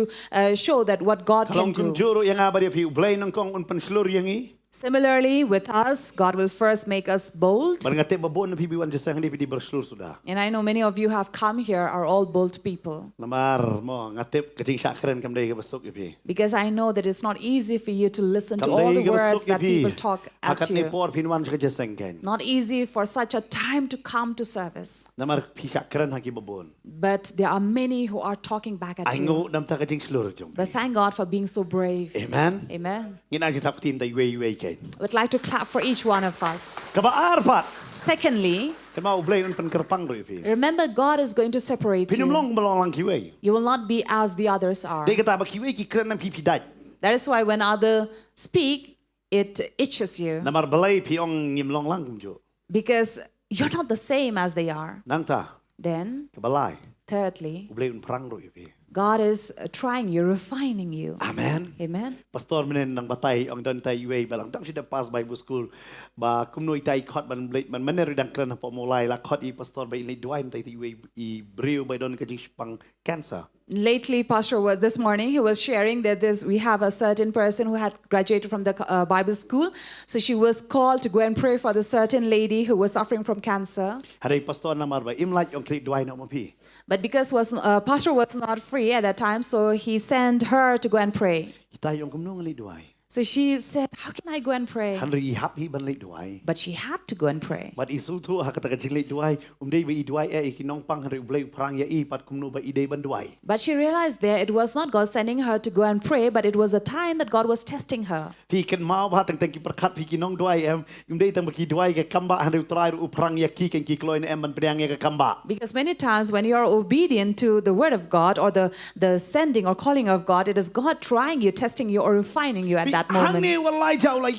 show that what God can Kalong kun do. juro yang abadi fi blay nang kong un pan slur yang i Similarly, with us, God will first make us bold. Barangate babon na pibiwan jasa hindi pidi berslur sudah. And I know many of you have come here are all bold people. Lamar mo ngatip kacing sakren kam day ka basok ipi. Because I know that it's not easy for you to listen to all the words that people talk at Akat ni you. por pinwan sa jasang ken. Not easy for such a time to come to service. Namar pi sakren haki babon. But there are many who are talking back at you. Aingo nam ta kacing slur jong. But thank God for being so brave. Amen. Amen. Ngina si taptin tay way ken. Would like to clap for each one of us. Kaba arpat. Secondly, Kama ublay un pan kerpang ro ipi. remember God is going to separate Pinum you. long balong lang kiway. You will not be as the others are. Day kata ba kiway ki kren nam pipi daj. That is why when others speak, it itches you. Namar balay pi ong ngim long lang kumjo. Because you're not the same as they are. Nang ta Then, kabalay thirdly, ublay un prang ro ipi. God is trying you, refining you. Amen. Amen. Pastor menen nang batay ang don tay way balang tang sida pass Bible school ba kumnoy tay khot man maner dang kran po mulai la khot I pastor ba ini duai tay way I breu ba don kajing pang cancer. Lately, Pastor, this morning, he was sharing that we have a certain person who had graduated from the Bible school. So she was called to go and pray for the certain lady who was suffering from cancer. Hari pastor namar ba imlaj ang klik duai na mapi. But because Pastor was not free at that time, so he sent her to go and pray. Kita yung kumnong li duai. So she said, how can I go and pray? Hanri hap hi ban li duai. But she had to go and pray. But isu tu ha kata kajing li duai umdei ba I duai ikinong pang hanri ublay prang ya I pat kumno ba idei ban duai. But she realized there it was not God sending her to go and pray, but it was a time that God was testing her. Pi kan mau ba tang ki perkat pi kinong duai em umdei tang baki duai ke kamba hanri utrai ru prang ya ki kan ki kloy na em ban pedang ya ke kamba. Because many times when you are obedient to the word of God or the sending or calling of God, it is God trying you, testing you or refining you at that Hang ni moment. walai jau lai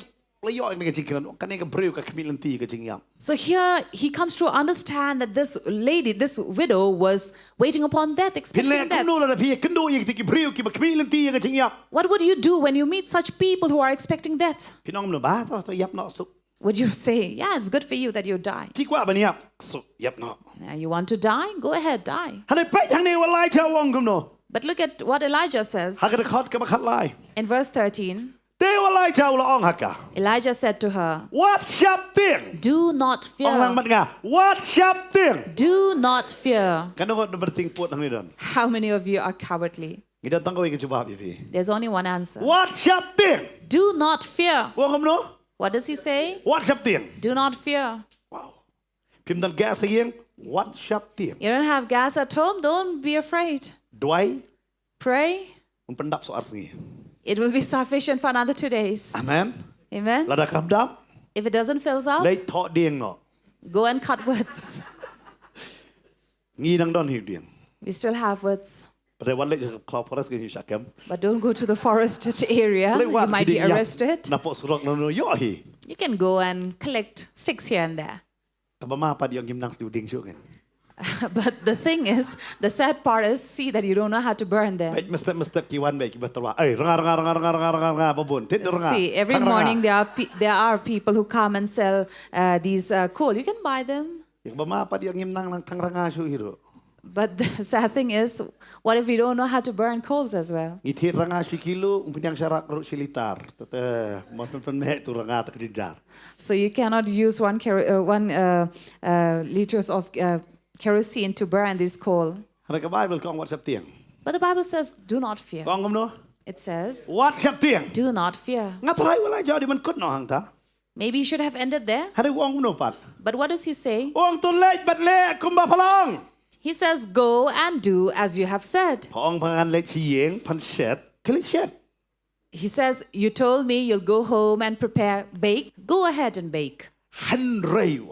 layo ang kajing kan kanai ka breu ka Khmih Lynti kajing yam. So here he comes to understand that this lady, this widow was waiting upon death, expecting Pinle death. kuno la pi kendo ye ki breu ki Khmih Lynti kajing yam. What would you do when you meet such people who are expecting death? Pinong no ba to yap no su. Would you say, yeah, it's good for you that you die? Pi kwa ba ni yap su yap no. You want to die? Go ahead, die. Hanai pai hang ni walai jau wong kumno. But look at what Elijah says Ha ka khot ka ba khat lai. in verse 13. Te walai jau la ong haka. Elijah said to her, What shap ting? do not Ong lang fear. mat nga. What shap ting? Do not fear. Kanong no berting put hang ni don. How many of you are cowardly? Ngidon tangko ke jawab pi. There's only one answer. What shap ting? Do not fear. Wong kumno? What does he say? What shap ting? Do not fear. Wow. Phim dan gas again. What shop team? You don't have gas at home? Don't be afraid. Dwai. Pray. Pendap soar sengi. It will be sufficient for another 2 days. Amen. Amen. Lada kamdap. If it doesn't fill up, Lay thọ điên no. go and cut woods. Nghi đang đón hiểu điên. We still have woods. Butวันเล็กจะคลอพอรัสกินชักกัน But don't go to the forested area. You might be arrested. นับปสุรกนนย่อฮี You can go and collect sticks here and there. แต่มาปัดยังยิ้มนั่งสตูดิ้งช่วยกัน But the thing is, the sad part is, see that you don't know how to burn them. เบกมสเต็ปกี่วันเบกบัตรว่ารงาบบุญทิศรงา See, every morning there are people who come and sell these coal. You can buy them. อย่างมาปัดยังยิ้มนั่งทั้งรงาช่วยฮีโร่ But the sad thing is, what if we don't know how to burn coals as well? อีทิศรงาชิกิลูpunyang syarat perut silitarแต่มันเป็นแม่ตุรงาตะกินจาร So you cannot use one liters of kerosene to burn this coal. อะไรกับไบเบิลกองวัดสับเตียง But the Bible says, do not fear. กองกำโน It says, วัดสับเตียง do not fear. งัดไรเวลาจอดีมันกดหนอหังตา Maybe you should have ended there. ให้วงกำโนปัด But what does he say? วงตุนเล็กบัดเล่คุมบาพลอง He says, go and do as you have said. พองพังเล็กชี้เยงพันเช็ดคลิเช็ด He says, you told me you'll go home and prepare, bake. Go ahead and bake. หันเร็ว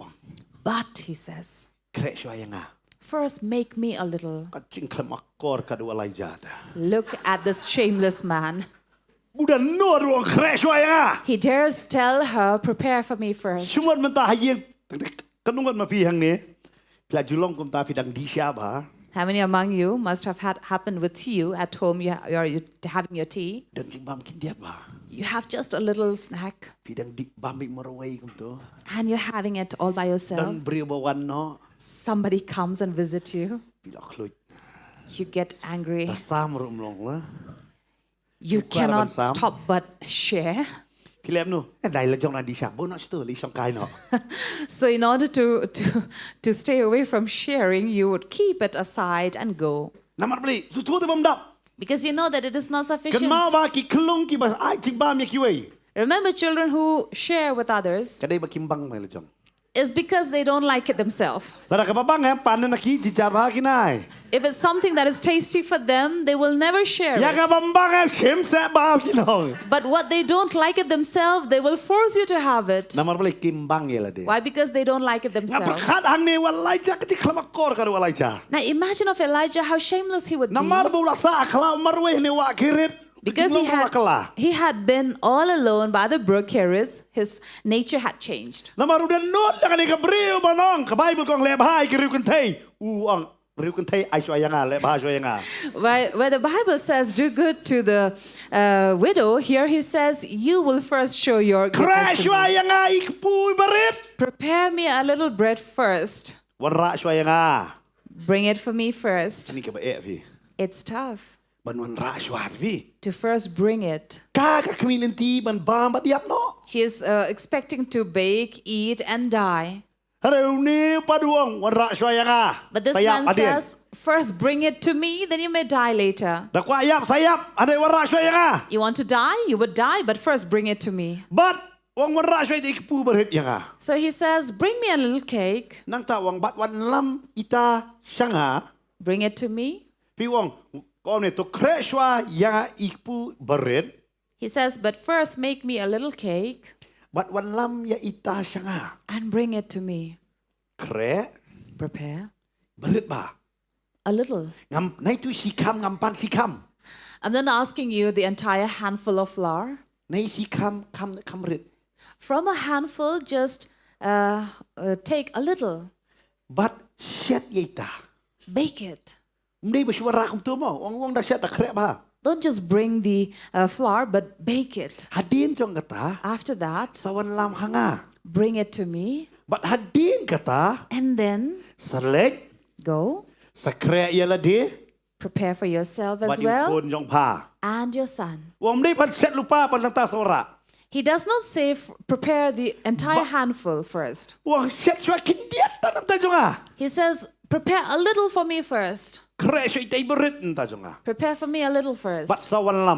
But, he says, เครช่วยยังไง first make me a little. ก็จิงคลมักกอร์กัดอะไรจัด Look at this shameless man. บุดันนัวรวงเครช่วยยังไง He dares tell her, prepare for me first. ช่วงมันตาให้เย็นกันนุ่งกันมาพี่หังนี้พลาจุลงกุมตาพี่ดังดีชาบะ How many among you must have had happened with you at home? You're having your tea. ดังจิงบามกินเดียบะ You have just a little snack. พี่ดังดิบามบิมารวยกุมตัว And you're having it all by ดัง yourself. บริววันเนาะ Somebody comes and visits you. พี่หลอกลุย You get angry. แต่ซ้ำรุมลงละ You Quite cannot about some. stop but share. พี่เล็บนู่ได้ละจงนาดีชาบุญนัชตัวลิชงกายเนาะ So in order to stay away from sharing, you would keep it aside and go. น้ำมันปลีสุดทั่วที่ผมดับ Because you know that it is not กัน sufficient. มาบากิคลุงกิบาไอจิงบามยากิเว Remember, children who share with others ก็ได้บากิมบังไม่ละจง is because they don't like it themselves. แต่ถ้ากับบังแฮมปานนันกีจิจาร์บากินาย If it's something that is tasty for them, they will never share อยาก it. กับบังแฮมเข็มแสบบากินอง But what they don't like it themselves, they will force you to have it. น้ำมันปลีกิมบังเยละเด Why? Because they don't like it งับประ themselves. คัดหังนี้วันไลจ้าก็จะคลมักกอร์กันวันไลจ้า Now imagine of Elijah, how shameless he would น้ำมัน be. บุรักษาคลาวมารวยในวะคิริต Because he had been all alone by the brook Cherith, his nature had changed. น้ำมันรุดนวดอย่างนี้กับบริวบานองกับใบบุกองเล็บหายกิริวกันเทยอ่องริวกันเทยไอช่วยยังไงเล็บหายช่วยยังไง Where the Bible says, do good to the widow, here he says, you will first show your ใคร goodness ช่วย to me. ยังไงอีกปุยบริษ Prepare me a little bread first. วันระช่วยยังไง Bring it for me first. นี่กับเอะพี่ It's tough บันวันระช่วยพี่ to first bring it. กากับขมิ้นลินตีบันบามบัดยับเนาะ She is expecting to bake, eat, and die. เร็วนี้ปะดวงวันระช่วยยังไง But this สยับ man อดีต says, first bring it to me, then you may die later. แต่กว่ายับสยับอะไรวันระช่วยยังไง You want to die? You would die, but first bring it to me. บัดวังวันระช่วยอีกปุยบริษยังไง So he says, bring me a little cake. นั่งตาวังบัดวันลำอิตาช่างหา Bring it to me. พี่วังก็เนี่ยตัวเครช่วยยังไงอีกปุยบริษ He says, but first make me a little cake บัดวันลำยาอิตาช่างหา and bring it to me. เคร Prepare บริษบ่า a little. งำในตุยสีคำงำปันสีค I'm not asking you the entire handful of flour. ำในสีคำริษ From a handful, just take a little. บัดเช็ดยาอิตา Bake it. ไม่ได้บช่วยรักของตัวมั้งวังได้เช็ดตะเครบ่า Don't just bring the flour, but bake it. ฮัดดีนจงกตา After that, สวรรค์ลำหางา bring it to me. บัดฮัดดีนกตา And then สเล็ก go. สเครยละดี Prepare for yourself บัด as อยู่ค well นจงพา and your son. วังไม่ได้พันเช็ดลูกป้าปันลังตาสระ He does not say prepare the entire handful first. วังเช็ดช่วยกินเดียดตาน้ำตาจงอ่ะ He says, prepare a little for me first. เครช่วยใจบริษตาจงอ่ะ Prepare for me a little first. บัดสวรรค์ล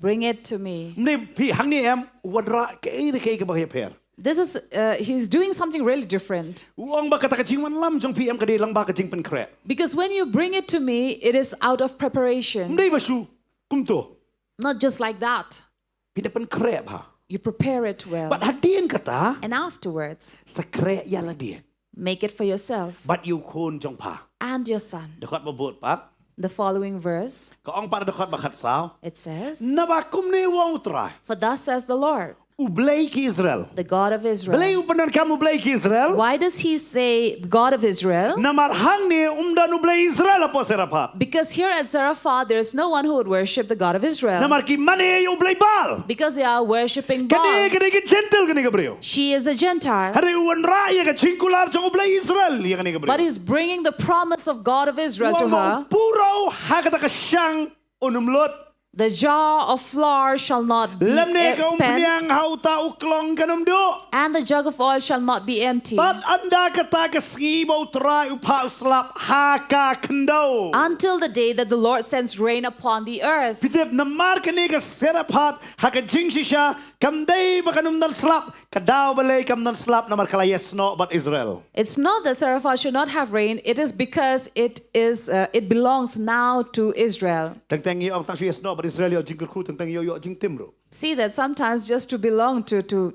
Bring it to me. ำนี่พี่หังนี่แอมวันระเกย์กับเฮียเพร This is, he's doing something really different. Uang ba kata kajing man lam jong PM kadi lang ba kajing pen krek. Because when you bring it to me, it is out of preparation. Mdai ba su kumto. Not just like that. Pida pen krek ha. You prepare it well. But hadian kata And afterwards, sa krek yala dia. make it for yourself But you kon jong pa. and your son. Dekat babot pak. The following verse, Ka ong pa dekat bakat sao. it says, Nabakum ni wong utray. For thus says the Lord, Ublay ki Israel. the God of Israel. Blay upanan kamu ublay ki Israel. Why does he say God of Israel? Namarhang ni umdan ublay Israel apo serapat. Because here at Zarephath, there is no one who would worship the God of Israel. Namar ki mani ublay Baal. Because they are worshiping Kani Baal. kani ki gentle kani gabriel. She is a Gentile. Hari uwan raya ka cingkular jong ublay Israel ya kani gabriel. But he's bringing the promise of God of Israel to her. Puro hakata ka siyang unumlot. The jar of flour shall not be Lamne ka spent, umpiang hauta uklong kanumdo. and the jug of oil shall not be empty, But anda kata ka skibaw try upa uslap haka kendo. until the day that the Lord sends rain upon the earth. Pitip namar kani ka serapat haka jingsi siya kamday makanumdal slap kadaw balay kamdal slap namar kalayes no but Israel. It's not that Zarephath should not have rain. It is because it belongs now to Israel. Tang yo ang tang yes no but Israel yo jingkurku tang yo jing timro. See that sometimes just to belong to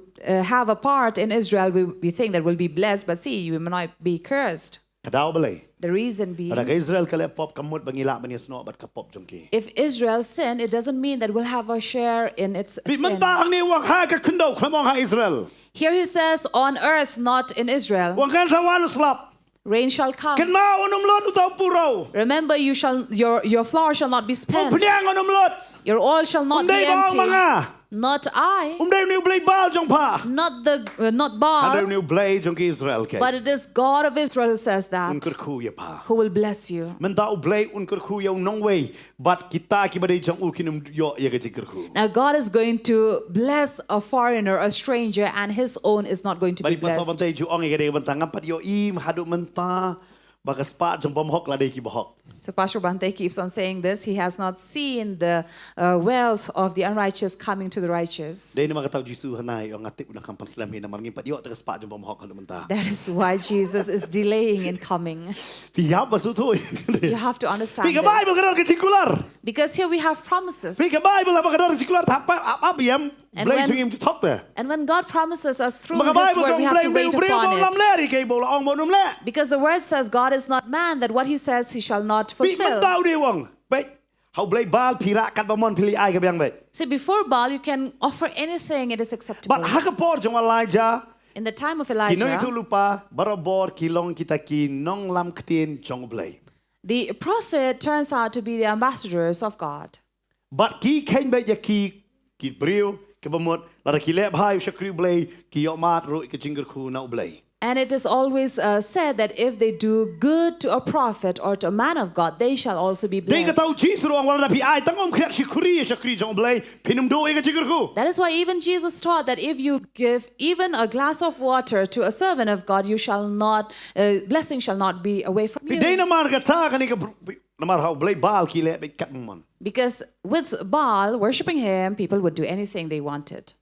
have a part in Israel, we think that we'll be blessed, but see, you might be cursed. Kadaw balay. The reason being, Para ka Israel kala pop kamot bangila man yes no but kapop jongki. if Israel sin, it doesn't mean that we'll have a share in its Di sin. manta ang ni wang haka kendo klamong ha Israel. Here he says, on earth, not in Israel, Wang kan sa wano slap. rain shall come. Kan ma unumlot utaw puro. Remember, your flour shall not be spent. Panyang unumlot. Your oil shall not be Umday ba ang empty. mga? Not I, Umday ni ublay Baal jong pa. not Umday Baal, ni ublay jong ki Israel kay. but it is God of Israel who says that, Unkur kuya pa. who will bless you. Menta ublay unkur kuya nong way. But kita kibaday jong ukinum yo ya gajikir ku. Now God is going to bless a foreigner, a stranger, and his own is not going to be Bari paso blessed. bantay ju ong igade bantang pat yo im hadu menta bagas pa jong pamhok la day ki bahok. So Pastor Bante keeps on saying this. He has not seen the wealth of the unrighteous coming to the righteous. Day na makataw Jisu hanay ang atik unang kampan slam hin marngin pat yo tagas pa jong pamhok hadu menta. That is why Jesus is delaying in coming. Piyap basutoy. You have to understand Pika Bible this. kadar ka sikular. Because here we have promises. Pika Bible apa kadar sikular tapa apiyam. And Blay when- jong im talk there. And when God promises us through Mga His Bible word, jong we have blay to wait blay upon lam it. leri kay bola ong mo num le. Because the word says God is not man, that what He says He shall not Pi fulfill. mentaw di wong. Baik. How blay bal pira kat bamon pili ay kabyang baik. See, before Baal, you can offer anything, it is acceptable. But hakapor jong Elijah. In the time of Kinong itu Elijah, lupa barabor kilong kita ki nong lam ktin jong blay. the prophet turns out to be the ambassadors of God. But ki kain baik ya ki brio ke bamot lara ki lep hai shakri blay ki yo mat ro ke jingger ku na blay. And it is always said that if they do good to a prophet or to a man of God, they shall also be Dei ka blessed. tau Jesus ro ang wala pi ay tangom kriat shakri jong blay pinum do ke jingger ku. That is why even Jesus taught that if you give even a glass of water to a servant of God, you shall not, blessing shall not be away from Pi dei you. na mar ka ta kani ka namar how blay bal ki lep kat mon. Because with Baal, worshipping him, people would do anything they wanted.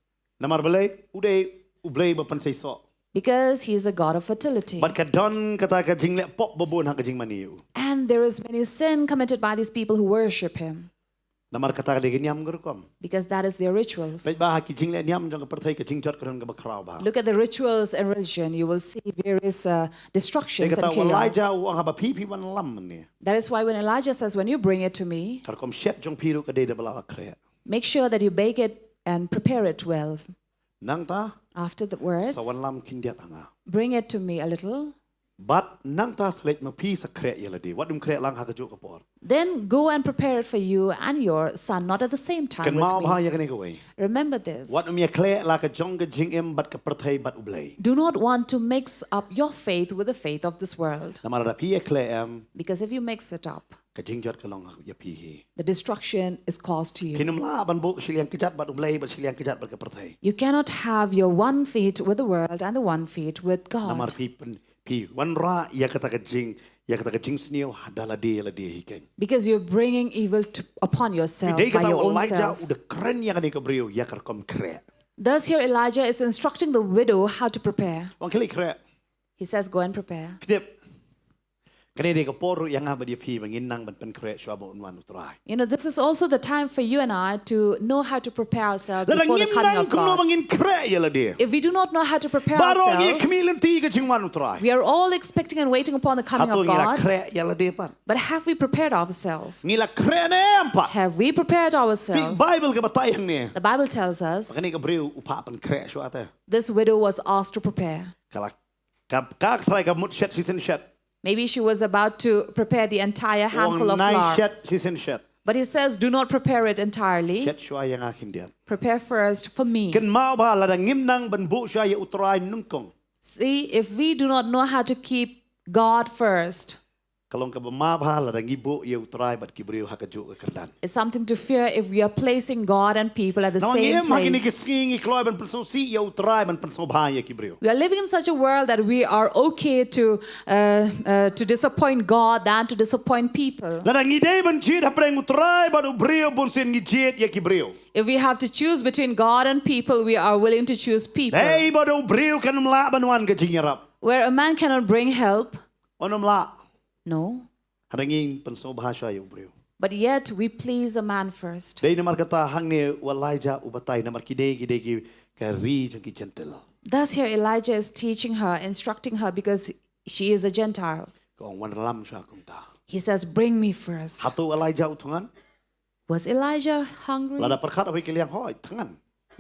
Namar blay uday ublay ba pansay so. Because he is a God of fertility. But kadon kata ka jing le pop babon ha ka jing maniu. And there is many sin committed by these people who worship him. Namar kata ka de nyam gurukom. Because that is their rituals. Baik ba ha ki jing le nyam jong ka perthai ka jing jot karon ka bakraw ba. Look at the rituals and religion. You will see various Dei destructions kata and Elijah chaos. wang ha ba pi wan lam ni. That is why when Elijah says, when you bring it to me, Kar kom shet jong piru ka de de bala kre. make sure that you bake it and prepare it well. Nang ta After the words, sa wan lam kindiat hanga. bring it to me a little. But nang ta slet ma pi sa kre yela di. Wat kre lang ha ka jo ka por. Then go and prepare it for you and your son, not at the same time Kan ma ba with me. ya ka way. Remember this. Wat ya kle la ka jong ka jing em bat ka perthai bat ublay. Do not want to mix up your faith with the faith of this world. Namar da pi kle em Because if you mix it up, ka jing jot ka long ya pi hi. the destruction is caused to you. Kinum la ban bu siliang kijat bat ublay bat siliang kijat bat ka perthai. You cannot have your one feet with the world and the one feet with Namar God. pi wan ra ya kata ka jing snio hadala de la de hiken. Because you're bringing evil upon yourself Dei by kata your own Elijah self. udah keren ya kan ka brio ya kar kom kre. Thus here Elijah is instructing the widow how to prepare. วังคลิกแคร์ He says, go and prepare. พี่เด็บกันเด็กกับปอรู้ยังไงบัดยพีมันยินนั่งมันเป็นแคร์ชัวบนวันอุตราย You know, this is also the time for you and I to know how to prepare ourselves แล้ว before ยิ the น coming นั่ง of คุณรู้ God. มันยินแคร์ยังละเดีย If we do not know how to prepare บารองยี่ ourselves, ขมีลินตีก็จึงวันอุตราย we are all expecting and waiting upon the ถ้า coming ตัว of งี้ละ God. แคร์ยังละเดียปัน But have we prepared ourselves? งี้ละแคร์เนี่ยปัน Have we prepared พี่ ourselves? ไบเบิลกับบัตไตหังเนี่ย The Bible tells us กันนี่กับริวอุปาเป็นแคร์ชัวแต่ this widow was asked to prepare. กับใครกับมุดเช็ดซีซันเช็ด Maybe she was about to prepare the entire handful of นาย flour. เช็ดซีซันเช็ด But he says, do not prepare it entirely. เช็ดชัวยังอาคินเดียน Prepare first for me. กันมาบ้าละดังงิมนั่งบรรบุชัยอุตรายนุ่งกง See, if we do not know how to keep God first, กลงกับมาบ้าละดังงิบุยอุตรายบัดกิบริวฮักจุกันดัน it's something to fear if we are placing God and people at the น้องเอ็ same มฮักนี่กิ place. สกิงอีกลอยมันเป็นโซซียอุตรายมันเป็นโซบายกิบริว We are living in such a world that we are okay to disappoint God than to disappoint people. ละดังงิเดบันชีดฮับเรงอุตรายบัดอุบริวบนเส้นงิเจียกิบริว If we have to choose between God and people, we are willing to choose people. เฮ้ยบัดอุบริวกันมละบันวันกจิงยรับ Where a man cannot bring help, อนมละ no. ฮัดงิงเป็นโซบาชัยอุบริว But yet we please a man first. เดนมารกตาหังเนี่ยวลายจาอุปไตนมารกิเดกิกะรีจงกิเจนเตล Thus here Elijah is teaching her, instructing her because she is a Gentile. กองวันลำชาคุมตา He says, bring me first. ฮัตุวลายจาอุทงัน Was Elijah hungry? ละดับประคัดเอาไปกิเลียงห้อยทั้งนั้น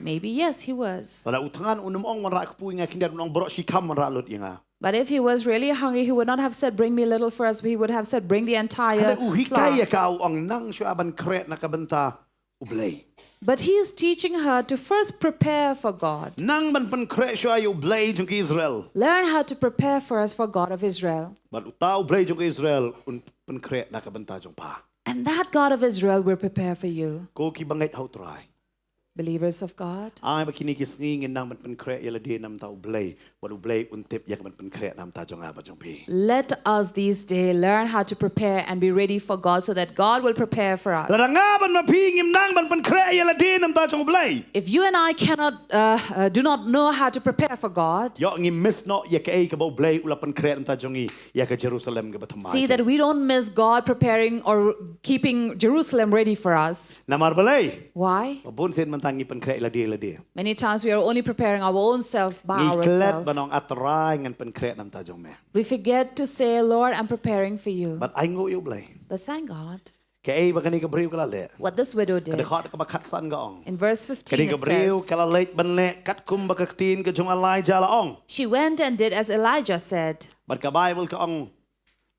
Maybe yes, he was. ละดับอุทงันอุนมองมันรักปุยไงคินเดียนองบรอชิคัมมันรักลุดยังไง But if he was really hungry, he would not have said, bring me a little first, but he would have said, bring the ฮั entire ดอุฮิกาย flour. กาวองนั่งชัวบันเครนักบันตาอุบเลย But he is teaching her to first prepare for God. นั่งบันเป็นเครชัวอุบเลยจงกิอิสราเอล Learn how to prepare first for God of Israel. บัดอุตาอุบเลยจงกิอิสราเอลอุนเป็นเครนักบันตาจงพา And that God of Israel will prepare for you. โกกิบังเอ็ดเฮาตราย Believers of God. อายบักินิกิสงิงนั่งมันเป็นเครยละเดียนำตาอุบเลยบัดอุบเลยอุนเทปยักมันเป็นเครนำตาจงอาบัดจงพี Let us these days learn how to prepare and be ready for God so that God will prepare for us. ละดังอาบันมาพีงิมนั่งมันเป็นเครยละเดียนำตาจงอุบเลย If you and I do not know how to prepare for God, ยองิมมิสเนาะยักเอกับอุบเลยอุลเป็นเครนำตาจงอียักเจรูซาเล็มกับธรรมะ see that we don't miss God preparing or keeping Jerusalem ready for us. นามารบเลย Why? บุญเซนมันตั้งงี้เป็นเครละเดียละเดีย Many times we are only preparing our own self by งี้เคล็ด ourselves. บันองอัตรายงันเป็นเครนำตาจงแม่ We forget to say, Lord, I'm preparing for you. บัดไอ้งูอุบเลย But thank God แกเอบักันนี่กับบริวกันละเละ what this widow กระ did. เดคอดกับขัดสันก็อง In verse กระเด 15 กับ it บริว says, กันละเล็กบันเละกัดคุมบักตีนก็จงอะไรจาละอง she went and did as Elijah said. บัดกับไบเบิลก็อง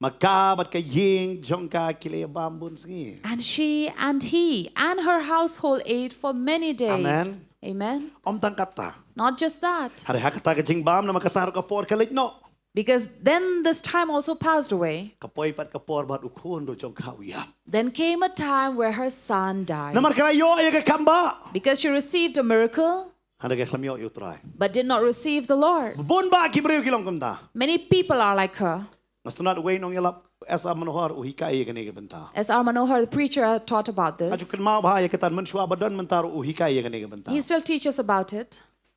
มากาบัดกับยิงจงกากิเลบามบุญสงี And she and he and her household ate for many days. Amen. Amen. อมตังกัตตา Not just that. หาได้ฮักตากระจิงบามนะมากระตารกระปอดกะเล็กเนาะ Because then this time also passed away. กระปอยปัดกระปอดบัดอุคุนดูจงข้าวยาม Then came a time where her son died. น้ำมันกระโยเอกะคัมบะ Because she received a miracle หาได้แกคลำโยอยู่ตราย but did not receive the Lord. บุญบากิบริวกิลองกัมตา Many people are like her. มัสตุนัดเวนองยลับเอสามโนฮาร์อุฮิกาเอกะเนกะบันตา As our Manohar, the preacher, taught about อาจุ this. กันมาบายกะตันมันชัวบัดดันมันตาอุฮิกาเอกะเนกะบันตา He still teaches about it,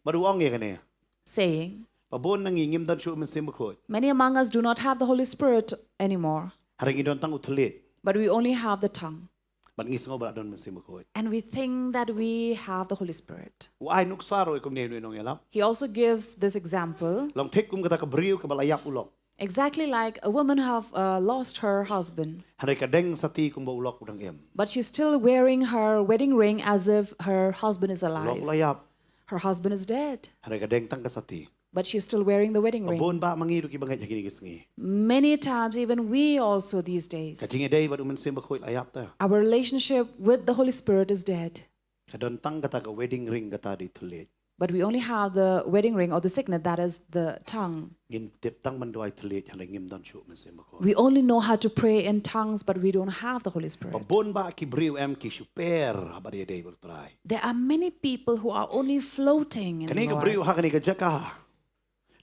บัดอุองเอกะเน saying, ปะบุญนังงิมดันชูมันเซมบุคอย many among us do not have the Holy Spirit anymore, หาได้งิดอนตั้งอุทเลด but we only have the tongue. บัดงิสงบัดดอนมันเซมบุคอย And we think that we have the Holy Spirit. อุไอนุกซาโรยกุมเนนุยนองยลับ He also gives this example, ลองเทคกุมกะตากะบริวกะบะลายับอุลอก exactly like a woman have lost her husband, หาได้กะเด้งสติกุมบะอุลอกอุดังเอ็ม but she's still wearing her wedding ring as if her husband is อุลอก alive. ลายับ Her husband is dead, หาได้กะเด้งตั้งกะสติ but she's still wearing the wedding ปะบุ ring. ญบะมังงีรุกิบังเกะกินิกิสงี Many times, even we also these กะ days, จิงเอเดบัดอุมันเซมบุคอยลายับตา our relationship with the Holy Spirit is dead. กะดอนตั้งกะตากะเวดดิ้งริงกะตาดิทุเลด But we only have the wedding ring or the signet, that is the tongue. งินเต็บตั้งมันดอยทุเลดหาได้งิมดอนชูมันเซมบุคอย We only know how to pray in tongues, but we don't have the Holy ปะ Spirit. บุญบะกิบริวเอ็มกิชูเปร์ฮาบารีเดย์บุตราย There are many people who are only floating in กัน the นี้กะบริว Lord. ฮะกันนี้กะจักะ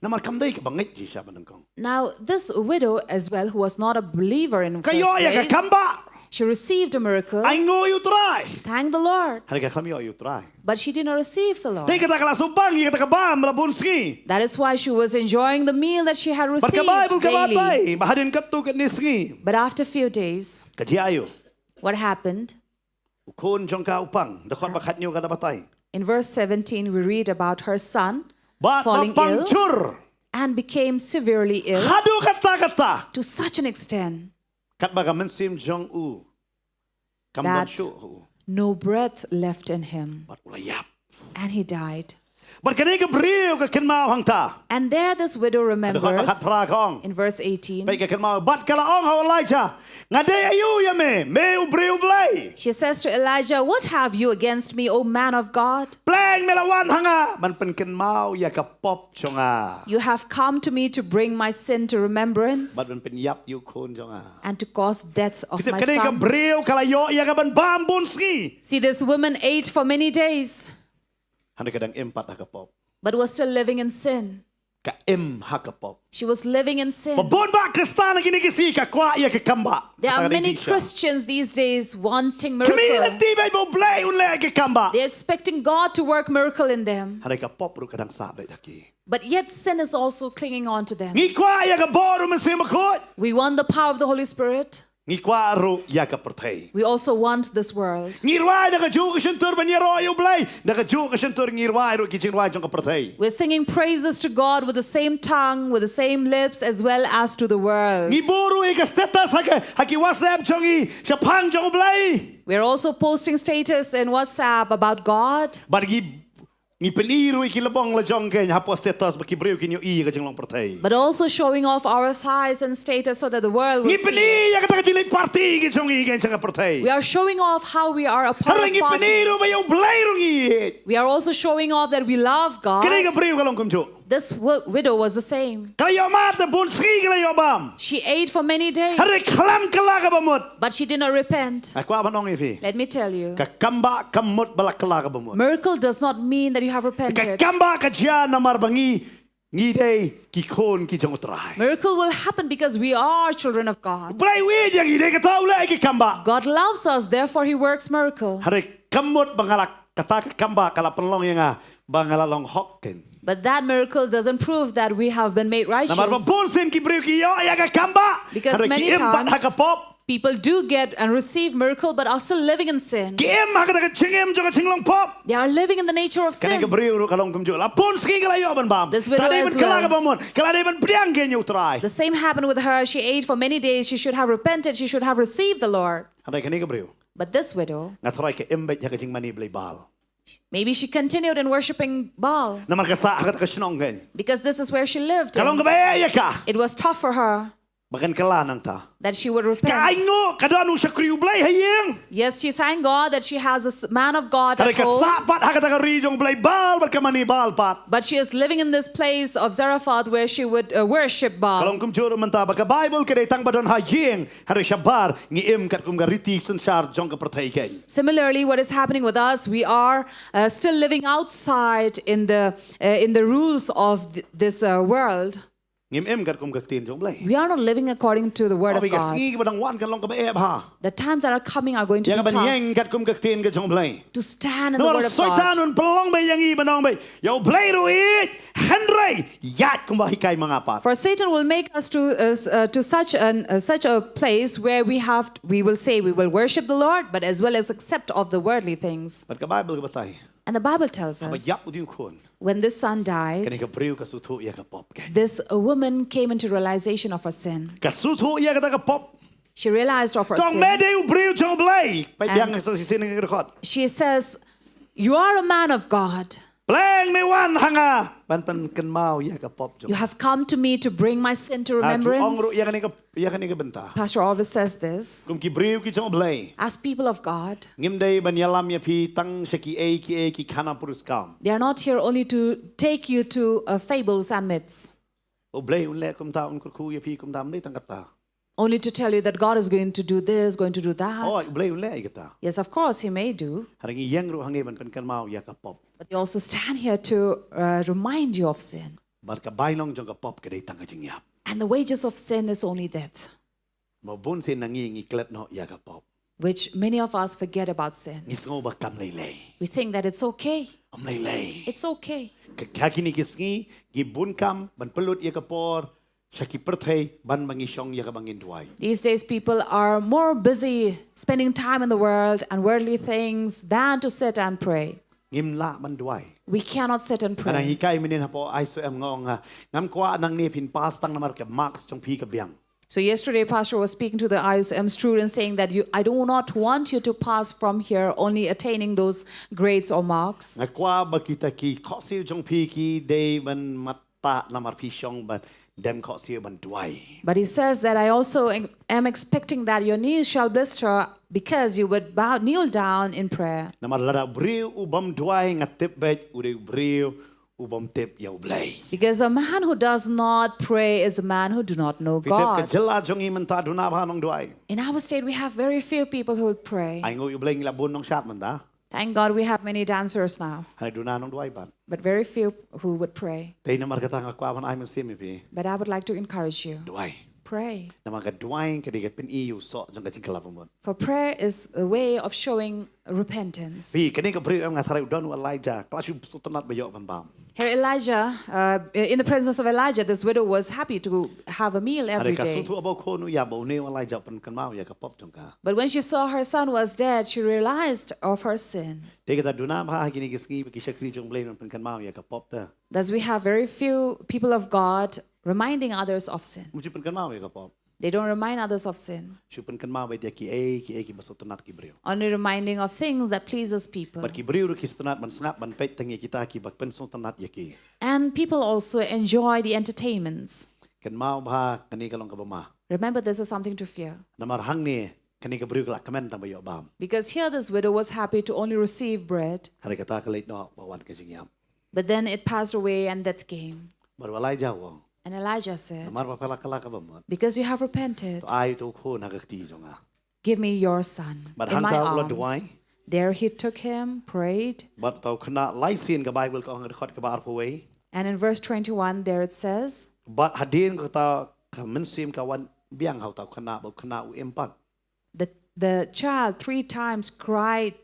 น้ำมันคำได้กะบังเงจิชาบันกง Now, this widow as well, who was not a believer in กะ first โยอยากะ place, คัมบะ She received a miracle. Ai ngo you try. Thank the Lord. Hari ka Khmih you try. But she did not receive the Lord. Dei kata kala subang kata ka bam la bun ski. That is why she was enjoying the meal that she had But received ka Bible ka daily. batay, bahadin ka tu ka nisngi. But after a few days, Ka jiayo. what happened? Ukon jong ka upang, dakon bakat nyo ka batay. In verse 17, we read about her son Ba falling ill pangchur. and became severely ill Hadu kata. to such an extent Kat baga mensim jong u. Kam that shu. no breath left in him, But ulayap. and he died. But kani ka brio ka kinmao hang ta. And there this widow Dakon remembers bakat pra kong. in verse 18, Pai ka kinmao bat kala ong ha Elijah. Ngade ayu ya me ubrio blay. she says to Elijah, "What have you against me, O man of God? Pleng melawan hanga. Man pen kinmao ya ka pop chonga. You have come to me to bring my sin to remembrance But man pen yap yu kon chonga. and to cause death of Kitip my kani ka son." brio kala yo ya ka ban bambun ski. See, this woman ate for many days, Handa kadang empat ha ka pop. but was still living in sin. Ka ha ka pop. She was living in sin. Pabon ba Kristana ginigisi ka kwa ya ka kamba. There are many Christians these days wanting Kami miracle. tibay mo blay unle ka kamba. They're expecting God to work miracle in them. Handa ka pop ru kadang sabe daki. But yet sin is also clinging on to them. Ngi kwa ya ka boru mensimakot. We want the power of the Holy Spirit. Ngi kwa ru ya ka pertay. We also want this world. Ngirway na ka ju ka sentur banyero yu blay. Na ka ju ka sentur ngirway ru kijinway jong ka pertay. We're singing praises to God with the same tongue, with the same lips, as well as to the world. Ngi boru ka status haki WhatsApp jongi siya pang jong blay. We're also posting status in WhatsApp about God. But ngi peniru ikilabong la jong kenya hapo status bakibriu kinyo i ka jinglong pertay. But also showing off our thighs and status so that the world will Ngi see it. peni ya ka jilay party ki jong i ka pertay. We are showing off how we are a part Haro of ngi peniru ba parties. yung blay rungi. We are also showing off that we love God. Kini ka briu kalong kumjo. This widow was the same. Kalayo mata bun ski kalayo bam. She ate for many days, Haro kalam kalaga bamut. but she did not repent. Ako apa nong ifi? Let me tell you, Kakamba kamut balak kalaga bamut. miracle does not mean that you have repented. Kakamba kajya na marbangi ngidey kikon ki jong utray. Miracle will happen because we are children of God. Blay wi yang ngidey katawla ki kamba. God loves us, therefore He works miracle. Haro kamut bangalak kata kakamba kala penlong yang bangalalong hokken. But that miracle doesn't prove that we have been made righteous. Namar bonsen ki briu ki yo ya ka kamba. Because Haro many ki empat times- hakapop. People do get and receive miracle, but are still living in sin. Ki em hakata chingem jong chinglong pop. They are living in the nature of Kani ka sin. briu ru kalong kumjo. La pon ski kalayo ban bam. This widow Tadi as ban kalaga well. bamon. Kalade ban priang kenyo utray. The same happened with her. She ate for many days. She should have repented. She should have received the Lord. Haro kani ka briu. But this widow, Ngatoray ka embet ya ka ching mani blay bal. maybe she continued in worshiping Baal Namar ka sa hakata ka shinong ken. because this is where she lived. Kalong ka ba ya ka. It was tough for her Bagan kalanang ta. that she would repent. Kaingo kadanu siya kriu blay hayeng. Yes, she thanked God that she has a man of God Haro at ka home. sapat hakata ka rijong blay bal bat ka mani bal pat. But she is living in this place of Zarephath where she would worship Baal. Kalong kumjuro man ta baka Bible ka tang badon hayeng. Haro siya bar ngi em kat kum gariti sensar jong ka pertay ken. Similarly, what is happening with us, we are still living outside in the rules of this world. Ngim em kat kum kaktin jong blay. We are not living according to the word of Abi ka God. ski badang wan kan long ka ba eb ha. The times that are coming are going to Ya be ka ban tough. yeng kat kum kaktin ka jong blay. To stand in the No word of God. soitanun pelong bay yang i banong bay. Yo blay ru it. Henry yat kum ba hikay mga pat. For Satan will make us to such a place where we will say we will worship the Lord, but as well as accept of the worldly things. Bat ka Bible ka basay. And the Bible tells Ba us yap udin kun. when this son Kani died, ka briu ka sutu ya ka pop ken. this woman came into realization of her sin. Ka sutu ya ka pop. She realized of her Tong sin. mede u briu jong blay. Pa And- yang sa sisin ng rekod. She says, "You are a man of God. Bleng me wan hanga. Pan kan mau ya ka pop jong. You have come to me to bring my sin to Ong remembrance." ru ya kani ka benta. Pastor always says this. Kum ki briu ki jong blay. As people of God, Ngim day ban yalam ya pi tang sa ki ki kana purus kam. they are not here only to take you to fables and myths, O blay un le kum ta un ku ya pi kum dam day tang kata. only to tell you that God is going to do this, going to do Oh, that. blay un le ay kata. Yes, of course, He may do. Harangi yang ru hangi ban kan mau ya ka pop. But they also stand here to remind you of sin. Bar ka bailong jong ka pop ka day tang ka jing yap. And the wages of sin is only death. Mabun sin nangi ngiklet no ya ka pop. which many of us forget about sin. Ngis ngo ba kam lay. We think that it's okay. Lay. It's okay. Kakini kisngi gibun kam ban pelut ya kapor shaki perthai ban mangisong ya kabangin duai. These days, people are more busy spending time in the world and worldly things than to sit and pray. Ngim la ban duai. We cannot sit and Ana pray. hikai minin hapo ai so em ngong ha ngam kwa nang ne pin pas tang namar ke marks chong pi ka biang. So yesterday, Pastor was speaking to the ISM students saying that I do not want you to pass from here only attaining those grades or marks. Nga kwa ba kita ki khosi chong pi ki day ban matta namar pi shong ban dem khosi ban duai. But he says that I also am expecting that your knees shall blister because you would kneel down in prayer. Namar lada briu ubam duai ngatip bet ure briu ubam tip ya ublay. Because a man who does not pray is a man who do not know Pitip ka God. jela chong i menta duna ba nong duai. In our state, we have very few people who would pray. Ai ngo ublay ngila bun nong shat menta. Thank God we have many dancers now, Hai duna nong duai ban. but very few who would pray. Tay namar kata nga kwa ban ai mensim pi. But I would like to encourage you, Duai. pray. Namar ka duai ka diga pin iu so jong ka cingkala pamon. For prayer is a way of showing repentance. Pi kani ka briu em nga tharai udon Elijah. Klasu sutanat bayo ban bam. Here Elijah, in the presence of Elijah, this widow was happy to have a meal every Hari ka day. sutu abo ko nu ya bo ne Elijah pan kan mau ya ka pop jong ka. But when she saw her son was dead, she realized of her sin. Te kata duna ba gini kisngi ki shakri jong blay pan kan mau ya ka pop ta. Thus we have very few people of God reminding others of sin. Muji pan kan mau ya ka pop. They don't remind others of sin, Chupan kan mau dia ki ki basotanat ki briu. only reminding of things that pleases people. But ki briu ru kistanat man snap ban pet tangi kita ki bak pen sotanat ya ki. And people also enjoy the entertainments. Kan mau ba kani kalong ka bama. Remember, this is something to fear. Namar hang ni kani ka briu ka kamen tang bayo bam. Because here this widow was happy to only receive bread, Hari kata ka late no bawan ka singyam. but then it passed away and that came. Baru Elijah wo. And Elijah said, Namar pa pala kala ka bama. because you have repented, To ai to ko nagakti jonga. give me your son But in my hangka ulat duai. arms. There he took him, prayed. But tau kena laisin ka Bible ka ang record ka ba arpaway. And in verse 21, there it says, But hadin ka ta ka mensim ka wan biang hau tau kena u empat. the child 3 times cried,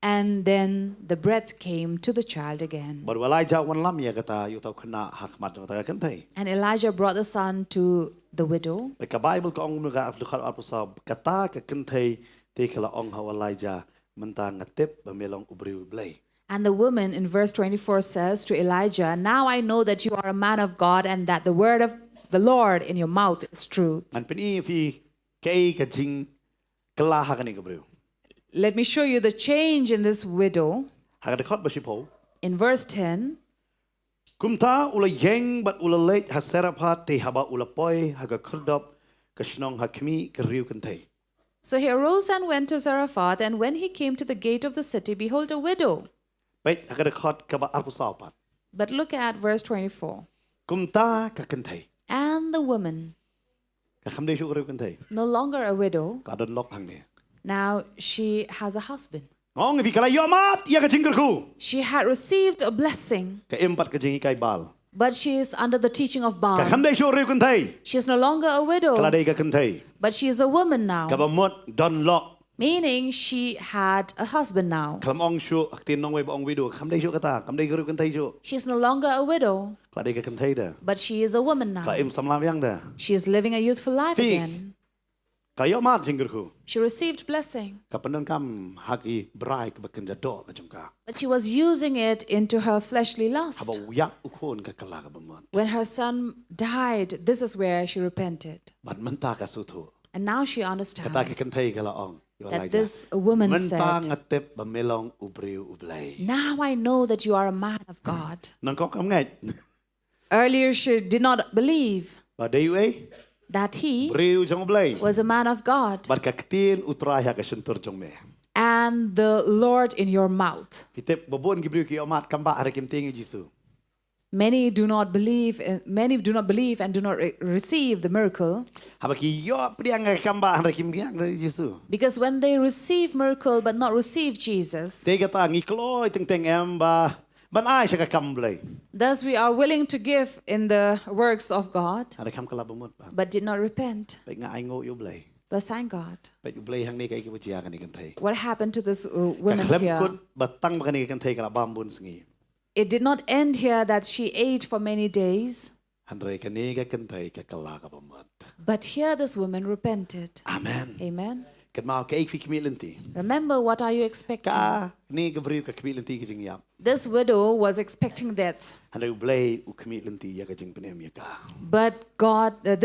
and then the breath came to the child again. Baru Elijah wan lam ya kata yu tau kena hakmat jong ta kan thai. And Elijah brought the son to the widow. Ka Bible ka ong mga aplikar apusab kata ka kan thai te kala ong hau Elijah menta ngatip bamelong ubriu blay. And the woman in verse 24 says to Elijah, now I know that you are a man of God and that the word of the Lord in your mouth is truth. An pini fi kay ka jing kala ha kani ubriu. Let me show you the change in this widow. Ha ka dekot ba sipo. In verse 10, Kumta ula yeng bat ula late ha seraphat te haba ula poi ha ka kurdop ka Shillong ha Khmih ka riu kan thai. so he arose and went to Zarephath, and when he came to the gate of the city, behold, a widow. Bait ha ka dekot ka ba arpusab pat. But look at verse 24. Kumta ka kan thai. And the woman, Ka khamde shu riu kan thai. no longer a widow, Ka don lok hang ni. now she has a husband. Ngong fi kala yomat ya ka jingker ku. She had received a blessing, Ka empat ka jingi kay bal. but she is under the teaching of Ka Baal. khamde shu riu kan thai. She is no longer a Kala widow, dei ka kan thai. but she is a woman Ka now, ba mot don lok. meaning she had a husband now. Kalam ong shu aktin nong wei ba ong widu. Khamde shu kata. Khamde riu kan thai shu. She is no longer a widow, Kala dei ka kan thai da. but she is a woman Ka now. em samlam yang da. She is living a youthful life Fi. again. Ka yomat jingker ku. She received blessing, Ka penon kam haki brai ka bakan jado ka jongka. but she was using it into her fleshly lust. Haba uyak ukon ka kala ka ba mot. When her son died, this is where she repented. Bat menta ka sutu. And now she Kata ka understands kan thai kala ong. that this woman Menta said, ngatip ba melong ubriu ublay. now I know that you are a man of God. Nang kok kam ngai. Earlier, she did not believe Ba dei wei. that he Briu jong ublay. was a man of God Bat ka ktin utrai ha ka sentur jong me. and the Lord in your mouth. Kitip babon gibriu ki omat kamba hari kim tingi Jisu. Many do not believe and do not receive the miracle, Haba ki yo priang ka kamba hari kim giang dari Jisu. because when they receive miracle but not receive Jesus, Te kata ngikloy teng teng em ba. Ban ai sa ka kamblay. thus we are willing to give in the works of God Hari kam kala bamot ba. but did not repent. Pai nga ai ngo yo blay. But thank God. ไปอุบเลยหังนี้ก็ไอ้กิบจียากันนี่กันไทย What happened to this กะ woman เคลมกุด here? บัดตั้งมากันนี่กันไทยกะละบามบุญสงี It did not end here that she ate for many days. หันไรกันนี่ก็กันไทยกะกะลากับหมด But here this woman repented. อาเมน Amen. กันมาเอาแกอีกฟิกมิลินตี Remember, what are you กะ expecting? นี่ก็บริวกับมิลินตีก็จึงยับ This widow was expecting death. หันไรอุบเลยอุคมิลินตียากจึงเป็นเอมีกา But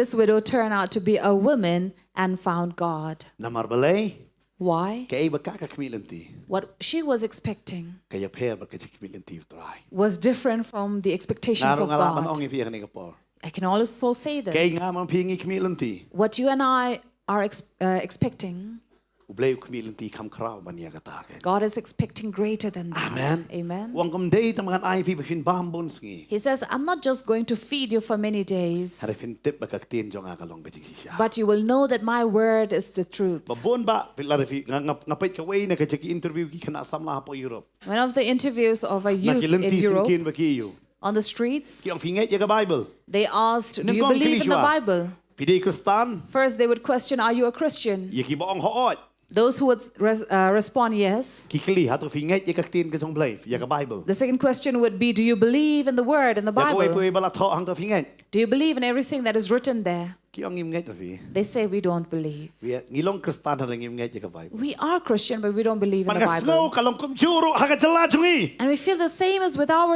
this widow turned out to be a woman and found God. นามาร์เบเลย Why? แกไอ้บักกะกับมิลินตี What she was expecting กะยาเพรบักกะจิกมิลินตีอุตราย was different from the นา expectations รุ of งาลามันอ่อง God. อีพี่กันนี่ก็พอ I can also say แก this. งามันพิงอีกมิลินตี What you and I are expecting, อุบเลยอุคมิลินตีคำคราวมันยากตาแก God is expecting greater than that. Amen. Amen. วังกำได้ทำงานไอพี่ไปฟินบามบุญสงี He says, I'm not just going to feed you for many days, ฮาริฟินเต็บบักกะตีนจงอากาลงไปจิกชิชา but you will know that my word is the truth. บบุญบะฟิลาริฟิงับไปกะเว้ยนะกะจิกอินเตอร์วิวกี่คณะสัมลาปอยุโรป One of the interviews of a นัก youth กิลิน in ตีสิง Europe กินบักกี้อยู่ on the streets, กี่องฟิงเงยยากะไบเบิล they asked, Do you Nung believe in the English wa? Bible? ฟิดีคริสตาน First, they would question, Are you a Christian? ยากี่บอกฮออด Those who would respond, Yes. กี่คลีหาตัวฟิงเงยยากะตีนกะจงเบลยยากะไบเบิล The second question would be, Do you believe in the word, in the ยากะเว้ย Bible? ปุยบลาทอหังตัวฟิงเงย Do you believe in everything that is written there? กี่องงิมเงยตัวฟิ They say, We don't believe. เวียงี้ลงคริสตานหันงิมเงยยากะไบเบิล We are Christian, but we don't believe in มัน the กะสโน Bible. กะลงคุมจูรุฮักกะจลาจุงี And we feel the same as with our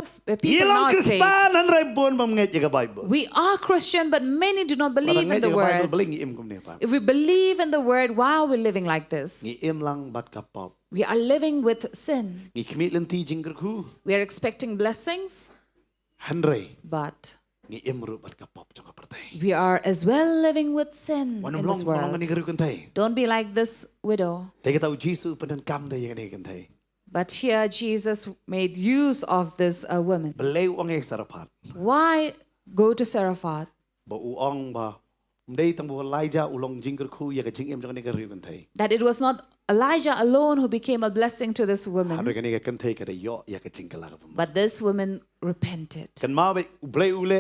ยี่ people ล in ง our คริสตาน state. หันไรบุญบำเงยยากะไบเบิล We are Christian, but many do not มัน believe เงย in ยา the กะไบเบิล word. เบลิงงี้อิมกุมเนี่ยปะ If we believe in the word while we're living like this, งี้อิมลังบัดกะปอบ we are living with sin. งี้ขมิลินตีจิงกะคู We are expecting blessings, หันไร but งี้อิมรูบัดกะปอบจงกะประเทศ we are as well living with sin วัน in นุ่มลง this วันลง world. กันนี่กะรุกันไทย Don't be like this widow. แต่ก็ตัวยิสุเป็นนันกรรมได้ยังไงกันไทย But here Jesus made use of this woman. เบลเลวอังเอสารพัด Why go to Zarephath? บ่อูอังบ่ได้ตั้งบ่ไลจาอุลงจิงกะคูอยากจะจิงเอ็มจังนี่กะรุกันไทย That it was not Elijah alone who became a blessing to this หา woman, เรื่องกันนี่กันไทยก็ได้ย่ออยากจะจิงกะลากับผม but this woman repented. กันมาไปเบลอุเล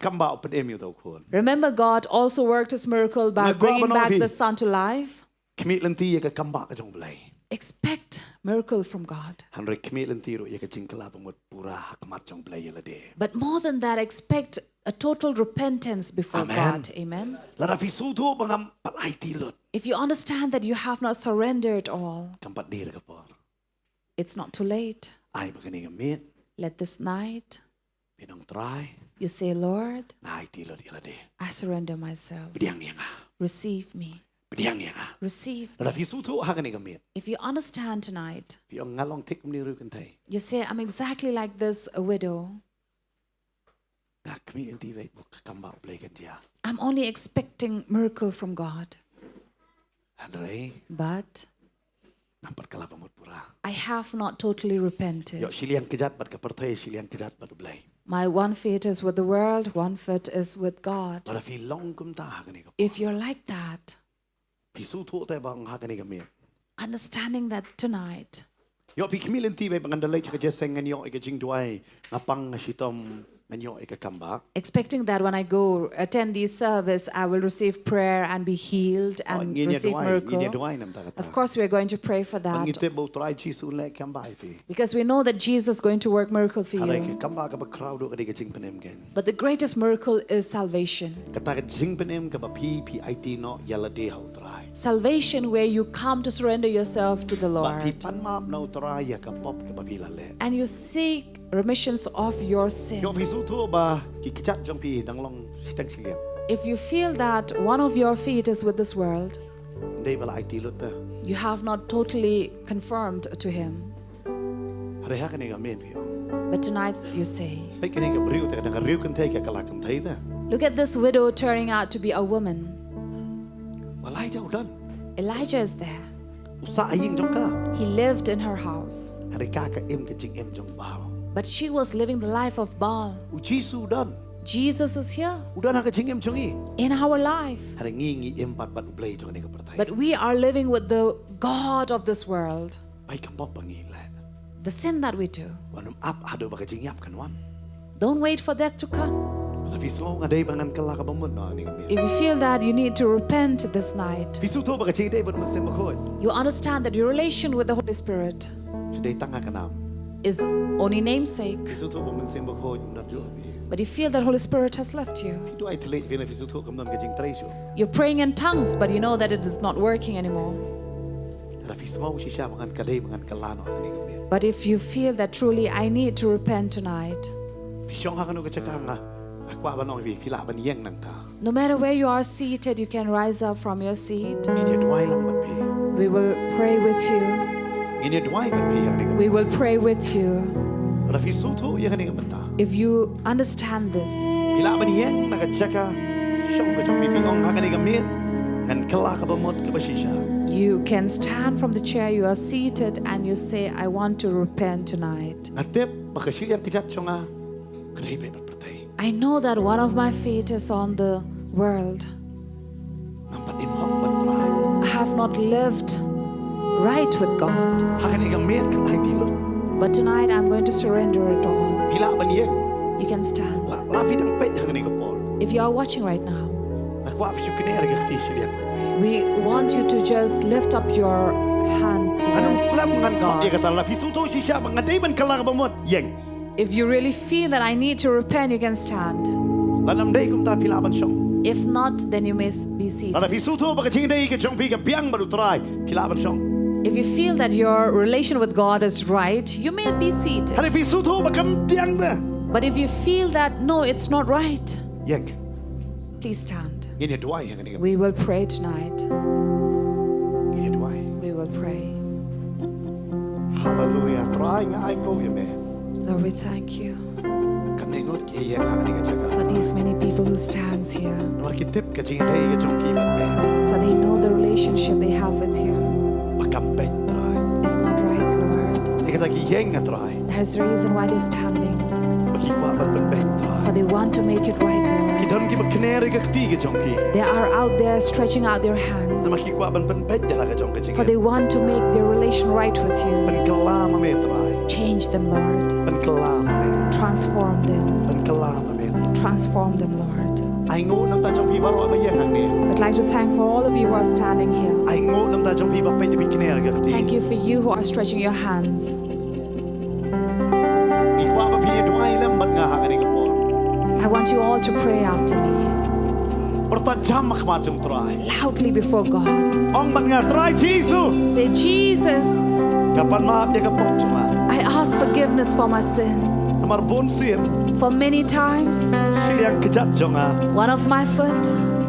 คำบ่าวเป็นเอ็มอยู่ตัวคน Remember, God also worked his miracle by Nagwa bringing ba back nabi? the son to life. ขมิลันตีอยากจะคำบ่าวก็จงเบล Expect miracle from God. หันเรื่องขมิลันตีรู้อยากจะจิงกะลาบหมดปุระหักมัดจงเบลยละเด But more than that, expect a total repentance before Amen. God. Amen. แล้วเราพิสูจน์ทั่วบางปัดไอตีหลุด If you understand that you have not surrendered all, คำปัดดีเลยกับพอ it's not too late. ไอ้บางนี่ก็มีด Let this night พี่น้องตราย you say, Lord, นายตีหลุดอีละเด I surrender myself. เปียงเนี่ยงะ Receive me. เปียงเนี่ยงะ Receive เรา me. พิสูจน์ทั่วหักนี่ก็มีด If you understand tonight, พี่องงานลองเทคกุมนี่รู้กันไทย you say, I'm exactly like this widow. งาขมิลันตีไว้บุกคำบ่าวเบลกันจ้า I'm only expecting miracle from God. หันเรื่อง But นำปัดกะลาบหมดปุระ I have not totally ยอ repented. ชิเลียงกิจัดบัดกับประเทศชิเลียงกิจัดบัดอุบเลย My one foot is with the world, one foot is with God. เราฟิลองกุมตาหักนี่ก็ If you're like that, พิสูจน์ทั่วแต่บางหักนี่ก็มี understanding that tonight, ยอพี่ขมิลันตีไปบางอันเดลัยจะจะเซ็งกันยอไอ้ก็จริงด้วยงับปังชิตอมกันยอไอ้ก็คำบ่า expecting that when I go attend these service, I will receive prayer and be healed and เงี้ย receive ด้วยเงี้ย miracle. ด้วยน้ำตาตา Of course, we are going to pray for บาง that ทีเตะบุตรไอ้ชีสูเล็กคำบ่าไอ้ฟี because we know that Jesus is going to work miracle for อะไรก็ you. คำบ่ากับคราวดูก็ได้ก็จริงเป็นเอ็มกัน But the greatest miracle is salvation. ก็ตาก็จริงเป็นเอ็มกับพี่ไอตีเนาะยาละเดียวตราย Salvation where you come to surrender yourself to the บางที Lord ปันมาบเนาตรายอยากกับป๊อบกับพี่ละเล่ and you seek remissions of your ยอ sin. พิสูจน์ทั่วบ่ากิจจัดจงพี่ดังลงสิตังสิเลียง If you feel that one of your feet is with this world, ได้เวลาไอตีลุดเตอ you have not totally confirmed to Him. อะไรฮักกันนี่ก็เมนพี่อ๋อ But tonight you say, ไปกันนี่กับริ้วแต่กันริ้วกันเทกับกลากันไทยเด้อ look at this widow turning out to be a woman. ว่าไล่เจ้าดัน Elijah is there. อุตส่าห์ยิงจงก้า He lived in her house, อะไรกากับเอ็มกับจริงเอ็มจงบ่าว but she was living the life of Baal. อุจิสูดัน Jesus is here อุดันฮักกับจริงเอ็มจงอี in our life, อะไรงี้เอ็มปัดอุเบลจงนี่กับประเทศ but we are living with the God of this world. ไปกับป๊อบปังงี้แหละ The sin that we do. วันนั้นอัพหาดูบักจริงยับกันวัน Don't wait for that to come. Tapi semua ada bangan kelak abang na ni kami. If you feel that you need to repent this night, Pisu tu baga cik day bermasih makoi. you understand that your relation with the Holy Spirit Sudah tangga kenam. is only namesake, Pisu tu bermasih makoi nak jual. but you feel that Holy Spirit has left you. Itu ay telit vina pisu tu kemudian kecing treasure. You're praying in tongues, but you know that it is not working anymore. Tapi semua usia bangan kadai bangan kelano ni kami. But if you feel that truly I need to repent tonight, Pisong hakanu kecakanga. Aku abang orang fila abang yang nang ta. no matter where you are seated, you can rise up from your seat. Ini dua lang mat pi. We will pray with you. Ini dua mat pi yang ni kami. We will pray with you. Tapi pisu tu yang ni kami ta. If you understand this, Fila abang yang nak kecaka. Shong kecong pi piong hakan ni kami. Ngan kelak abang mot kebasisha. you can stand from the chair you are seated and you say, I want to repent tonight. Atep makasilian kejat chonga. Kadai be berpertai. I know that one of my feet is on the world. Nampak inhok bertrai. I have not lived right with God. Hakan ni kami kelai tilut. But tonight I'm going to surrender it all. Fila abang yang. You can stand. Lapi dang pet hakan ni kapol. If you are watching right now, Aku apa sih kena lagi keti silian. we want you to just lift up your hand Anong towards pelam ngan kau dia God. kata lafi suto sisya mengadai man kelak abang mot yang. If you really feel that I need to repent, you can stand. Dalam day kum ta pila abang syong. If not, then you may be seated. Lafi suto bagacing day ke chong pi ke biang baru try pila abang syong. If you feel that your relation with God is right, you may be seated. Hari pi suto bagam biang dah. But if you feel that no, it's not right, Yang. please stand. Ini dua yang ni. We will pray tonight. Ini dua. We will pray. Hallelujah. Try nga ay go ya me. Lord, we thank you Kanengot ke yang ang ni kajaga. for these many people who stands here, Nor kitip kacing day ke chong ki man me. for they know the relationship they have with you Bakam bet try. is not right, Lord. Ikata ki yang nga try. There's a reason why they're standing, Bagi kwa ban ban bet for try. they want to make it right, Lord. Kidon ki baknere ke kti ke chong ki. They are out there stretching out their hands, Nama ki kwa ban ban bet jala ke chong kacing. for they want to make their relation right with you. Ban kelam me try. Change them, Lord. Ban kelam me. Transform them. Ban kelam me try. Transform them, Lord. Ai ngô nam ta chong pi baro ama yang hang ni. I'd like to thank for all of you who are standing here. Ai ngô nam ta chong pi ba pe de pi kinere ke kti. Thank you for you who are stretching your hands. I kwa ba pi duai lam bat nga hang ni ke por. I want you all to pray after me, Pertajam mak macam try. loudly before God. Ong bat nga try Jesus. Say, Jesus, Kapan maaf dia ke pok cuma. I ask forgiveness for my sin. Namar bon sin For many times, siliang kejat jonga. one of my foot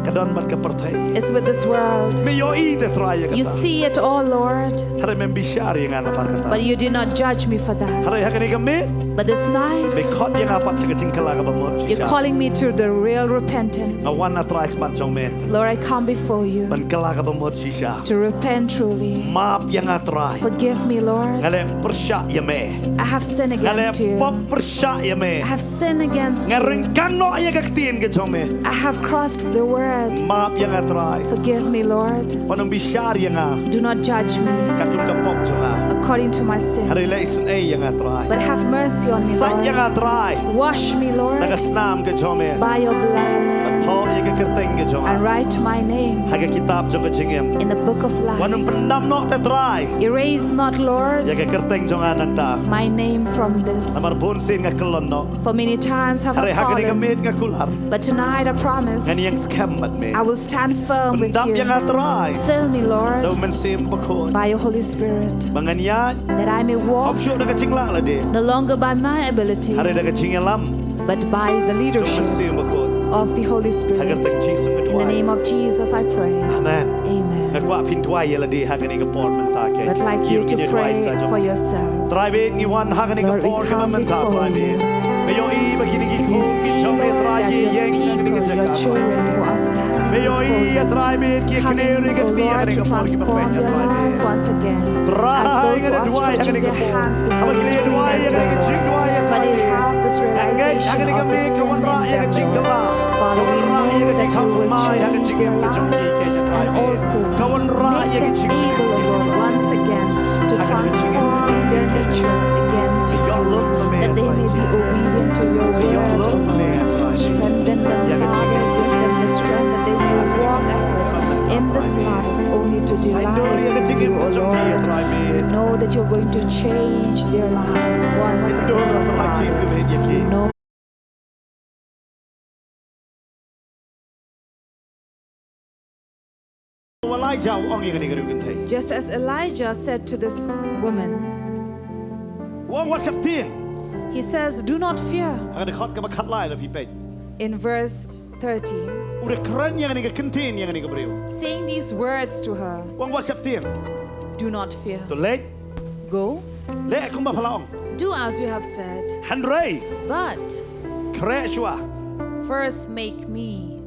Kadon bat ke pertai. is with this world. Me yo I de try ya You kata. see it all, Lord, Hari membishar yang ana par kata. but you did not judge me for that. Hari hang ni kami. But this Me night, khot yang apat sekecing kelaga bamot. you're calling me to the real repentance. Awan na try kman jong me. Lord, I come before you Ban kelaga bamot shisha. to repent truly. Maaf yang atry. Forgive me, Lord. Ngale persyak ya me. I have sinned Ngale against you. pop persyak ya me. I have sinned against you. Ngarengkan no ya kaktiin ke jong me. I have crossed the word. Maaf yang atry. Forgive me, Lord. Wanang bishar yang a. Do not judge me Kadun ka pok jonga. according to my Hari sins, leisen yang atry. but have mercy on me, San yang Lord. atry. Wash me, Lord, Nagasnam ke jong me. by your blood Tho ya ke kerteng ke jong. and write my name Haga kitab jong ke jingem. in the book of Wanang life. pendam no te try. Erase not, Ya Lord, ke kerteng jong anang ta. my name from this. Namar bon sin nga kelon no. For many times have Hari I haga ni fallen, gamit nga kular. but tonight I promise Ngani yang scam mat me. I will stand firm with Pendam you. yang atry. Fill me, Daw Lord, men sim bakon. by your Holy Spirit, Manganya that I may walk opsyo na kacing lang la de. no longer by my ability, Hari na kacing lam. but by the Daw men leadership sim bakon. of the Holy Haga Spirit. teng Jesus In the ngadwai. name of Jesus, I pray. Amen. Amen. Ngakwa pintwai ya la de haga ni kapor menta ke. I'd like you to pray for yourself. Try be ni wan haga ni Lord, we kapor come ka menta before try be. you. Mayo i bagini ki You ko see, ki Lord, jome try that ye your yang ni people, ke your jaka. children who are standing Mayo before i you, try be ki coming, kneri ke O ti Lord, ni to kapor ki transform papenya their try life be. once again. As Try those who ngada are dwai haga stretching ni their kapor. hands Apa before the kini screen dwai as haga ni kecing well. dwai ya For try they be. have this realization haga ni of the kami sin in kawan ra ya kecing them, kala. Lord. Father, we know that you will change their life and also Kawan ra ya make them kecing. able, O Lord, once again to transform their nature again to you, that they may be obedient to your word, O Lord. Strengthen you, O Lord. Know that you're going to change their life once again, O Father. Know just as Elijah said to this woman, he says, do not fear. In verse 13, saying these words to her, do not fear. Go, do as you have said, but first make me.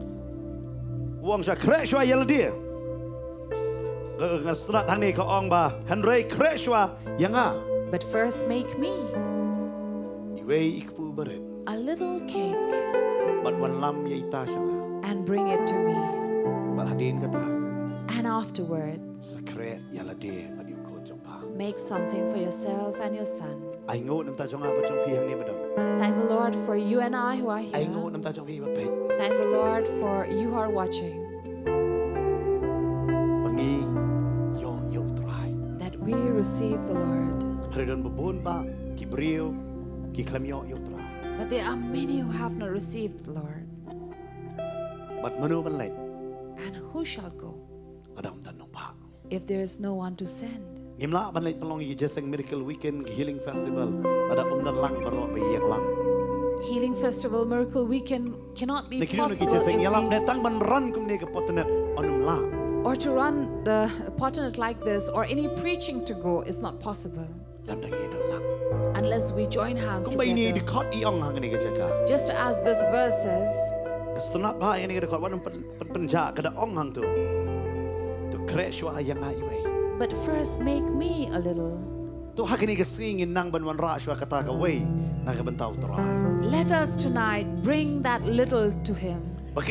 But first make me a little cake and bring it to me. And afterward, make something for yourself and your son. Thank the Lord for you and I who are here. Thank the Lord for you who are watching. That we receive the Lord. But there are many who have not received the Lord. And who shall go if there is no one to send? Miracle Weekend, Healing Festival, Healing Festival, Miracle Weekend cannot be possible if or to run the Potternet like this, or any preaching to go is not possible unless we join hands together. Just as this verse says, but first make me a little. Let us tonight bring that little to Him. Of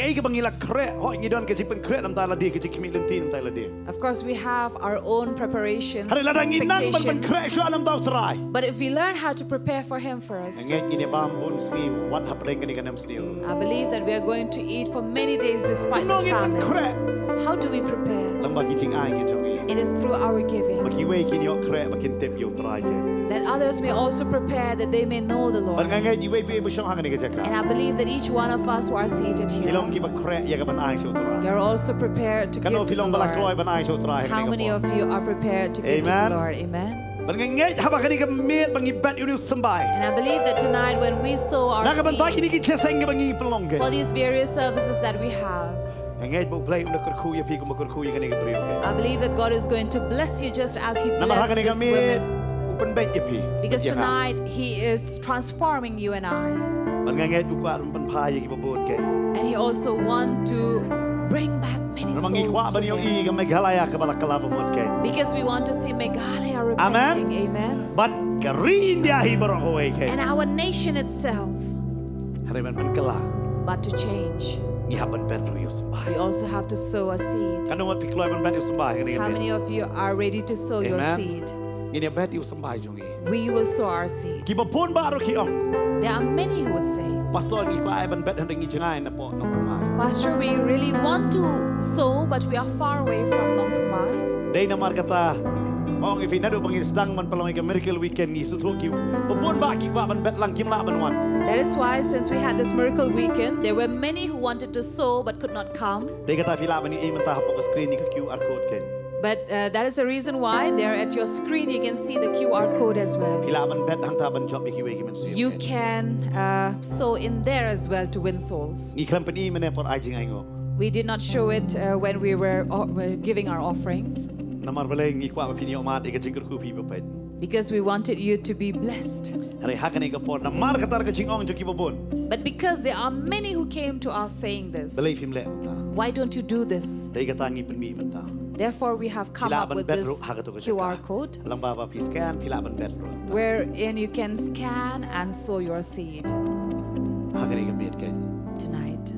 course, we have our own preparations, expectations. But if we learn how to prepare for Him first, I believe that we are going to eat for many days despite the famine. How do we prepare? It is through our giving. That others may also prepare, that they may know the Lord. And I believe that each one of us who are seated here, you're also prepared to give to the Lord. How many of you are prepared to give to the Lord? Amen. And I believe that tonight when we sow our seed for these various services that we have, I believe that God is going to bless you just as He blessed this woman. Because tonight He is transforming you and I. And He also wants to bring back many souls to Him. Because we want to see Meghalaya repenting. Amen. And our nation itself. But to change, we also have to sow a seed. How many of you are ready to sow your seed? We will sow our seed. There are many who would say, Pastor, we really want to sow, but we are far away from Nongthymmai. That is why, since we had this miracle weekend, there were many who wanted to sow but could not come. But that is the reason why there at your screen you can see the QR code as well. You can sow in there as well to win souls. We did not show it when we were giving our offerings, because we wanted you to be blessed. But because there are many who came to us saying this, why don't you do this? Therefore, we have come up with this QR code wherein you can scan and sow your seed tonight.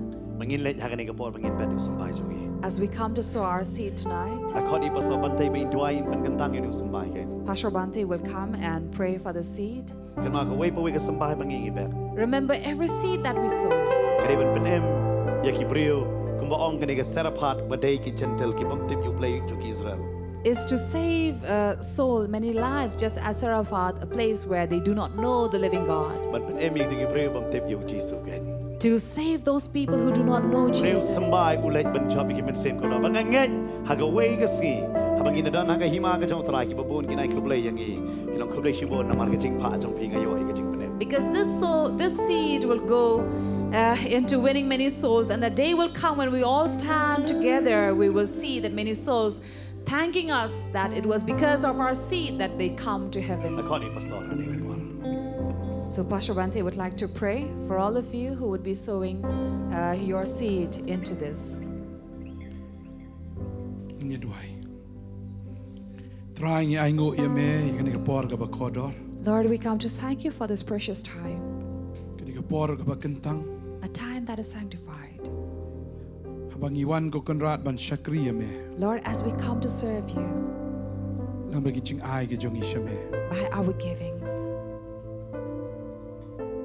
As we come to sow our seed tonight, Pastor Bante will come and pray for the seed. Remember every seed that we sow. is to save a soul, many lives, just as Saraphat, a place where they do not know the living God. มันเป็นเอ็มยังที่เปรี้ยวบำเต็มอยู่จีสุกัน To save those people who do not know เปรี้ยว Jesus. สบายอุเลบัญชาบิกิเป็นเซมก็ได้บางงั้นหากเวก็สีหากกินด้านหากหิมะก็จงตรายกิบบุญกินไอ้ครุบเลยอย่างงี้กิลองครุบเลยชิบนน้ำมันก็จิงผ่าจงพิงอายุไอ้ก็จิงเป็นเอ็ม Because this seed will go into winning many souls, and the day will come when we all stand together. We will see that many souls thanking us that it was because of our seed that they come to heaven. แล้วข้อนี้ปัสตอร์อันนี้เป็นวัน So Pastor Bante would like to pray for all of you who would be sowing your seed into this. นี่ด้วยตรายงี้ไอ้งูยเมย์กันนี่ก็ปอร์กับบักคอดอร์ Lord, we come to thank you for this precious time, กันนี่ก็ปอร์กับบักกันตัง a time that is sanctified. บางอีวันก็กันราดบันชักรียเมย์ Lord, as we come to serve you ลังบากิจิงไอ้ก็จงอิชเมย์ by our givings,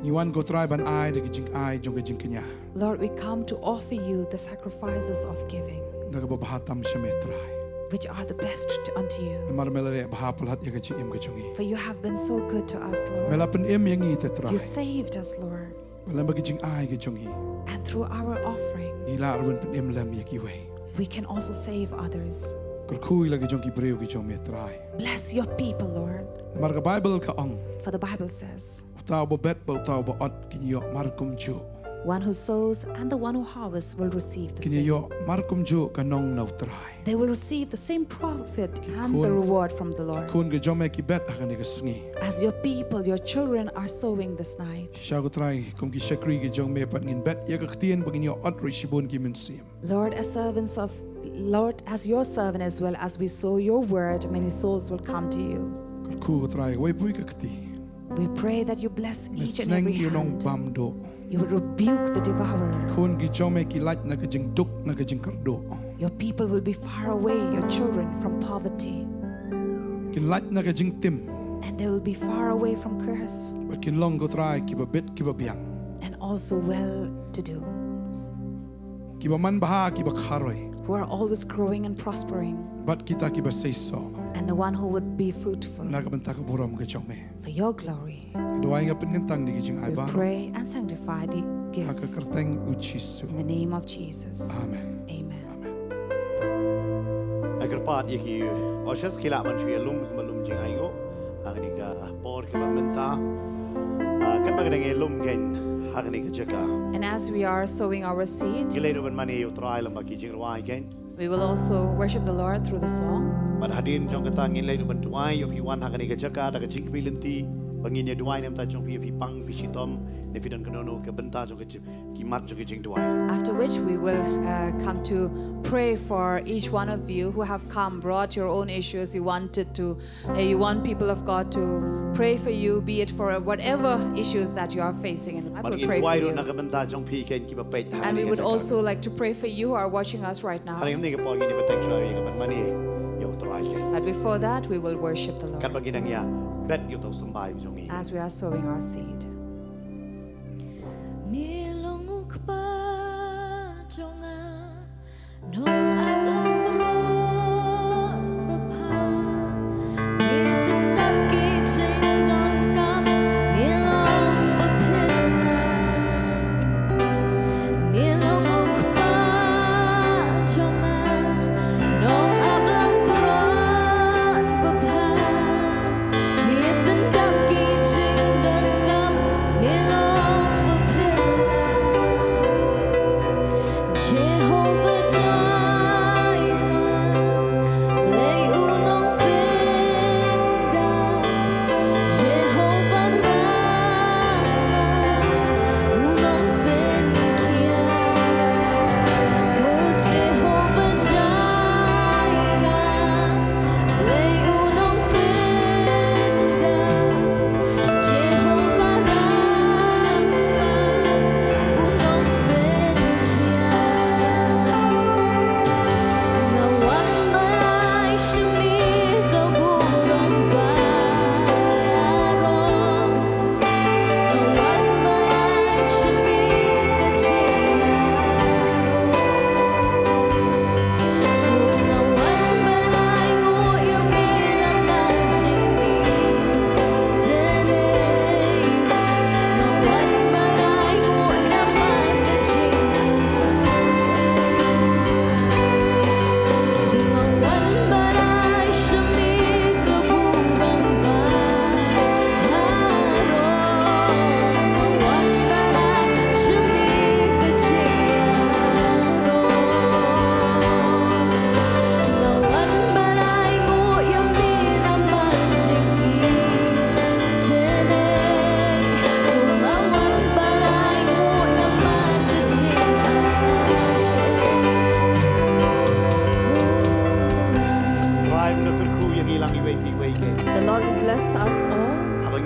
นี่วันก็ตรายบันไอ้เด็กจิงไอ้จงก็จิงกินยา Lord, we come to offer you the sacrifices of giving, นักบบาตัมชเมตราย which are the best unto you. มารเมลเร่บาพลัดยากจิมก็จงอี For you have been so good to us, เม Lord. ลาเป็นเอ็มยังงี้แต่ตราย You saved us, Lord. ลังบากิจิงไอ้ก็จงอี And through our offering, นี่ลาวันเป็นเอ็มลำยากิเว we can also save others. ก็คุยแล้วก็จงกิเบรวกิจงเมตราย Bless your people, Lord. มารกับไบเบิลก็อง For the Bible says, ตาวบ่เบ็ดบ่ตาวบ่อดกินยอมารกุมจู one who sows and the one who harvests will receive the กิน same. ยอมารกุมจูกันนองนาวตราย They will receive the same profit and the reward from the Lord. คุณก็จงเมกิเบ็ดหันนี่ก็สงี As your people, your children are sowing this night. ชาวก็ตรายคงกิชักรีก็จงเมปัดเงินเบ็ดยากเตียนบกินยออดริชิบุนกิมันเสียม Lord, Lord, as your servant as well as we sow your word, many souls will come to you. ก็คู่ก็ตรายไว้ปุ้ยก็ตี We pray that you bless เม each ส and เนง every ยูนอง hand. บัมโด You will rebuke the devourer. คุณกิจงเมกิไลท์นักจิงดุกนักจิงกระโด Your people will be far away, your children, from poverty. กินไลท์นักจิงติม And they will be far away from curse บัดกินลองก็ตรายกิบเบ็ดกิบเบียง and also well to do, กิบมันบ้ากิบคารอย who are always growing and prospering, บัดกิตากิบเซโซ and the one who would be fruitful นักบันทักบุรมก็จงเม for your glory. ด้วยงั้นเป็นเงินตังนี่กิจงไอ้ We บ้า pray and sanctify the หาก gifts กระตังอุชิสุ in the name of Jesus. อาเมน Amen. ไอ้กระปาดยี่กี่ออเชสกิลามันช่วยลุ่มมาลุ่มจิงไอ้งูหากนี่ก็ปอร์กับมันตากันมากันเองลุ่มเงินหากนี่ก็จะกา And as we are sowing our กิ seed, เลนมันมันอยู่ตรายลำบากจิงรวายเงิน we will also worship the Lord through the song. บัดหาดินจงกระตังกิเลนมันด้วยอยู่พี่วันหากนี่ก็จะกาแต่ก็จิงพิลินตีบางเงินเนี่ยด้วยเนี่ยมันจงพี่ปังพี่ชิตอมในฟิดันกันโนกับบันตาจงกิมัดจงจิงด้วย After which we will come to pray for each one of you who have come, brought your own issues. You want people of God to pray for you, be it for whatever issues that you are facing. And I มัน will กิน pray ไว้ for รู้ you. นักบันตาจงพี่เก่งกิบเป็ด And we would also like to pray for you who are watching us right หาก now. นี่ก็ปอร์กินเป็นแต่งช่วยกับมันนี่อยู่ตรายเก่ง But before that, we will worship the กัน Lord บางกินอย่างเงี้ยเบ็ดอยู่ตรงสบายอยู่ตรงนี้ as we are sowing our seed. Milong ukpa jonga nong ablang beron bapa mi pendap kijing non kam milong bapilla milong ukpa jonga nong ablang beron bapa mi pendap kijing non kam milong bapilla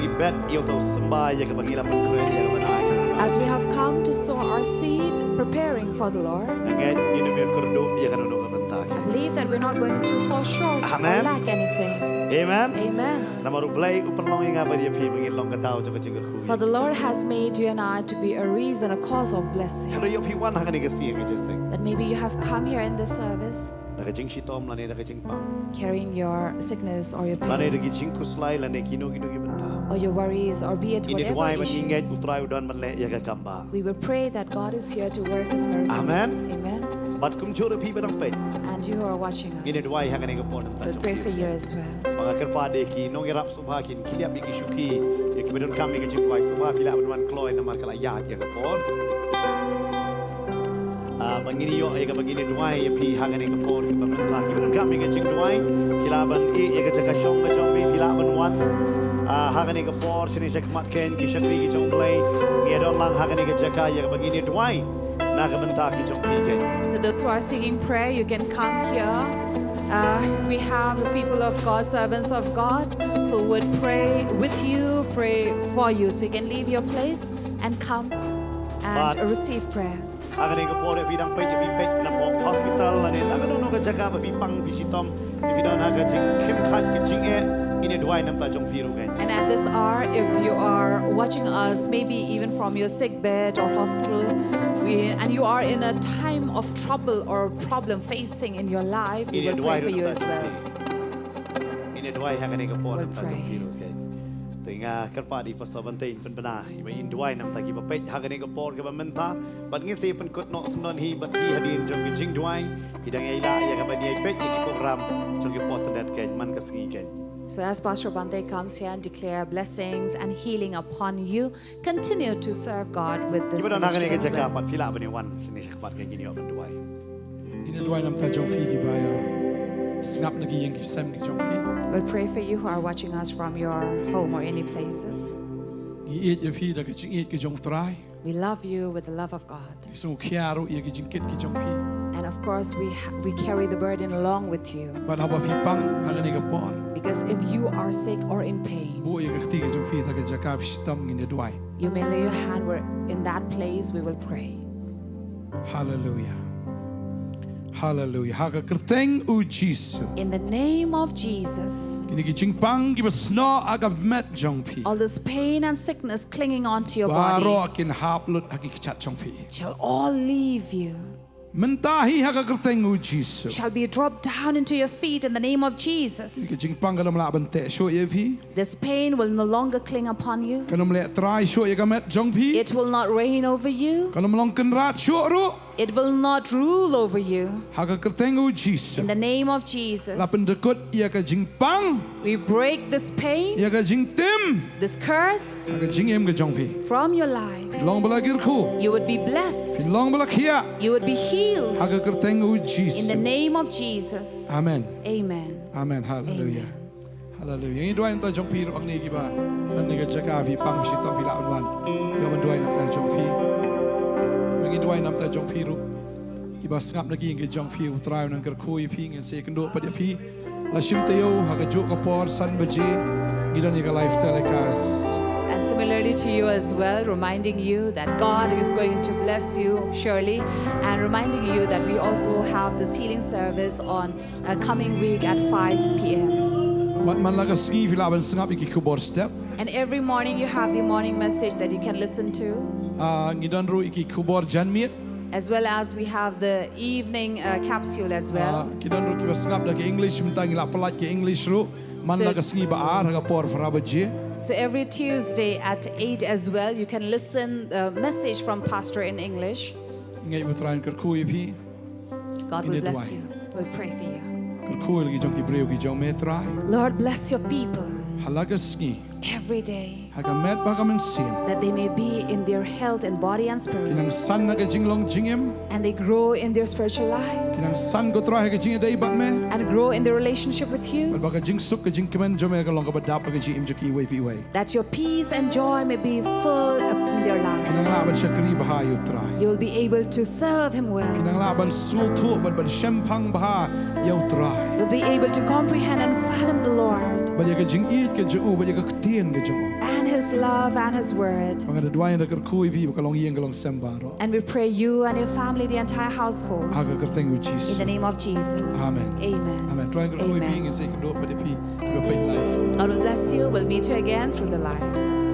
bangi bet iyo to sembah ya kabangi la pengkre ya kabanai. As we have come to sow our seed, preparing for the Lord, Ngat ini biar kerdu ya kan ono kabantah. I believe that we're not going to fall short Amen. or lack anything. Amen. Amen. Namaru play uperlong inga ba dia pi bangi long kadau jo kecing kerku. For the Lord has made you and I to be a reason, a cause of blessing. Kalau yo pi wan hakan ni kasi yang jeseng. But maybe you have come here in this service Na kecing shitom lane na kecing pang. carrying your sickness or your Lane pain de kecing kuslai lane kino bentah. or your worries, or be it Ini whatever duai mengingat issues. utrai udan menle ya kamba. We will pray that God is here to work His miracle. Amen. Amen. Bat kum jure pi batang pet. And you who are watching us, Ini duai hakan ni kapon we'll entah. pray for you as well. Pangakir pade ki nong irap subha kin kiliap iki syuki ya kibedon kami kecing duai subha pila benwan kloy namar kala ya kapon. Bangini yo ya bangini duai ya pi hakan ni kapon ke bangtan kibedon kami kecing duai kilaban ya kecaka syong ngajong bi pila benwan. Hakan ni kapon sini sekmat ken ki syakri ki jong blai ngedon lang hakan ni kecaka ya bangini duai na kabenta ki jong pi ken. So those who are seeking prayer, you can come here. We have the people of God, servants of God, who would pray with you, pray for you. So you can leave your place and come and But- receive prayer. Hakan ni kapon ya fidang pet ya fi pet na po hospital lane na no kecaka ba fi pang fi sitom fi don hakan jing kem khat ki jing ini duai nam ta jong pi ru ken. And at this hour, if you are watching us, maybe even from your sick bed or hospital, and you are in a time of trouble or problem facing in your life, we Ini will duai pray for nam you ta as jong well. pi. Ini duai hakan ni kapon We'll nam ta jong pray. pi ru ken. Tengah kerpa di pasal bantai pen bena. Iba in duai nam ta ki ba pet hakan ni kapon ke ba menta. Bat ngi se pen kot no snon hi bat pi hadin jong ki jing duai. Hidang ai la ya ka ba ni pet ki program jong ki Potternet ken man ka singi ken. So as Pastor Bante comes here and declare blessings and healing upon you, continue to serve God with this Iba don hakan ni ministry as kecaka well. pat pila ba ni wan sini sekpat ke gini open duai. Ina duai nam ta jong fi ki baya. Sngap na gi yang ki sem ki jong fi. We'll pray for you who are watching us from your home or any places. Ni et ya fi da ki jing et ki jong trai. We love you with the love of God. Ki so khiaru ya ki jing ket ki jong fi. And of course, we carry the burden along with you. Bat haba fi pang hakan ni kapon. Because if you are sick or in pain, Bu ya ki jong fi ta ki jaka fi stam ni duai. you may lay your hand where in that place we will pray. Hallelujah. Hallelujah. Haga kerteng u Jisu. In the name of Jesus, Kini ki jing pang ki basno aga met jong fi. all this pain and sickness clinging onto your Baro body akin haplut hagi kichat jong fi. shall all leave you, Mentahi haga kerteng u Jisu. shall be dropped down into your feet in the name of Jesus. Ki jing pang ka la bante sho ye fi. This pain will no longer cling upon you. Kanum le trai sho ye ga met jong fi. It will not reign over you. Kanum long ken rat sho ru. It will not rule over you. Haga kerteng u Jisu. In the name of Jesus, La pendekut ya ka jing pang. we break this pain, Ya ka jing tim. this curse Haga jing em ka jong fi. from your life. Long bala gir khu. You would be blessed. Long bala khia. You would be healed. Haga kerteng u In the Jisu. name of Jesus. Amen. Amen. Amen. Hallelujah. Hallelujah. Yang dua yang ta jong pi ro ang ni giba. Nan ni ga jaka fi pang si tam fi la wan. Ya ban dua yang ta jong pi. Yang dua yang ta jong pi ro. Giba ngap lagi yang jong pi utrai nang ker khu pi ngen se kendo pa dia fi. La shim te yo ha ga jo ka por san baje. Gidan ni ga lifestyle kas. And similarly to you as well, reminding you that God is going to bless you surely, and reminding you that we also have this healing service on a coming week at 5 p.m. Man laga ski fi la ban ngap iki ku bor step. And every morning you have the morning message that you can listen to, Ngidan ro iki ku bor janmiet. as well as we have the evening capsule as well. Kidan ro kiba ngap da ke English mentang la pelat ke English ro. Man So- laga ski ba ar ha ga por fra baje. So every Tuesday at 8 as well, you can listen the message from Pastor in English. Ngai utrai ker khu pi. God will In bless Dubai. you. We'll pray for you. Ker khu lagi jong ki breu ki jong metrai. Lord, bless your people Halaga ski. every day, Haga met baga men sim. that they may be in their health and body and spirit, Kinang san naga jinglong jingem. and they grow in their spiritual life Kinang san go try haga jing dai bat me. and grow in their relationship with you, Bal baga jing suk ka jing kemen jome ka long ka badap ka jing im joki way fi way. that your peace and joy may be full up in their life. Kinang laban syakri baha yu try. You will be able to serve Him well, Kinang laban sul tu bal bal shempang baha yêu trai We'll be able to comprehend and fathom the Lord bây giờ cái chính ít cái chữ bây giờ cái tiền cái chữ and His love and His word. bằng cái đuôi nó cái khui vi cái long yên cái long xem baro And we pray you and your family, the entire household, aga cái tiếng của in Jesus the name of Jesus. Amen. Amen. Amen. Try cái khui vi Amen. cái say cái đồ bây giờ pi cái life God will bless you. We'll meet you again through the life.